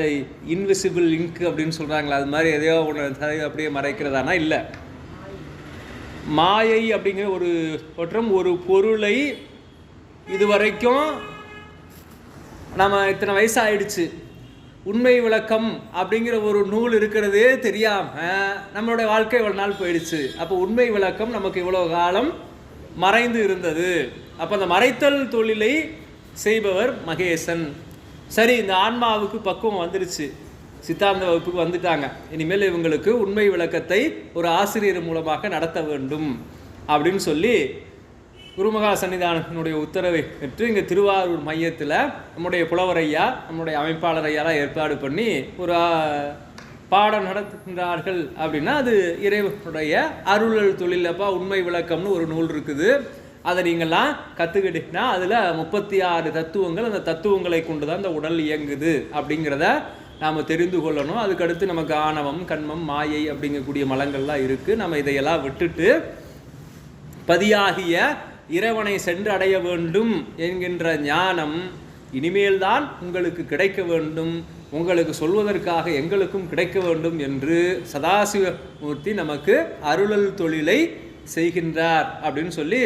இன்விசிபிள் இங்க் அப்படின்னு சொல்கிறாங்களா, அது மாதிரி எதையோ ஒன்று அப்படியே மறைக்கிறதானா? இல்லை. மாயை அப்படிங்கிற ஒரு மற்றும் ஒரு பொருளை இதுவரைக்கும் நம்ம இத்தனை வயசு ஆயிடுச்சு, உண்மை விளக்கம் அப்படிங்கிற ஒரு நூல் இருக்கிறதே தெரியாமல் நம்மளுடைய வாழ்க்கை இவ்வளோ நாள் போயிடுச்சு. அப்போ உண்மை விளக்கம் நமக்கு இவ்வளோ காலம் மறைந்து இருந்தது. அப்போ அந்த மறைத்தல் தொழிலை செய்பவர் மகேசன். சரி, இந்த ஆன்மாவுக்கு பக்குவம் வந்துருச்சு, சித்தாந்த வகுப்புக்கு வந்துட்டாங்க. இனிமேல் இவங்களுக்கு உண்மை விளக்கத்தை ஒரு ஆசிரியர் மூலமாக நடத்த வேண்டும் அப்படின்னு சொல்லி குருமகா சன்னிதானத்தினுடைய உத்தரவை பெற்று இங்கே திருவாரூர் மையத்தில் நம்முடைய புலவர் ஐயா, நம்முடைய அமைப்பாளர் ஐயாலாம் ஏற்பாடு பண்ணி ஒரு பாடம் நடத்துகின்றார்கள். அப்படின்னா அது இறைவனுடைய அருளல் தொழில். அப்போ உண்மை விளக்கம்னு ஒரு நூல் இருக்குது, அதை நீங்கள்லாம் கற்றுக்கிட்டீங்கன்னா அதில் 36 தத்துவங்கள், அந்த தத்துவங்களை கொண்டு தான் இந்த உடல் இயங்குது அப்படிங்கிறத நாம் தெரிந்து கொள்ளணும். அதுக்கடுத்து நமக்கு ஆணவம், கண்மம், மாயை அப்படிங்கக்கூடிய மலங்கள்லாம் இருக்குது. நம்ம இதையெல்லாம் விட்டுட்டு பதியாகிய இறைவனை சென்று அடைய வேண்டும் என்கின்ற ஞானம் இனிமேல்தான் உங்களுக்கு கிடைக்க வேண்டும், உங்களுக்கு சொல்வதற்காக எங்களுக்கும் கிடைக்க வேண்டும் என்று சதாசிவமூர்த்தி நமக்கு அருளல் தொழிலை செய்கின்றார் அப்படின்னு சொல்லி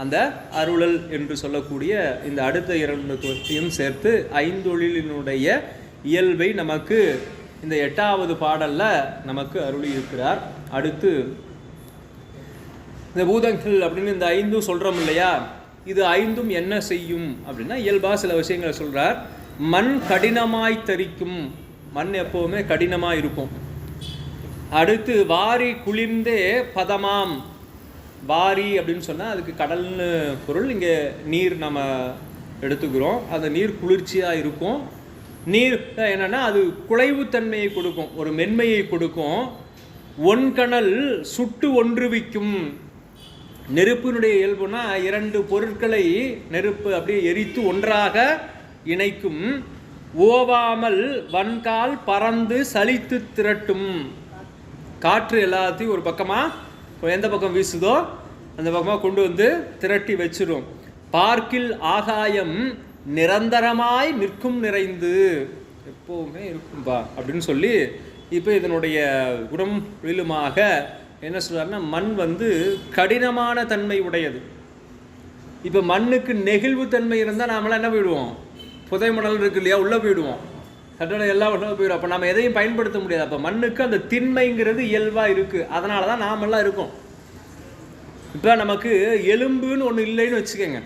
அந்த அருளல் என்று சொல்லக்கூடிய இந்த அடுத்த 2 தொழிலையும் சேர்த்து ஐந்தொழிலினுடைய இயல்பை நமக்கு இந்த 8வது பாடலில் நமக்கு அருளி இருக்கிறார். அடுத்து இந்த பூதங்கள் அப்படின்னு இந்த 5 சொல்கிறோம் இல்லையா, இது 5 என்ன செய்யும் அப்படின்னா இயல்பாக சில விஷயங்களை சொல்கிறார். மண் கடினமாய் தரிக்கும், மண் எப்போவுமே கடினமாக இருக்கும். அடுத்து வாரி குளிர்ந்தே பதமாம், வாரி அப்படின்னு சொன்னால் அதுக்கு கடல்னு பொருள். இங்கே நீர் நம்ம எடுத்துக்கிறோம், அந்த நீர் குளிர்ச்சியாக இருக்கும். நீர் என்னென்னா அது குழைவுத்தன்மையை கொடுக்கும், ஒரு மென்மையை கொடுக்கும். ஒன்கணல் சுட்டு ஒன்றுவிக்கும், நெருப்பினுடைய இயல்புனா 2 பொருட்களை நெருப்பு அப்படியே எரித்து ஒன்றாக இணைக்கும். ஓவாமல் வன்கால் பறந்து சலித்து திரட்டும், காற்று எல்லாத்தையும் ஒரு பக்கமாக எந்த பக்கம் வீசுதோ அந்த பக்கமாக கொண்டு வந்து திரட்டி வச்சிடும். பார்க்கில் ஆகாயம் நிரந்தரமாய் நிற்கும் நிறைந்து, எப்போவுமே இருக்கும்பா அப்படின்னு சொல்லி இப்போ இதனுடைய குணம் விழுமாக என்ன சொல்கிறாருன்னா மண் கடினமான தன்மை உடையது. இப்போ மண்ணுக்கு நெகிழ்வு தன்மை இருந்தால் நாமெல்லாம் என்ன போயிடுவோம்? புதை மணல் இருக்கு இல்லையா, உள்ளே போயிடுவோம், கட்டளை எல்லாம் உள்ளே போயிடும். அப்போ நம்ம எதையும் பயன்படுத்த முடியாது. அப்போ மண்ணுக்கு அந்த திண்மைங்கிறது இயல்பாக இருக்குது, அதனால தான் நாமெல்லாம் இருக்கோம். இப்போ நமக்கு எலும்புன்னு ஒன்று இல்லைன்னு வச்சுக்கோங்க,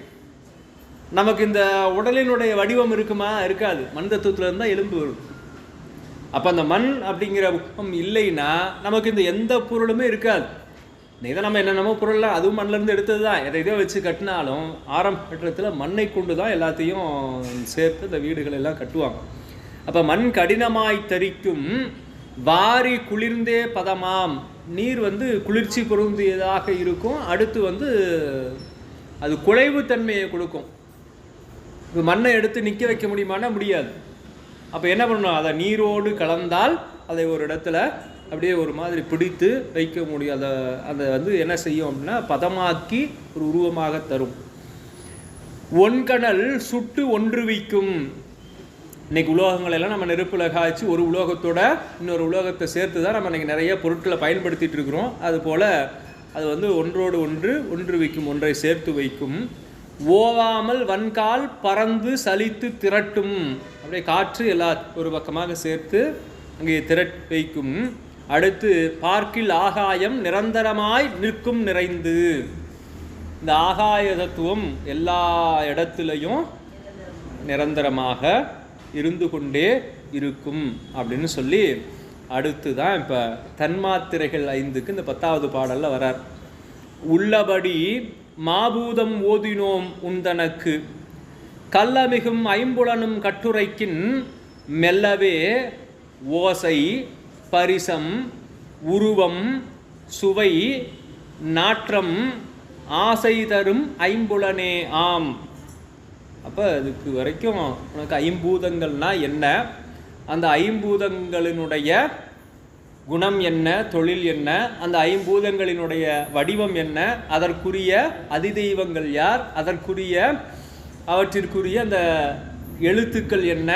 நமக்கு இந்த உடலினுடைய வடிவம் இருக்குமா? இருக்காது. மண் தத்துவத்தில் இருந்தால் எலும்பு வரும். அப்போ அந்த மண் அப்படிங்கிற இல்லைன்னா நமக்கு இந்த எந்த பொருளுமே இருக்காது. இதை நம்ம என்னென்னமோ பொருள்லாம் அதுவும் மண்ணிலேருந்து எடுத்தது தான், எதை இதை வச்சு கட்டினாலும் ஆரம்ப கட்டத்தில் மண்ணை கொண்டு தான் எல்லாத்தையும் சேர்த்து இந்த வீடுகள் எல்லாம் கட்டுவாங்க. அப்போ மண் கடினமாய் தரிக்கும், வாரி குளிர்ந்தே பதமாம், நீர் குளிர்ச்சி பொருந்தியதாக இருக்கும். அடுத்து அது குழைவு தன்மையை கொடுக்கும். இப்போ மண்ணை எடுத்து நிற்க வைக்க முடியுமானா முடியாது. அப்போ என்ன பண்ணணும், அதை நீரோடு கலந்தால் அதை ஒரு இடத்துல அப்படியே ஒரு மாதிரி பிடித்து வைக்க முடியும். அதை வந்து என்ன செய்யும் அப்படின்னா பதமாக்கி ஒரு உருவமாக தரும். ஒன்கணல் சுட்டு ஒன்றுவிக்கும். இன்னைக்கு உலோகங்கள் எல்லாம் நம்ம நெருப்புல காய்ச்சி ஒரு உலோகத்தோட இன்னொரு உலோகத்தை சேர்த்து தான் நம்ம இன்னைக்கு நிறைய பொருட்களை பயன்படுத்திட்டு இருக்கிறோம். அதுபோல் அது வந்து ஒன்றோடு ஒன்று வைக்கும், ஒன்றை சேர்த்து வைக்கும். ஓவாமல் வன்கால் பறந்து சலித்து திரட்டும். அப்படியே காற்று எல்லா ஒரு பக்கமாக சேர்த்து அங்கே திரட் வைக்கும். அடுத்து பார்க்கில் ஆகாயம் நிரந்தரமாய் நிற்கும் நிறைந்து. இந்த ஆகாய தத்துவம் எல்லா இடத்துலையும் நிரந்தரமாக இருந்து கொண்டே இருக்கும் அப்படின்னு சொல்லி அடுத்து தான் இப்போ தன்மாத்திரைகள் 5க்கு இந்த 10வது பாடலில் வரார். உள்ளபடி மாபூதம் ஓதினோம் உந்தனக்கு கல்லமிகும் ஐம்புலனும் கட்டுரைக்கின் மெல்லவே ஓசை பரிசம் உருவம் சுவை நாற்றம் ஆசை தரும் ஐம்புலனே ஆம். அப்போ அதுக்கு வரைக்கும் உனக்கு ஐம்பூதங்கள்னா என்ன, அந்த ஐம்பூதங்களினுடைய குணம் என்ன, தொழில் என்ன, அந்த ஐம்பூதங்களினுடைய வடிவம் என்ன, அதற்குரிய அதிதெய்வங்கள் யார், அதற்குரிய அவற்றிற்குரிய அந்த எழுத்துக்கள் என்ன,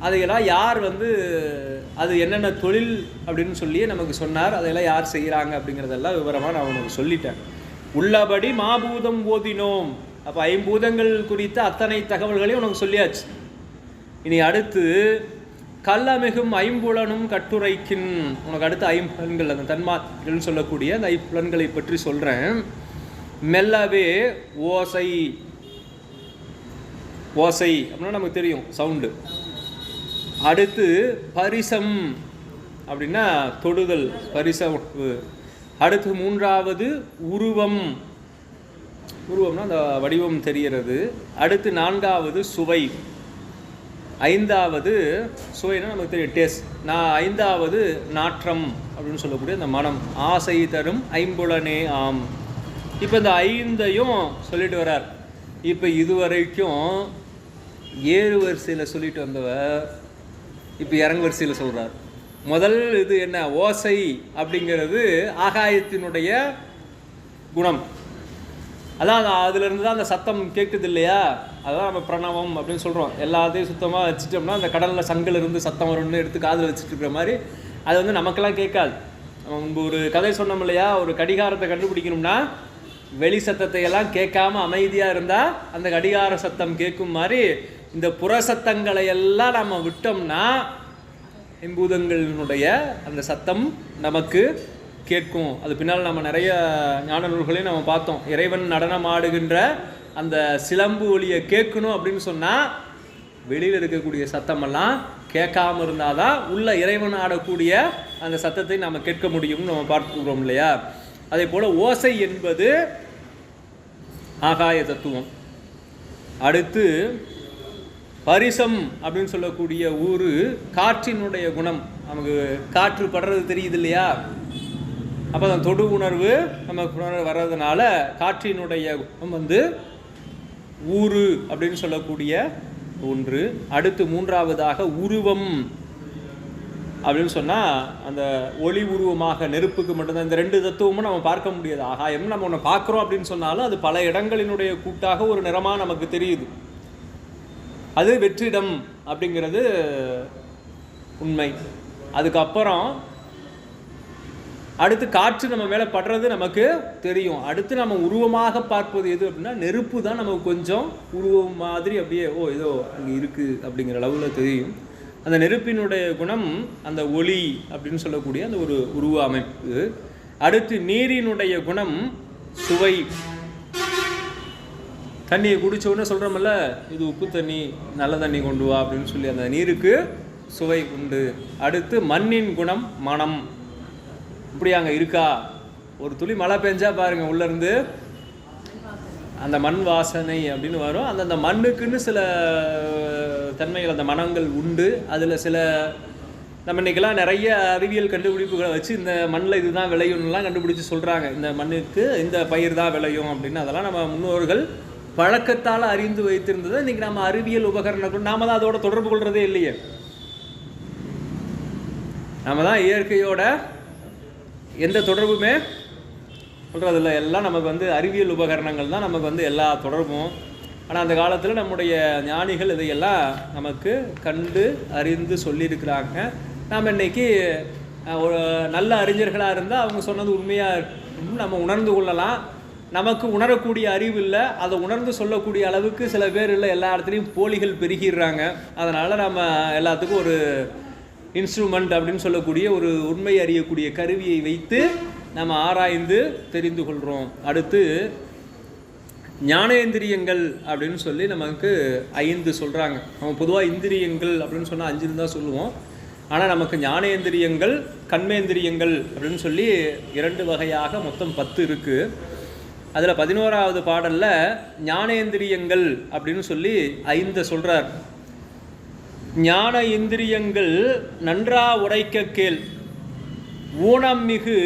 அதையெல்லாம் யார் வந்து அது என்னென்ன தொழில் அப்படின்னு சொல்லி நமக்கு சொன்னார், அதையெல்லாம் யார் செய்கிறாங்க அப்படிங்கிறதெல்லாம் விவரமாக நான் உனக்கு சொல்லிட்டேன். உள்ளபடி மாபூதம் ஓதினோம். அப்போ ஐம்பூதங்கள் குறித்த அத்தனை தகவல்களையும் உனக்கு சொல்லியாச்சு. இனி அடுத்து கல்லமிகும் ஐம்புலனும் கட்டுரைக்கின். உனக்கு அடுத்து ஐம்புலன்கள், அந்த தன்மாத்திரைகள் சொல்லக்கூடிய அந்த ஐம்புலன்களை பற்றி சொல்கிறேன். மெல்லவே ஓசை. ஓசை அப்படின்னா நமக்கு தெரியும், சவுண்டு. அடுத்து பரிசம் அப்படின்னா தொடுதல், பரிசம். அடுத்து 3வது உருவம். உருவம்னா அந்த வடிவம் தெரிகிறது. அடுத்து 4வது சுவை. 5வது சுவைனா நமக்கு தெரியும், டேஸ்ட். 5வது நாற்றம் அப்படின்னு சொல்லக்கூடிய அந்த மனம். ஆசை தரும் ஐம்புலனே ஆம். இப்போ இந்த 5ஐயும் சொல்லிட்டு வர்றார். இப்போ இதுவரைக்கும் ஏறு வரிசையில் சொல்லிட்டு வந்தவர் இப்போ இறங்கு வரிசையில் சொல்கிறார். முதல் இது என்ன, ஓசை அப்படிங்கிறது ஆகாயத்தினுடைய குணம். அதான் அதுலேருந்து தான் அந்த சத்தம் கேட்குது இல்லையா, அதான் நம்ம பிரணவம் அப்படின்னு சொல்கிறோம். எல்லாத்தையும் சுத்தமாக வச்சுட்டோம்னா அந்த கடலில் சங்கில் இருந்து சத்தம் வரும்னு எடுத்து காதில் வச்சுட்டு இருக்கிற மாதிரி அது வந்து நமக்கெல்லாம் கேட்காது. நம்ம முன்பு ஒரு கதை சொன்னோம் இல்லையா, ஒரு கடிகாரத்தை கண்டுபிடிக்கணும்னா வெளி சத்தத்தை எல்லாம் கேட்காம அமைதியாக இருந்தால் அந்த கடிகார சத்தம் கேட்கும் மாதிரி இந்த புற சத்தங்களை எல்லாம் நம்ம விட்டோம்னா ஐம்பூதங்களினுடைய அந்த சத்தம் நமக்கு கேட்கும். அது பின்னால் நம்ம நிறைய ஞான நூல்களையும் நம்ம பார்த்தோம். இறைவன் நடனம் ஆடுகின்ற அந்த சிலம்பு ஒலியை கேட்கணும் அப்படின்னு சொன்னால் வெளியில் இருக்கக்கூடிய சத்தமெல்லாம் கேட்காம இருந்தால் தான் உள்ள இறைவன் ஆடக்கூடிய அந்த சத்தத்தை நாம் கேட்க முடியும்னு நம்ம பார்த்துக்கிறோம் இல்லையா. அதே போல் ஓசை என்பது ஆகாய தத்துவம். அடுத்து பரிசம் அப்படின்னு சொல்லக்கூடிய ஊர் காற்றினுடைய குணம். நமக்கு காற்று படுறது தெரியுது இல்லையா, அப்போ அந்த தொடு உணர்வு நமக்கு வர்றதுனால காற்றினுடைய குணம் வந்து ஊரு அப்படின்னு சொல்லக்கூடிய ஒன்று. அடுத்து 3வதாக உருவம் அப்படின்னு சொன்னால் அந்த ஒளி உருவமாக நெருப்புக்கு மட்டும்தான். இந்த 2 தத்துவமும் நம்ம பார்க்க முடியாது. ஆகாயம் நம்ம ஒன்று பார்க்குறோம் அப்படின்னு சொன்னாலும் அது பல இடங்களினுடைய கூட்டாக ஒரு நிறமாக நமக்கு தெரியுது. அது வெற்றிடம் அப்படிங்கிறது உண்மை. அதுக்கப்புறம் அடுத்து காற்று நம்ம மேலே படுறது நமக்கு தெரியும். அடுத்து நம்ம உருவமாக பார்ப்பது எது அப்படின்னா நெருப்பு தான் நமக்கு கொஞ்சம் உருவம் மாதிரி அப்படியே ஏதோ அங்கே இருக்குது அப்படிங்கிற அளவில் தெரியும். அந்த நெருப்பினுடைய குணம் அந்த ஒளி அப்படின்னு சொல்லக்கூடிய அந்த ஒரு உருவ அமைப்பு. அடுத்து நீரினுடைய குணம் சுவை. தண்ணியை குடித்தோடனே சொல்கிறோம்ல, இது உப்பு தண்ணி, நல்ல தண்ணி கொண்டு வா அப்படின்னு சொல்லி அந்த நீருக்கு சுவை உண்டு. அடுத்து மண்ணின் குணம் மனம். இப்படி அங்கே இருக்கா, ஒரு துளி மழை பெஞ்சா பாருங்கள் உள்ளேருந்து அந்த மண் வாசனை அப்படின்னு வரும். அந்த மண்ணுக்குன்னு சில தன்மைகள், அந்த மனங்கள் உண்டு. அதில் சில நம்ம இன்றைக்கெல்லாம் நிறைய அறிவியல் கண்டுபிடிப்புகளை வச்சு இந்த மண்ணில் இதுதான் விளையும்லாம் கண்டுபிடிச்சி சொல்கிறாங்க. இந்த மண்ணுக்கு இந்த பயிர் தான் விளையும் அப்படின்னு. அதெல்லாம் நம்ம முன்னோர்கள் பழக்கத்தால் அறிந்து வைத்திருந்ததை இன்றைக்கி நம்ம அறிவியல் உபகரணங்கள் நாம் தான் அதோட தொடர்பு கொள்கிறதே இல்லையே. நம்ம தான் இயற்கையோட எந்த தொடர்புமே சொல்கிறதில்ல. எல்லாம் நமக்கு வந்து அறிவியல் உபகரணங்கள் தான் நமக்கு வந்து எல்லா தொடர்பும். ஆனால் அந்த காலத்தில் நம்முடைய ஞானிகள் இதையெல்லாம் நமக்கு கண்டு அறிந்து சொல்லியிருக்கிறாங்க. நாம் இன்றைக்கி ஒரு நல்ல அறிஞர்களாக இருந்தால் அவங்க சொன்னது உண்மையாக நம்ம உணர்ந்து கொள்ளலாம். நமக்கு உணரக்கூடிய அறிவு இல்லை, அதை உணர்ந்து சொல்லக்கூடிய அளவுக்கு சில பேர் இல்லை, எல்லா இடத்துலையும் போலிகள் பெருகிடுறாங்க. அதனால் நம்ம எல்லாத்துக்கும் ஒரு இன்ஸ்ட்ருமெண்ட் அப்படின்னு சொல்லக்கூடிய ஒரு உண்மை அறியக்கூடிய கருவியை வைத்து நம்ம ஆராய்ந்து தெரிந்து கொள்கிறோம். அடுத்து ஞானேந்திரியங்கள் அப்படின்னு சொல்லி நமக்கு 5 சொல்கிறாங்க. நம்ம பொதுவாக இந்திரியங்கள் அப்படின்னு சொன்னால் 5 தான் சொல்லுவோம். ஆனால் நமக்கு ஞானேந்திரியங்கள் கண்மேந்திரியங்கள் அப்படின்னு சொல்லி 2 வகையாக மொத்தம் 10 இருக்குது. அதில் 11வது பாடலில் ஞானேந்திரியங்கள் அப்படின்னு சொல்லி 5 சொல்கிறார். ஞான இந்திரியங்கள் நன்றா உரைக்க கேள், ஊனம் மிகு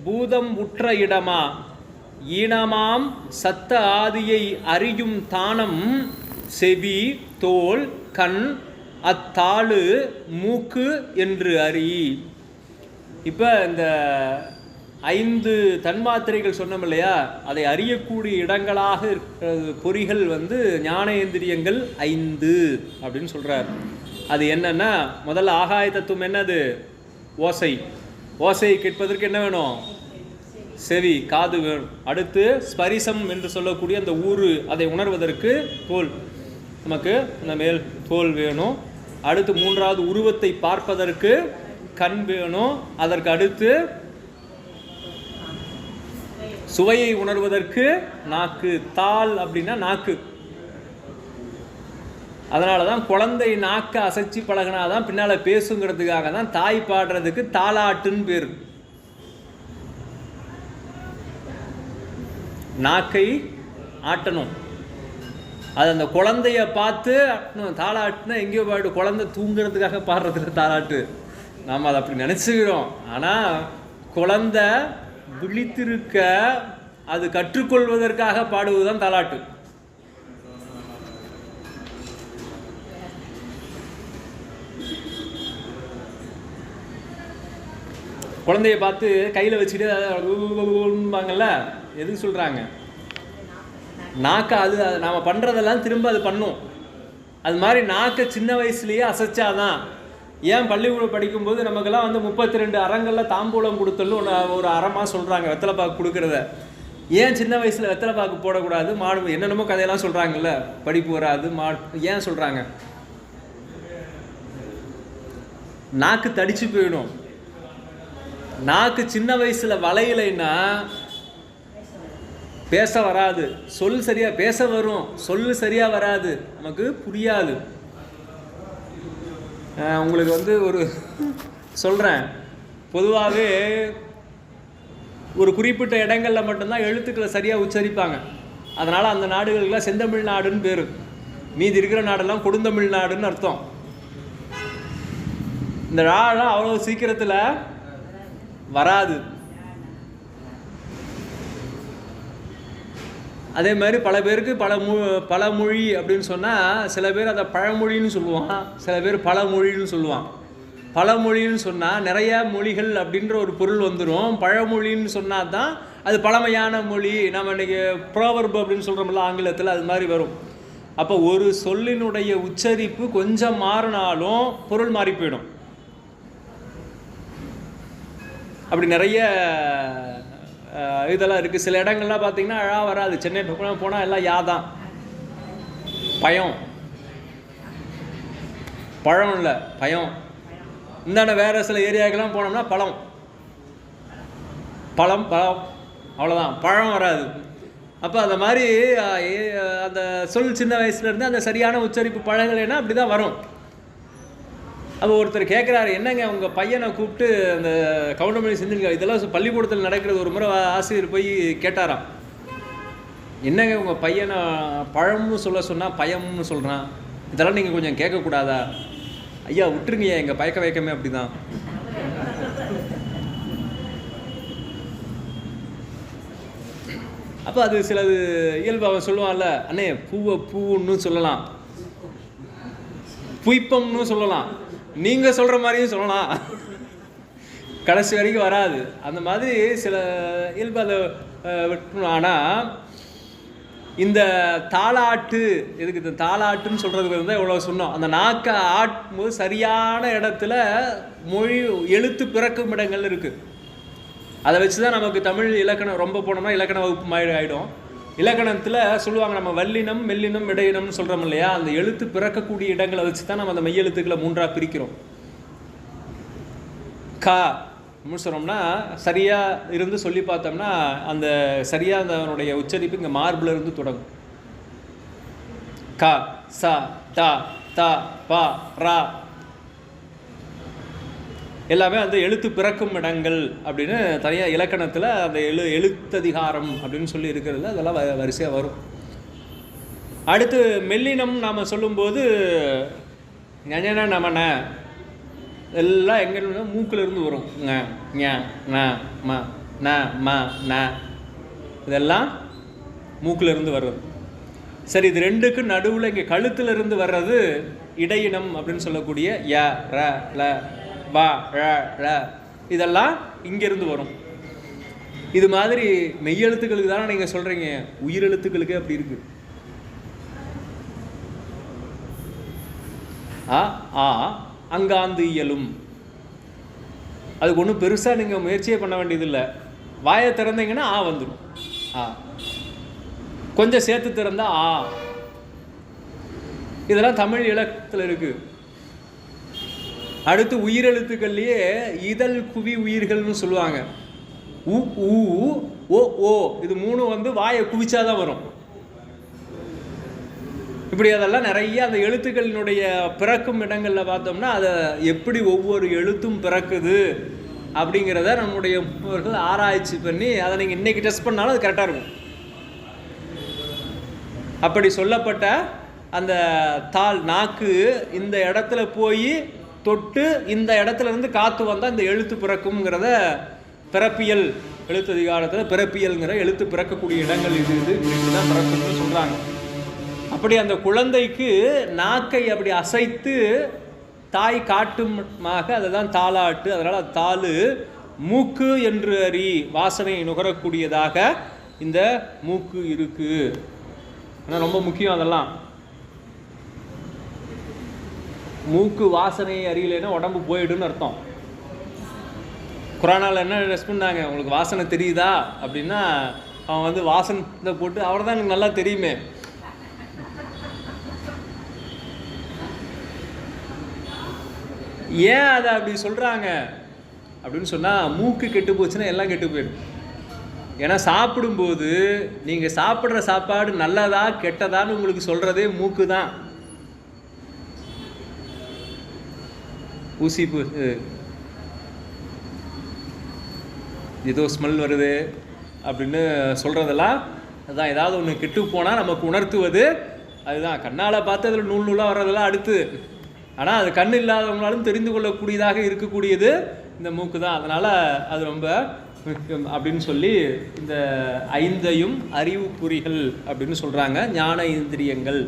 பூதம் உற்ற இடமா, ஈனமாம் சத்த ஆதியை அறியும் தானம், செவி தோல் கண் அத்தாளு மூக்கு என்று அறி. இப்போ இந்த 5 தன்மாத்திரைகள் சொன்னோம் இல்லையா, அதை அறியக்கூடிய இடங்களாக இருக்கிற பொறிகள் வந்து ஞானேந்திரியங்கள் 5 அப்படின்னு சொல்கிறார். அது என்னன்னா, முதல்ல ஆகாய தத்துவம் என்னது? ஓசை. ஓசையை கேட்பதற்கு என்ன வேணும்? செவி, காது வேணும். அடுத்து ஸ்பரிசம் என்று சொல்லக்கூடிய அந்த ஊறு, அதை உணர்வதற்கு தோல், நமக்கு இந்த மேல் தோல் வேணும். அடுத்து 3வது உருவத்தை பார்ப்பதற்கு கண் வேணும். அதற்கு அடுத்து சுவையை உணர்வதற்கு நாக்கு. தாள் அப்படின்னா நாக்கு. அதனால தான் குழந்தை நாக்கை அசைச்சி பழகினாதான் பின்னால் பேசுங்கிறதுக்காக தான் தாய் பாடுறதுக்கு தாலாட்டுன்னு பேர். நாக்கை ஆட்டணும். அது அந்த குழந்தைய பார்த்து தாளாட்டுனா எங்கேயோ பாடு, குழந்தை தூங்குறதுக்காக பாடுறதுல தாளாட்டு. நாம் அதை அப்படி நினச்சிக்கிறோம். ஆனால் குழந்தை விழித்திருக்க அது கற்றுக்கொள்வதற்காக பாடுவதுதான் தாலாட்டு. குழந்தைய பார்த்து கையில் வச்சுக்கிட்டு எதுக்கு சொல்கிறாங்க? நாக்கை அது நாம் பண்ணுறதெல்லாம் திரும்ப அது பண்ணும். அது மாதிரி நாக்கை சின்ன வயசுலேயே அசைச்சாதான். ஏன் பள்ளிக்கூடம் படிக்கும்போது நமக்கெல்லாம் வந்து 32 அறங்களில் தாம்பூலம் கொடுத்தலும் ஒரு அறமாக சொல்கிறாங்க, வெத்தலைப்பாக்கு கொடுக்குறத. ஏன் சின்ன வயசில் வெத்தலைப்பாக்கு போடக்கூடாது? மாடு என்னென்னமோ கதையெல்லாம் சொல்கிறாங்கல்ல, படிப்பு வராது மாடு. ஏன் சொல்கிறாங்க? நாக்கு தடிச்சு போயிடும். நாக்கு சின்ன வயசில் வளையலைன்னா பேச வராது. சொல் சரியாக பேச வரும், சொல் சரியாக வராது, நமக்கு புரியாது. உங்களுக்கு வந்து ஒரு சொல்கிறேன். பொதுவாகவே ஒரு குறிப்பிட்ட இடங்களில் மட்டும்தான் எழுத்துக்களை சரியாக உச்சரிப்பாங்க. அதனால் அந்த நாடுகளுக்கெல்லாம் செந்தமிழ் நாடுன்னு பேர். மீதி இருக்கிற நாடெல்லாம் கொடுந்தமிழ் நாடுன்னு அர்த்தம். இந்த நாடெல்லாம் அவ்வளோ சீக்கிரத்தில் வராது. அதே மாதிரி பல பேருக்கு பல மொழி அப்படின்னு சொன்னால் சில பேர் அதை பழமொழின்னு சொல்லுவான், சில பேர் பழமொழின்னு சொல்லுவான். பழமொழின்னு சொன்னால் நிறைய மொழிகள் அப்படின்ற ஒரு பொருள் வந்துடும். பழமொழின்னு சொன்னால் தான் அது பழமையான மொழி. நம்ம இன்றைக்கி ப்ரோவர்பு அப்படின்னு சொல்கிறோம்ல ஆங்கிலத்தில், அது மாதிரி வரும். அப்போ ஒரு சொல்லினுடைய உச்சரிப்பு கொஞ்சம் மாறினாலும் பொருள் மாறி போயிடும். அப்படி நிறைய இதெல்லாம் இருக்குது. சில இடங்கள்லாம் பார்த்திங்கன்னா அழா வராது. சென்னை போனால் எல்லாம் யாதான். பயம், பழம் இல்லை பயம். இந்தாண்ட வேறு சில ஏரியாக்கெல்லாம் போனோம்னா பழம் பழம் பழம் அவ்வளோதான், பழம் வராது. அப்போ அந்த மாதிரி அந்த சொல் சின்ன வயசுலேருந்து அந்த சரியான உச்சரிப்பு பழகலைன்னா அப்படி தான் வரும். அப்போ ஒருத்தர் கேட்குறாரு, என்னங்க உங்கள் பையனை கூப்பிட்டு அந்த கவுண்டமணி செஞ்சுருக்கா, இதெல்லாம் பள்ளிக்கூடத்தில் நடக்கிறது. ஒரு முறை ஆசிரியர் போய் கேட்டாராம், என்னங்க உங்கள் பையனை பழம்னு சொல்ல சொன்னால் பயம்னு சொல்கிறான், இதெல்லாம் நீங்கள் கொஞ்சம் கேட்கக்கூடாதா? ஐயா விட்டுருங்கய்யா, எங்கள் பயக்க வைக்கமே அப்படி தான். அப்போ அது சிலது இயல்பு. அவன் சொல்லுவான்ல, அண்ணே பூவை பூன்னு சொல்லலாம், புய்ப்பம்னு சொல்லலாம், நீங்கள் சொல்கிற மாதிரியும் சொல்லலாம். கடைசி வரைக்கும் வராது. அந்த மாதிரி சில இயல்பு அதை விட்டுணும். ஆனால் இந்த தாளாட்டு, எதுக்கு இந்த தாளாட்டுன்னு சொல்கிறதுக்கு வந்து எவ்வளோ சொன்னோம். அந்த நாக்கை ஆட்டும்போது சரியான இடத்துல மொழி எழுத்து பிறக்கும் இடங்கள் இருக்குது. அதை வச்சு தான் நமக்கு தமிழ் இலக்கணம் ரொம்ப போனோம்னா இலக்கண வகுப்பு ஆகிடும். இலக்கணத்தில் சொல்லுவாங்க, நம்ம வல்லினம் மெல்லினம் இடையினம்னு சொல்கிறோம் இல்லையா, அந்த எழுத்து பிறக்கக்கூடிய இடங்களை வச்சு தான் நம்ம அந்த மெய்யெழுத்துக்களை 3ஆக பிரிக்கிறோம். கா சொல்கிறோம்னா சரியாக இருந்து சொல்லி பார்த்தோம்னா அந்த சரியாக அதனுடைய உச்சரிப்பு இங்கே மார்பில் இருந்து தொடங்கும். கா சா டா தா பா ரா எல்லாமே அந்த எழுத்து பிறக்கும் இடங்கள் அப்படின்னு தனியாக இலக்கணத்தில் அந்த எழுத்ததிகாரம் அப்படின்னு சொல்லி இருக்கிறதுல அதெல்லாம் வரிசையாக வரும். அடுத்து மெல்லினம் நாம் சொல்லும்போது ஞன நமன எல்லாம் எங்கே மூக்கில் இருந்து வரும். இதெல்லாம் மூக்கில் இருந்து வர்றது. சரி, இது ரெண்டுக்கு நடுவில் இங்கே கழுத்தில் இருந்து வர்றது இடையினம் அப்படின்னு சொல்லக்கூடிய ய ர ல பா ழ ழ இதெல்லாம் இங்கேருந்து வரும். இது மாதிரி மெய்யெழுத்துக்களுக்கு தானே நீங்கள் சொல்கிறீங்க, உயிரெழுத்துக்களுக்கே அப்படி இருக்குது. ஆ ஆ அங்காந்து இயலும். அதுக்கு ஒன்றும் பெருசாக நீங்கள் முயற்சியே பண்ண வேண்டியதில்லை. வாயை திறந்தீங்கன்னா ஆ வந்துடும். ஆ கொஞ்சம் சேர்த்து திறந்தா ஆ. இதெல்லாம் தமிழ் இலக்கத்தில் இருக்குது. அடுத்து உயிரெழுத்துக்கள்லேயே இதழ் குவி உயிர்கள்னு சொல்லுவாங்க. உ ஊ ஓ ஓ இது 3 வந்து வாயை குவிச்சாதான் வரும். இப்படி அதெல்லாம் நிறைய அந்த எழுத்துக்களினுடைய பிறக்கும் இடங்களில் பார்த்தோம்னா அதை எப்படி ஒவ்வொரு எழுத்தும் பிறக்குது அப்படிங்கிறத நம்முடைய முன்னோர்கள் ஆராய்ச்சி பண்ணி அதை நீங்கள் இன்றைக்கி டெஸ்ட் பண்ணாலும் அது கரெக்டாக இருக்கும். அப்படி சொல்லப்பட்ட அந்த தாள் நாக்கு இந்த இடத்துல போய் தொட்டு இந்த இடத்துல இருந்து காற்று வந்தால் இந்த எழுத்து பிறக்குங்கிறத பிறப்பியல் எழுத்து அதிகாரத்தில் பிறப்பியல்ங்கிற எழுத்து பிறக்கக்கூடிய இடங்கள் இது இப்படி தான் பிறக்கும்னு சொல்கிறாங்க. அப்படி அந்த குழந்தைக்கு நாக்கை அப்படி அசைத்து தாய் காட்டுமாக அதை தான் தாளாட்டு. அதனால் அது தாளு. மூக்கு என்று அறி வாசனை நுகரக்கூடியதாக இந்த மூக்கு இருக்குது. ஆனால் ரொம்ப முக்கியம், அதெல்லாம் மூக்கு வாசனையை அறியலைன்னா உடம்பு போயிடுன்னு அர்த்தம். குரானால் என்ன ரெஸ்ட் பண்ணாங்க, உங்களுக்கு வாசனை தெரியுதா அப்படின்னா அவன் வந்து வாசனை போட்டு அவர் தான் எனக்கு நல்லா தெரியுமே. ஏன் அதை அப்படி சொல்கிறாங்க அப்படின்னு சொன்னால், மூக்கு கெட்டு போச்சுன்னா எல்லாம் கெட்டு போயிடும். ஏன்னா சாப்பிடும்போது நீங்கள் சாப்பிட்ற சாப்பாடு நல்லதா கெட்டதான்னு உங்களுக்கு சொல்கிறதே மூக்கு தான். ஊசி ஏதோ ஸ்மெல் வருது அப்படின்னு சொல்கிறதெல்லாம் அதுதான். ஏதாவது ஒன்று கெட்டு போனால் நமக்கு உணர்த்துவது அதுதான். கண்ணால் பார்த்து அதில் நூல் நூலாக வர்றதெல்லாம் அடுத்து. ஆனால் அது கண் இல்லாதவங்களாலும் தெரிந்து கொள்ளக்கூடியதாக இருக்கக்கூடியது இந்த மூக்கு தான். அதனால் அது ரொம்ப முக்கியம் அப்படின்னு சொல்லி இந்த 5ஐயும் அறிவு பொறிகள் அப்படின்னு சொல்கிறாங்க. ஞான இந்திரியங்கள்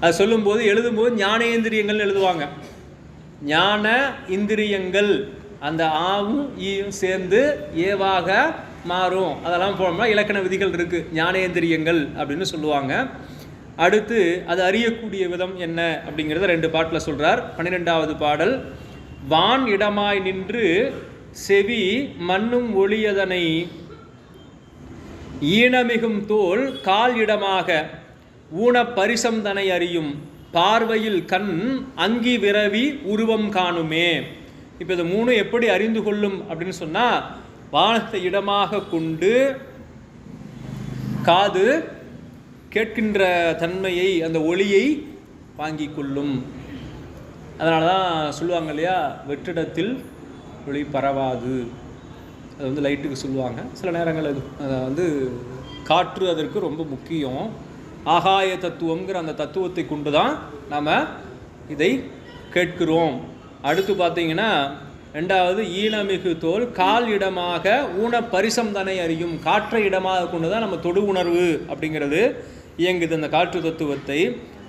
அது சொல்லும்போது எழுதும்போது ஞானேந்திரியங்கள்னு எழுதுவாங்க. ஞான இந்திரியங்கள் அந்த ஆவும் ஈயும் சேர்ந்து ஏவாக மாறும். அதெல்லாம் போனோம்னா இலக்கண விதிகள் இருக்குது. ஞானேந்திரியங்கள் அப்படின்னு சொல்லுவாங்க. அடுத்து அது அறியக்கூடிய விதம் என்ன அப்படிங்கிறத 2 பாட்டில் சொல்கிறார். 12வது பாடல், வான் இடமாய் நின்று செவி மண்ணும் ஒளியதனை ஈனமிகும் தோல் கால் இடமாக ஊன பரிசந்தனை அறியும் பார்வையில் கண் அங்கி விரவி உருவம் காணுமே. இப்போ இது 3 எப்படி அறிந்து கொள்ளும் அப்படின்னு சொன்னால், வானத்தை இடமாக கொண்டு காது கேட்கின்ற தன்மையை அந்த ஒளியை வாங்கி கொள்ளும். அதனால தான் சொல்லுவாங்க இல்லையா, வெற்றிடத்தில் ஒளி பரவாது. அது வந்து லைட்டுக்கு சொல்லுவாங்க. சில நேரங்கள் அதை வந்து காற்று அதற்கு ரொம்ப முக்கியம். ஆகாய தத்துவங்கிற அந்த தத்துவத்தை கொண்டு தான் நாம் இதை கேட்கிறோம். அடுத்து பார்த்தீங்கன்னா 2வது ஈனமிகு தோல் கால் இடமாக ஊன பரிசந்தனை அறியும். காற்றை இடமாக கொண்டு தான் நம்ம தொடு உணர்வு அப்படிங்கிறது இயங்குது, அந்த காற்று தத்துவத்தை.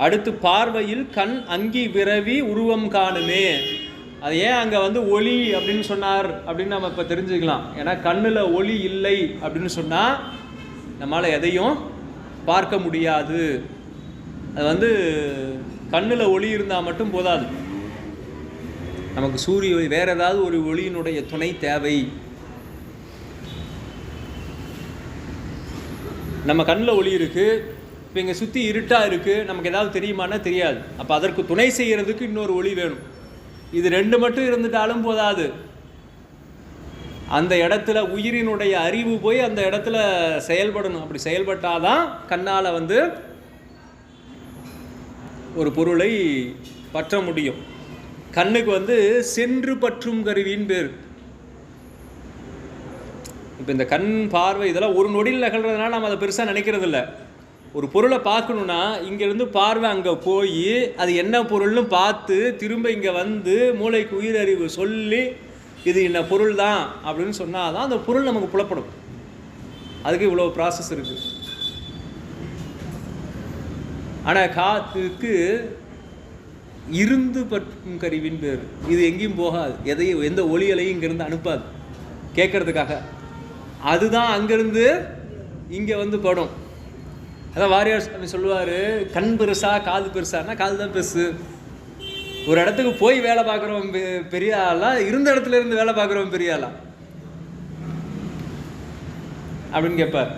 அடுத்து பார்வையில் கண் அங்கி விரவி உருவம் காணுமே. அது ஏன் அங்கே வந்து ஒளி அப்படின்னு சொன்னார் அப்படின்னு நம்ம இப்போ தெரிஞ்சுக்கலாம். ஏன்னா கண்ணில் ஒளி இல்லை அப்படின்னு சொன்னால் நம்மளால் எதையும் பார்க்க முடியாது. அது வந்து கண்ணில் ஒளி இருந்தால் மட்டும் போதாது, நமக்கு சூரிய ஒளி, வேறு ஏதாவது ஒரு ஒளியினுடைய துணை தேவை. நம்ம கண்ணில் ஒளி இருக்குது, இப்போ இங்கே சுற்றி இருட்டாக இருக்குது, நமக்கு ஏதாவது தெரியுமானா தெரியாது. அப்போ அதற்கு துணை செய்கிறதுக்கு இன்னொரு ஒளி வேணும். இது ரெண்டு மட்டும் இருந்துட்டாலும் போதாது, அந்த இடத்துல உயிரினுடைய அறிவு போய் அந்த இடத்துல செயல்படணும். அப்படி செயல்பட்டாதான் கண்ணால் வந்து ஒரு பொருளை பற்ற முடியும். கண்ணுக்கு வந்து சென்று பற்றும் கருவின்னு பேர். இப்போ இந்த கண் பார்வை இதெல்லாம் ஒரு நொடியில் நிகழ்கிறதுனால நம்ம அதை பெருசாக நினைக்கிறது இல்லை. ஒரு பொருளை பார்க்கணுன்னா இங்கேருந்து பார்வை அங்கே போய் அது என்ன பொருள்னு பார்த்து திரும்ப இங்கே வந்து மூளைக்கு உயிரறிவு சொல்லி இது என்ன பொருள் தான் அப்படின்னு சொன்னால் தான் அந்த பொருள் நமக்கு புலப்படும். அதுக்கு இவ்வளோ ப்ராசஸ் இருக்குது. ஆனால் காத்துக்கு இருந்து பற்றும் கருவின்னு பேர். இது எங்கேயும் போகாது, எதையும் எந்த ஒளியலையும் இங்கேருந்து அனுப்பாது கேட்கறதுக்காக. அதுதான் அங்கேருந்து இங்கே வந்து படும். அதான் வாரியார் சாமி சொல்லுவார், கண் பெருசா காது பெருசானா காது தான் பெருசு. ஒரு இடத்துக்கு போய் வேலை பார்க்குறவன் பெரிய ஆளா, இருந்த இடத்துல இருந்து வேலை பார்க்குறவன் பெரிய ஆளா அப்படின்னு கேட்பார்.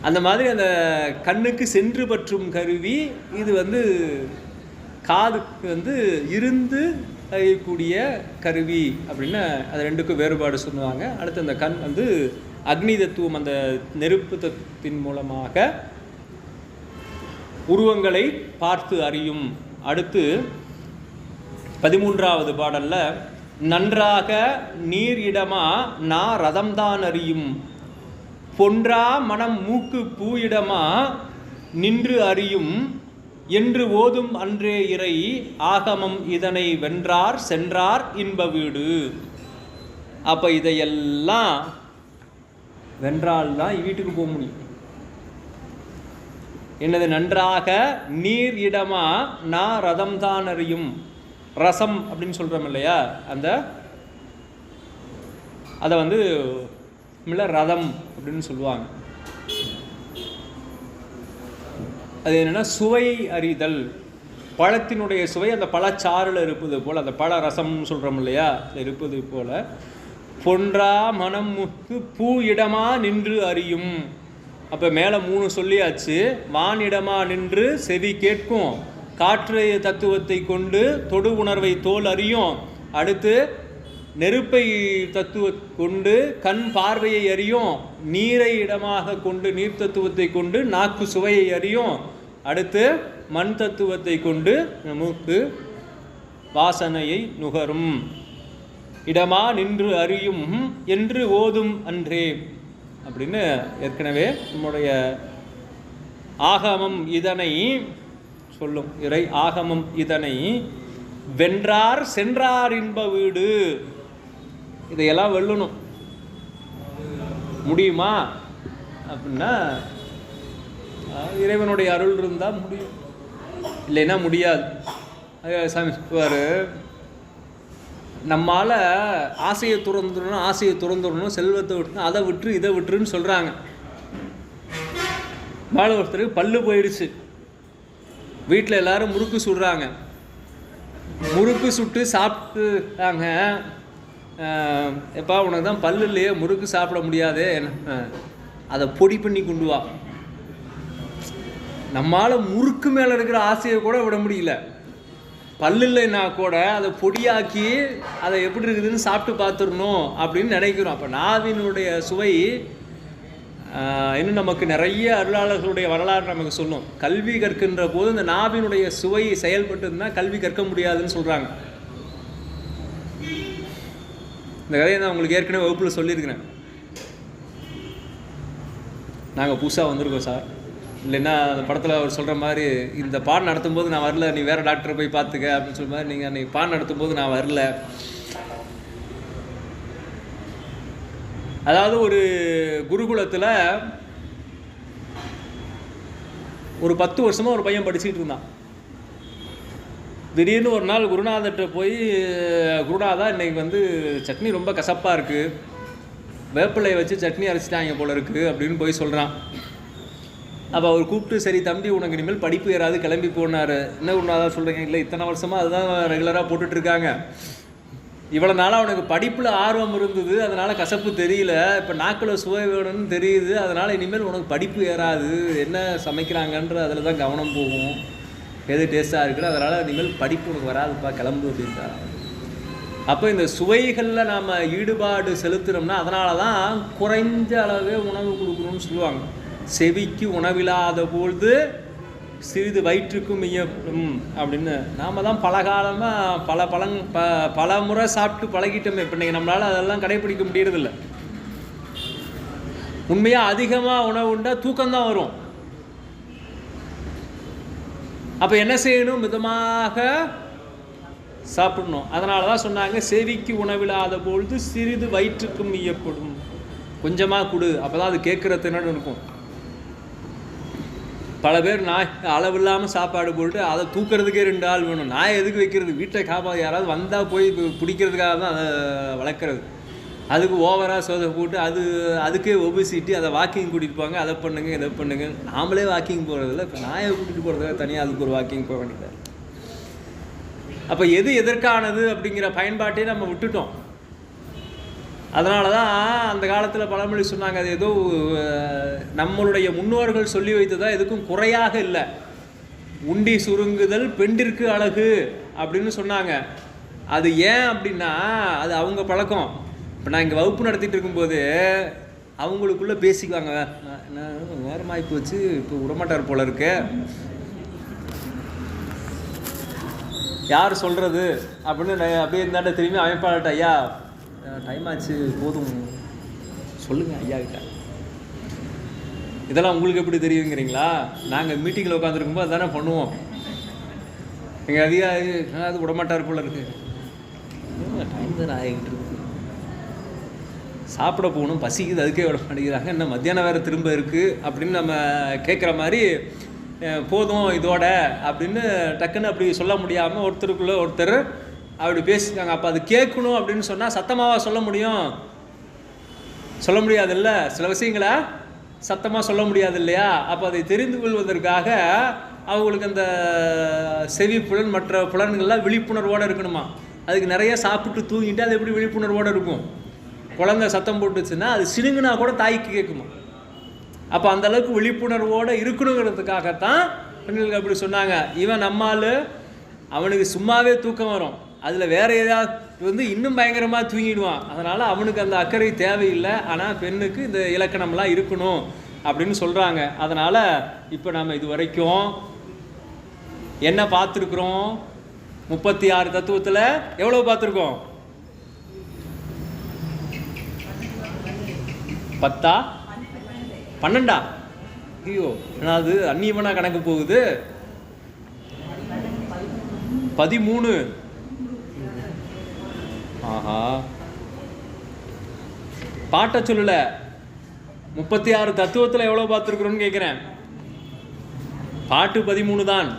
அந்த மாதிரி அந்த கண்ணுக்கு சென்று பற்றும் கருவி இது வந்து காதுக்கு வந்து இருந்து அறியக்கூடிய கருவி அப்படின்னு அது ரெண்டுக்கும் வேறுபாடு சொல்லுவாங்க. அடுத்து அந்த கண் வந்து அக்னி தத்துவம், அந்த நெருப்பு தத்துவத்தின் மூலமாக உருவங்களை பார்த்து அறியும். அடுத்து 13வது பாடல்ல, நன்றாக நீர் இடமா நான் ரதம்தான் அறியும், பொன்றா மனம் மூக்கு பூ இடமா நின்று அறியும், என்று ஓதும் அன்றே இறை ஆகமம் இதனை வென்றார் சென்றார் இன்ப வீடு. அப்போ இதையெல்லாம் வென்றால்தான் வீட்டுக்கு போக முடியும். என்னது? நன்றாக நீர் இடமா நான் ரதம் தான் அறியும். ரசம் அப்படின்னு சொல்கிறோம் இல்லையா, அந்த அதை வந்து ரதம் அப்படின்னு சொல்லுவாங்க. அது என்னென்னா சுவை அறிதல். பழத்தினுடைய சுவை அந்த பழச்சாறில் இருப்பது போல், அந்த பழ ரசம்னு சொல்கிறோம் இல்லையா, இருப்பது போல் பொன்றா மனம் முக்கு பூ இடமா நின்று அறியும். அப்போ மேலே 3 சொல்லியாச்சு. வானிடமா நின்று செவி கேட்கும், காற்று தத்துவத்தை கொண்டு தொடு உணர்வை தோல் அறியும். அடுத்து நெருப்பை தத்துவ கொண்டு கண் பார்வையை அறியும், நீரை இடமாக கொண்டு நீர் தத்துவத்தை கொண்டு நாக்கு சுவையை அறியும். அடுத்து மண் தத்துவத்தை கொண்டு மூக்கு வாசனையை நுகரும். இடமா நின்று அறியும் என்று ஓதும் அன்றே அப்படின்னு ஏற்கனவே நம்முடைய ஆகமம் இதனை சொல்லும். இறை ஆகமம் இதனை வென்றார் சென்றார் இன்ப வீடு. இதையெல்லாம் வெல்லணும் முடியுமா அப்படின்னா இறைவனுடைய அருள் இருந்தால் முடியும், இல்லைன்னா முடியாது. சாமி சொல்லுவார், நம்மால் ஆசையை துறந்துடணும் செல்வத்தை விட்டுணும், அதை விட்டுரு இதை விட்டுருன்னு சொல்கிறாங்க. மேலே ஒருத்தருக்கு பல்லு போயிடுச்சு, வீட்டில் எல்லோரும் முறுக்கு சுடுறாங்க. முறுக்கு சுட்டு சாப்பிட்டுட்டாங்க. எப்பா உனக்கு தான் பல்லு இல்லையே, முறுக்கு சாப்பிட முடியாதே, அதை பொடி பண்ணி கொண்டு வா. நம்மால் முறுக்கு மேலே இருக்கிற ஆசையை கூட விட முடியல. பல்லு இல்லைன்னா கூட அதை பொடியாக்கி அதை எப்படி இருக்குதுன்னு சாப்பிட்டு பார்த்துடணும் அப்படின்னு நினைக்கிறோம். அப்போ நாவினுடைய சுவை இன்னும் நமக்கு நிறைய அருளாளர்களுடைய வரலாறு நமக்கு சொல்லும். கல்வி கற்கின்ற போது இந்த நாவினுடைய சுவை செயல்பட்டுன்னா கல்வி கற்க முடியாதுன்னு சொல்கிறாங்க. இந்த கதையை நான் உங்களுக்கு ஏற்கனவே வகுப்பில் சொல்லியிருக்கிறேன். நாங்கள் புதுசாக வந்திருக்கோம் சார், இல்லைன்னா அந்த படத்தில் அவர் சொல்கிற மாதிரி இந்த பாடம் நடத்தும் போது நான் வரல, நீ வேறு டாக்டரை போய் பார்த்துக்க அப்படின்னு சொல்ற மாதிரி, நீங்கள் அன்றைக்கி பாடம் நடத்தும் போது நான் வரல. அதாவது ஒரு குருகுலத்தில் ஒரு 10 வருஷமாக ஒரு பையன் படிச்சுக்கிட்டு இருந்தான். திடீர்னு ஒரு நாள் குருநாதர்கிட்ட போய், குருநாதா இன்னைக்கு வந்து சட்னி ரொம்ப கசப்பாக இருக்குது, வேப்பிலையை வச்சு சட்னி அரைச்சிட்டாங்க போல இருக்குது அப்படின்னு போய் சொல்கிறான். அப்போ அவர் கூப்பிட்டு, சரி தம்பி உனக்கு இனிமேல் படிப்பு ஏறாது, கிளம்பி போனார். என்ன குருநாதா சொல்கிறீங்க? இல்லை, இத்தனை வருஷமாக அதுதான் ரெகுலராக போட்டுட்ருக்காங்க. இவ்வளோ நாளாக அவனுக்கு படிப்பில் ஆர்வம் இருந்தது, அதனால் கசப்பு தெரியல. இப்போ நாக்கில் சுவை வேணும்னு தெரியுது, அதனால் இனிமேல் உனக்கு படிப்பு ஏறாது. என்ன சமைக்கிறாங்கன்ற அதில் தான் கவனம் போகும், எது டேஸ்ட்டாக இருக்குது, அதனால் இனிமேல் படிப்பு உனக்கு வராதுப்பா, கிளம்பு அப்படின்றாங்க. அப்போ இந்த சுவைகளில் நாம் ஈடுபாடு செலுத்துகிறோம்னா அதனால தான் குறைஞ்ச அளவே உணவு கொடுக்கணும்னு சொல்லுவாங்க. செவிக்கு உணவில்லாத பொழுது சிறிது வயிற்றுக்கும் மையப்படும் அப்படின்னு. நாம் தான் பலகாலமாக பல முறை சாப்பிட்டு பழகிட்டோமே. இப்போ இன்றைக்கி நம்மளால் அதெல்லாம் கடைப்பிடிக்க முடியறதில்ல. உண்மையாக அதிகமாக உணவு உண்டால் தூக்கம்தான் வரும். அப்போ என்ன செய்யணும்? மிதமாக சாப்பிடணும். அதனால தான் சொன்னாங்க, செவிக்கு உணவில்லாத பொழுது சிறிது வயிற்றுக்கும் மையப்படும். கொஞ்சமாக கொடு, அப்போ தான் அது கேட்குறதுன்னு இருக்கும். பல பேர் நாய் அளவில்லாமல் சாப்பாடு போட்டு அதை தூக்கிறதுக்கே 2 ஆள் வேணும். நாய் எதுக்கு வைக்கிறது? வீட்டை காப்பாற்ற யாராவது வந்தால் போய் பிடிக்கிறதுக்காக தான் அதை வளர்க்குறது. அதுக்கு ஓவராக சோதை போட்டு அதுக்கே ஒபிசிட்டி. அதை வாக்கிங் கூட்டிகிட்டு போவாங்க, அதை பண்ணுங்க இதை பண்ணுங்க. நாமளே வாக்கிங் போகிறதில்ல, இப்போ நாயை கூட்டிகிட்டு போகிறதுக்காக தனியாக அதுக்கு ஒரு வாக்கிங் போக வேண்டியது. அப்போ எது எதற்கானது அப்படிங்கிற பயன்பாட்டே நம்ம விட்டுட்டோம். அதனால தான் அந்த காலத்தில் பழமொழி சொன்னாங்க, அது ஏதோ நம்மளுடைய முன்னோர்கள் சொல்லி வைத்ததா எதுக்கும் குறையாக இல்லை. உண்டி சுருங்குதல் பெண்டிற்கு அழகு அப்படின்னு சொன்னாங்க. அது ஏன் அப்படின்னா அது அவங்க பழக்கம். இப்போ நான் இங்கே வகுப்பு நடத்திட்டு இருக்கும்போது அவங்களுக்குள்ளே பேசிக்குவாங்க, நேரமாகி போச்சு, இப்போ விடமாட்டார் போல இருக்கு, யார் சொல்கிறது அப்படின்னு அப்படியே இருந்தாண்ட திரும்பி அமைப்பாளட்ட, ஐயா டைம் ஆச்சு போதும் சொல்லுங்கள் ஐயா கிட்ட. இதெல்லாம் உங்களுக்கு எப்படி தெரியுங்கிறீங்களா? நாங்கள் மீட்டிங்கில் உட்காந்துருக்கும்போது தானே பண்ணுவோம். எங்கள் அதிகாரி அது விடமாட்டார் போல இருக்கு, டைம் தான் ஆகிட்டு இருக்கு, சாப்பிட போகணும், பசிக்குது, அதுக்கே விட மாட்டேங்கிறாங்க, இன்னும் மத்தியானம் வேறு திரும்ப இருக்குது அப்படின்னு நம்ம கேட்குற மாதிரி போதும் இதோட அப்படின்னு டக்குன்னு அப்படி சொல்ல முடியாமல் ஒருத்தருக்குள்ளே ஒருத்தர் அப்படி பேசிக்காங்க. அப்போ அது கேட்கணும் அப்படின்னு சொன்னால் சத்தமாக சொல்ல முடியும்? சொல்ல முடியாதுல்ல. சில விஷயங்களை சத்தமாக சொல்ல முடியாது இல்லையா? அப்போ அதை தெரிந்து கொள்வதற்காக அவங்களுக்கு அந்த செவி புலன் மற்ற புலன்கள்லாம் விழிப்புணர்வோடு இருக்கணுமா. அதுக்கு நிறைய சாப்பிட்டு தூங்கிட்டு அது எப்படி விழிப்புணர்வோடு இருக்கும்? குழந்தை சத்தம் போட்டுச்சுன்னா அது சினுங்குனா கூட தாய்க்கு கேட்குமா. அப்போ அந்தளவுக்கு விழிப்புணர்வோடு இருக்கணுங்கிறதுக்காகத்தான் பெண்களுக்கு அப்படி சொன்னாங்க. இவன் நம்மால் அவனுக்கு சும்மாவே தூக்கம் வரும், அதில் வேறு ஏதாவது இன்னும் பயங்கரமாக தூங்கிடுவான். அதனால் அவனுக்கு அந்த அக்கறை தேவையில்லை. ஆனால் பெண்ணுக்கு இந்த இலக்கணம்லாம் இருக்கணும் அப்படின்னு சொல்கிறாங்க. அதனால் இப்போ நம்ம இது வரைக்கும் என்ன பார்த்துருக்குறோம்? 36 தத்துவத்தில் எவ்வளோ பார்த்துருக்கோம்? 10 12? ஐயோ, அது அந்நியமனாக கணக்கு போகுது. 13. ஆஹா, பாட்ட சொல்லல. 36 தத்துவத்தில் எவ்வளோ பார்த்துருக்குறோன்னு கேட்குறேன். பாட்டு 13 தான்.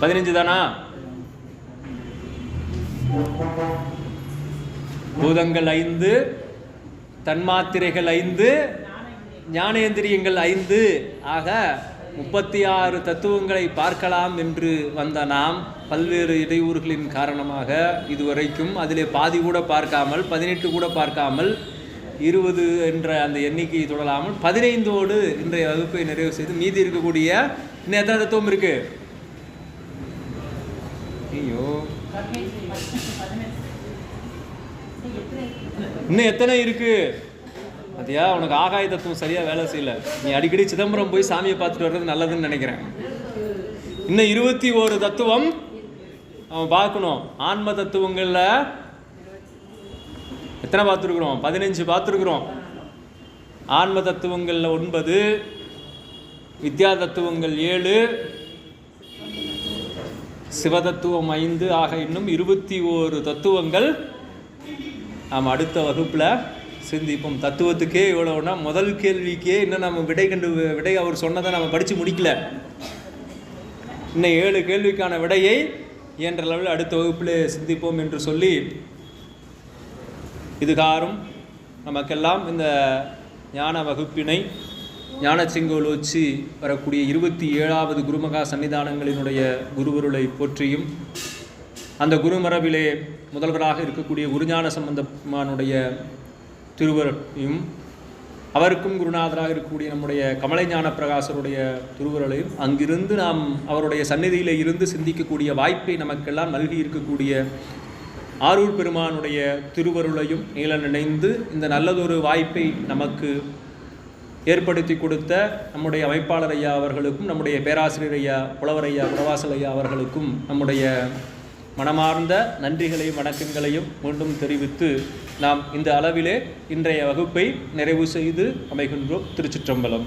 15 தானா? பூதங்கள் 5, தன்மாத்திரைகள் 5, ஞானேந்திரியங்கள் 5 ஆக 36 தத்துவங்களை பார்க்கலாம் என்று வந்த நாம் பல்வேறு இடையூறுகளின் காரணமாக இதுவரைக்கும் அதிலே பாதி கூட பார்க்காமல், 18 கூட பார்க்காமல், 20 என்ற அந்த எண்ணிக்கையை தொடராமல் 15ஓடு இன்றைய வகுப்பை நிறைவு செய்து மீதி இருக்கக்கூடிய இன்னும் எத்தனை தத்துவம் இருக்கு? ஐயோ, இன்னும் எத்தனை இருக்கு? அதியா உனக்கு ஆகாய தத்துவம் சரியாக வேலை செய்யல. நீ அடிக்கடி சிதம்பரம் போய் சாமியை பார்த்துட்டு வர்றது நல்லதுன்னு நினைக்கிறேன். இன்னும் 21 தத்துவம் அவன் பார்க்கணும். ஆன்ம தத்துவங்களில் எத்தனை பார்த்துருக்குறோம்? 15 பார்த்துருக்குறோம். ஆன்ம தத்துவங்களில் 9, வித்யா தத்துவங்கள் 7, சிவதத்துவம் 5 ஆக இன்னும் 21 தத்துவங்கள் நாம் அடுத்த வகுப்பில் சிந்திப்போம். தத்துவத்துக்கே இவ்வளோன்னா முதல் கேள்விக்கே இன்னும் நம்ம விடை அவர் சொன்னதை நம்ம படித்து முடிக்கல. இன்னும் 7 கேள்விக்கான விடையை என்ற அளவில் அடுத்த வகுப்பில் சிந்திப்போம் என்று சொல்லி, இதுகாரும் நமக்கெல்லாம் இந்த ஞான வகுப்பினை ஞான செங்கோல் வச்சு வரக்கூடிய 27வது குருமகா சன்னிதானங்களினுடைய குருவருளை போற்றியும், அந்த குருமரபிலே முதல்வராக இருக்கக்கூடிய குருஞான சம்பந்தமானுடைய திருவரையும், அவருக்கும் குருநாதராக இருக்கக்கூடிய நம்முடைய கமலை ஞான பிரகாசருடைய திருவருளையும், அங்கிருந்து நாம் அவருடைய சந்நிதியில் இருந்து சிந்திக்கக்கூடிய வாய்ப்பை நமக்கெல்லாம் நல்கி இருக்கக்கூடிய ஆரூர் பெருமானுடைய திருவருளையும் நீள நினைந்து இந்த நல்லதொரு வாய்ப்பை நமக்கு ஏற்படுத்தி கொடுத்த நம்முடைய அமைப்பாளர் ஐயா அவர்களுக்கும், நம்முடைய பேராசிரியர் ஐயா புலவர் ஐயா புறவாசல் ஐயா அவர்களுக்கும் நம்முடைய மனமார்ந்த நன்றிகளையும் வணக்கங்களையும் மீண்டும் தெரிவித்து நாம் இந்த அளவிலே இன்றைய வகுப்பை நிறைவு செய்து அமைகின்றோம். திருச்சிற்றம்பலம்.